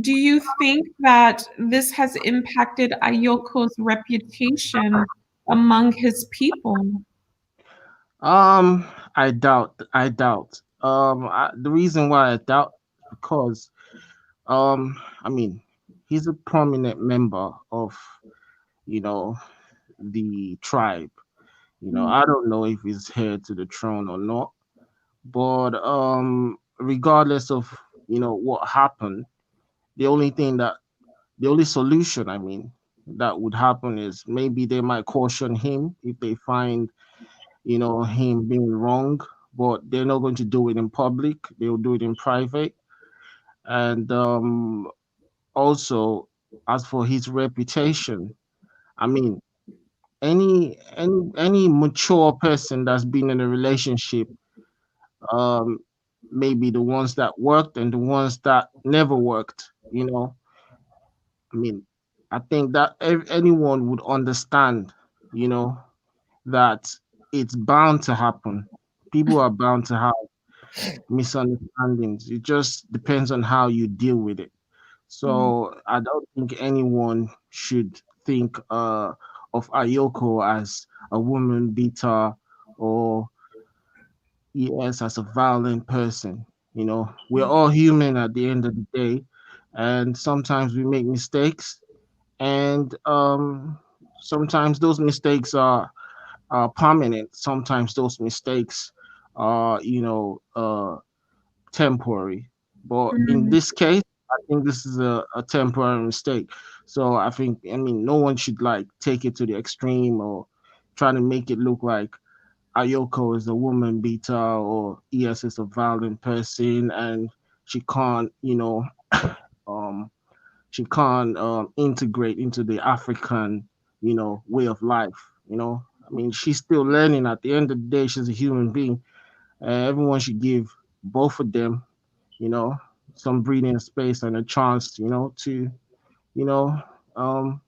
do you think that this has impacted Ayoko's reputation among his people? Um, I doubt. The reason why I doubt is because, I mean, he's a prominent member of, you know, the tribe. Mm, I don't know if he's heir to the throne or not, but regardless of, what happened, the only thing that the only solution, I mean, that would happen is maybe they might caution him if they find, him being wrong, but they're not going to do it in public. They'll do it in private. And also, as for his reputation, I mean, any mature person that's been in a relationship, um, maybe the ones that worked and the ones that never worked, I mean, I think that anyone would understand, you know, that it's bound to happen. People are bound to have misunderstandings. It just depends on how you deal with it. mm, So I don't think anyone should think of Ayoko as a woman beater, or ES as a violent person. We're all human at the end of the day, and sometimes we make mistakes, and sometimes those mistakes are permanent. Sometimes those mistakes are, temporary. But in mm, this case, I think this is a temporary mistake. So I mean, no one should like take it to the extreme or try to make it look like Ayoko is a woman beater or ES is a violent person, and she can't, um, integrate into the African, way of life. I mean, she's still learning. At the end of the day, she's a human being. Everyone should give both of them, you know, some breathing space and a chance, to, you know, um,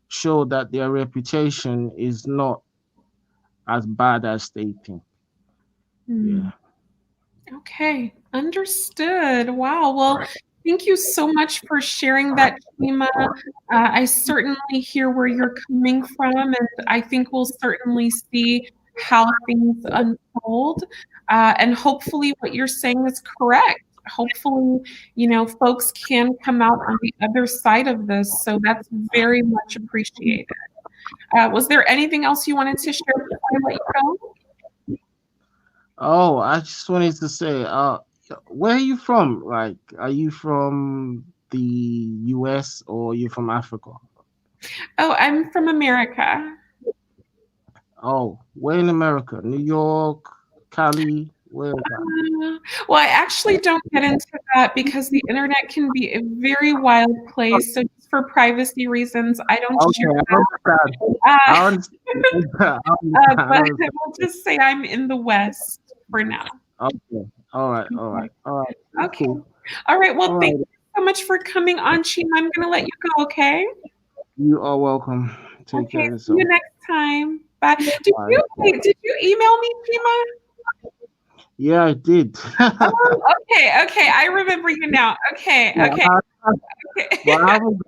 show that their reputation is not as bad as they think. mm. Yeah. Okay, understood. Wow. Well, Thank you so much for sharing that, Chima. I certainly hear where you're coming from, and I think we'll certainly see how things unfold. And hopefully what you're saying is correct. Hopefully, folks can come out on the other side of this. So that's very much appreciated. Was there anything else you wanted to share before I let you go? Oh, I just wanted to say, where are you from? Like, are you from the US or are you from Africa? Oh, I'm from America. Oh, where in America? New York, Cali, where is that? Well, I actually don't get into that because the internet can be a very wild place. So just for privacy reasons, I don't share I that. But we'll just say I'm in the West for now. Okay. All right. Okay. Cool. All right. Well, All thank right. you so much for coming on, Chima. I'm going to let you go, okay? You are welcome. Take care of See yourself. you next time. Bye. Did Bye. you email me, Chima? Yeah, I did. Okay. I remember you now. Okay. But I haven't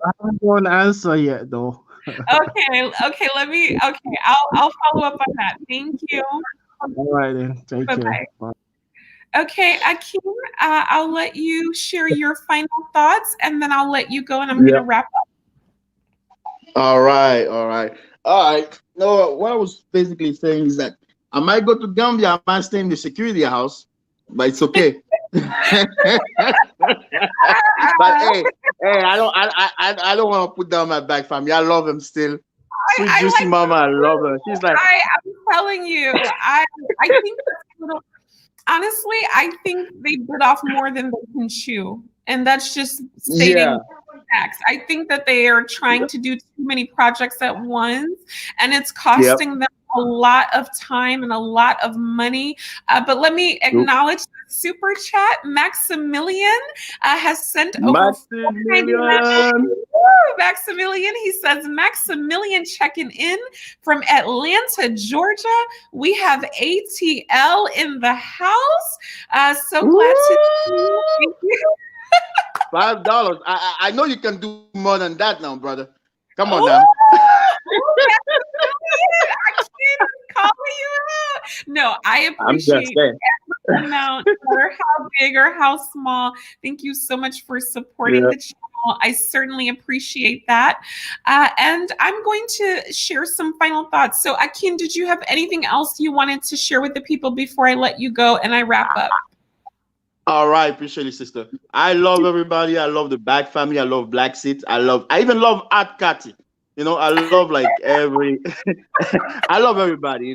got an answer yet, though. Okay. I'll follow up on that. Thank you. All right then. Take care. Bye. Okay, Akeem, I'll let you share your final thoughts, and then I'll let you go, and I'm going to wrap up. All right. No, what I was basically saying is that I might go to Gambia, I might stay in the security house, but it's okay. But hey, I don't want to put down my back family. I love him still. Sweet juicy mama, I love her. She's like, I'm telling you, I think that's a little. Honestly, I think they bit off more than they can chew. And that's just stating facts. I think that they are trying to do too many projects at once, and it's costing them a lot of time and a lot of money. But let me acknowledge the super chat. Maximilian has sent over Maximilian. He says, Maximilian checking in from Atlanta, Georgia. We have ATL in the house. So glad to see you. $5. I know you can do more than that now, brother. Come on now. No, I appreciate every amount, no matter how big or how small. Thank you so much for supporting the channel. I certainly appreciate that. And I'm going to share some final thoughts. So, Akin, did you have anything else you wanted to share with the people before I let you go and I wrap up? All right, appreciate it, sister. I love everybody. I love the Back family. I love Blaxit. I even love Art Cathy. I love like I love everybody.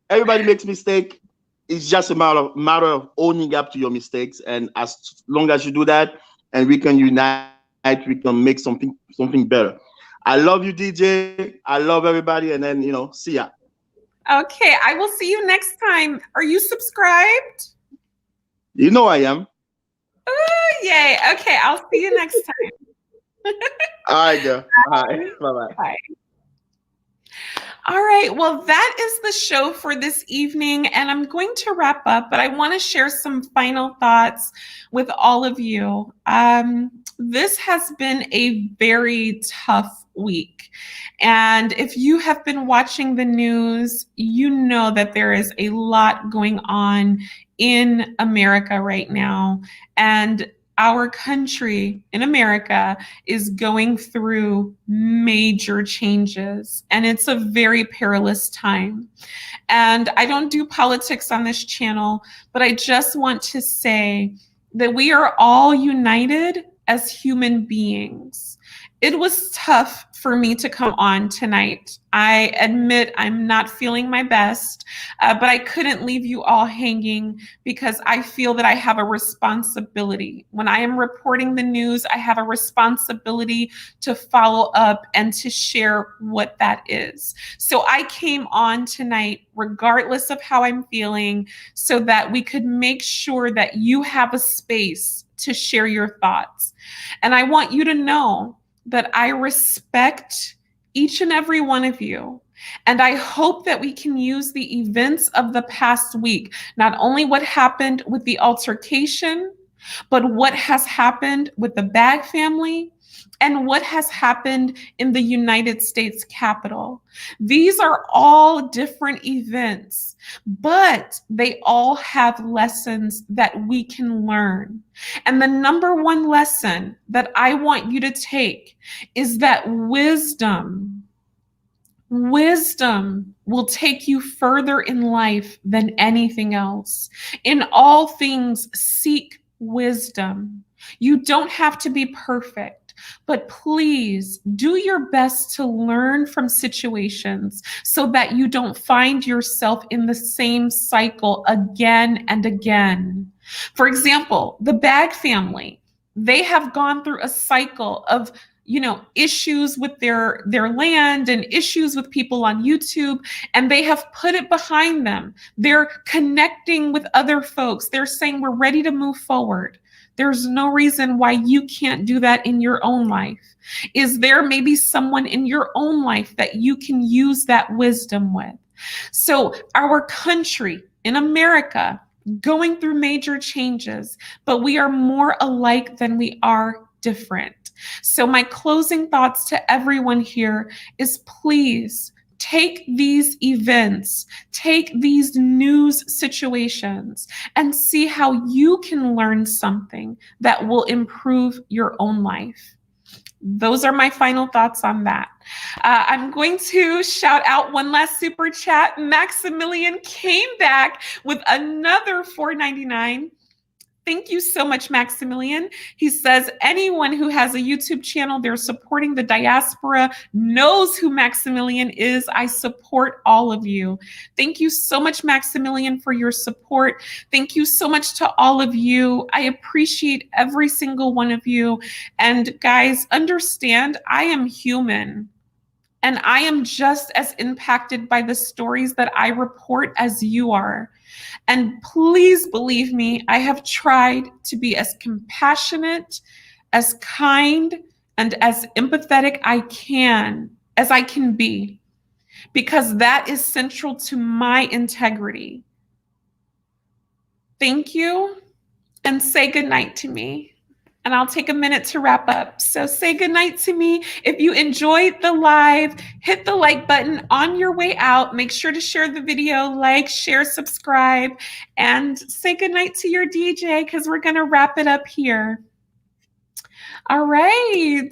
Everybody makes mistake. It's just a matter of owning up to your mistakes, and as long as you do that, and we can unite, we can make something better. I love you, DJ. I love everybody, and then see ya. Okay, I will see you next time. Are you subscribed? You know I am. Oh, yay. Okay, I'll see you next time. All right, girl. All right. Bye-bye. Bye. All right, well, that is the show for this evening, and I'm going to wrap up, but I want to share some final thoughts with all of you. This has been a very tough week, and if you have been watching the news, you know that there is a lot going on in America right now, and our country in America is going through major changes, and it's a very perilous time. And I don't do politics on this channel, but I just want to say that we are all united as human beings. It was tough for me to come on tonight. I admit I'm not feeling my best, but I couldn't leave you all hanging because I feel that I have a responsibility. When I am reporting the news, I have a responsibility to follow up and to share what that is. So I came on tonight, regardless of how I'm feeling, so that we could make sure that you have a space to share your thoughts. And I want you to know that I respect each and every one of you. And I hope that we can use the events of the past week, not only what happened with the altercation, But what has happened with the Bag family and what has happened in the United States Capitol, these are all different events, but they all have lessons that we can learn. And the number one lesson that I want you to take is that wisdom will take you further in life than anything else. In all things, seek wisdom. You don't have to be perfect, but please do your best to learn from situations so that you don't find yourself in the same cycle again and again. For example, the Bag family, they have gone through a cycle of issues with their land and issues with people on YouTube, and they have put it behind them. They're connecting with other folks. They're saying, we're ready to move forward. There's no reason why you can't do that in your own life. Is there maybe someone in your own life that you can use that wisdom with? So our country in America, going through major changes, but we are more alike than we are different. So my closing thoughts to everyone here is, please take these events, take these news situations, and see how you can learn something that will improve your own life. Those are my final thoughts on that. I'm going to shout out one last super chat. Maximilian came back with another $4.99. Thank you so much, Maximilian. He says, anyone who has a YouTube channel, they're supporting the diaspora, knows who Maximilian is. I support all of you. Thank you so much, Maximilian, for your support. Thank you so much to all of you. I appreciate every single one of you. And guys, understand, I am human. And I am just as impacted by the stories that I report as you are. And please believe me, I have tried to be as compassionate, as kind, and as empathetic as I can be, because that is central to my integrity. Thank you, and say goodnight to me. And I'll take a minute to wrap up. So say goodnight to me. If you enjoyed the live, hit the like button on your way out. Make sure to share the video, like, share, subscribe, and say goodnight to your DJ, because we're going to wrap it up here. All right.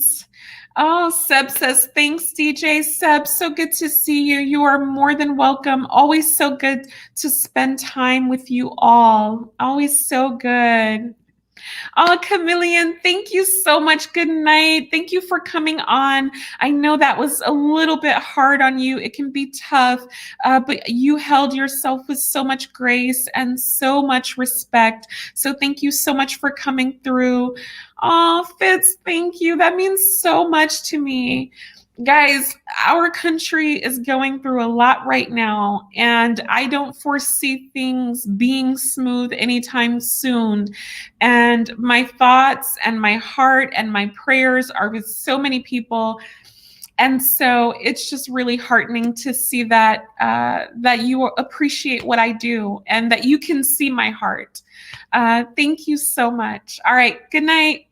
Oh, Seb says, thanks, DJ. Seb, so good to see you. You are more than welcome. Always so good to spend time with you all. Always so good. Oh, Chameleon, thank you so much. Good night. Thank you for coming on. I know that was a little bit hard on you. It can be tough, but you held yourself with so much grace and so much respect. So thank you so much for coming through. Oh, Fitz, thank you. That means so much to me. Guys, our country is going through a lot right now, and I don't foresee things being smooth anytime soon. And my thoughts and my heart and my prayers are with so many people. And so it's just really heartening to see that that you appreciate what I do and that you can see my heart. Thank you so much. All right, good night.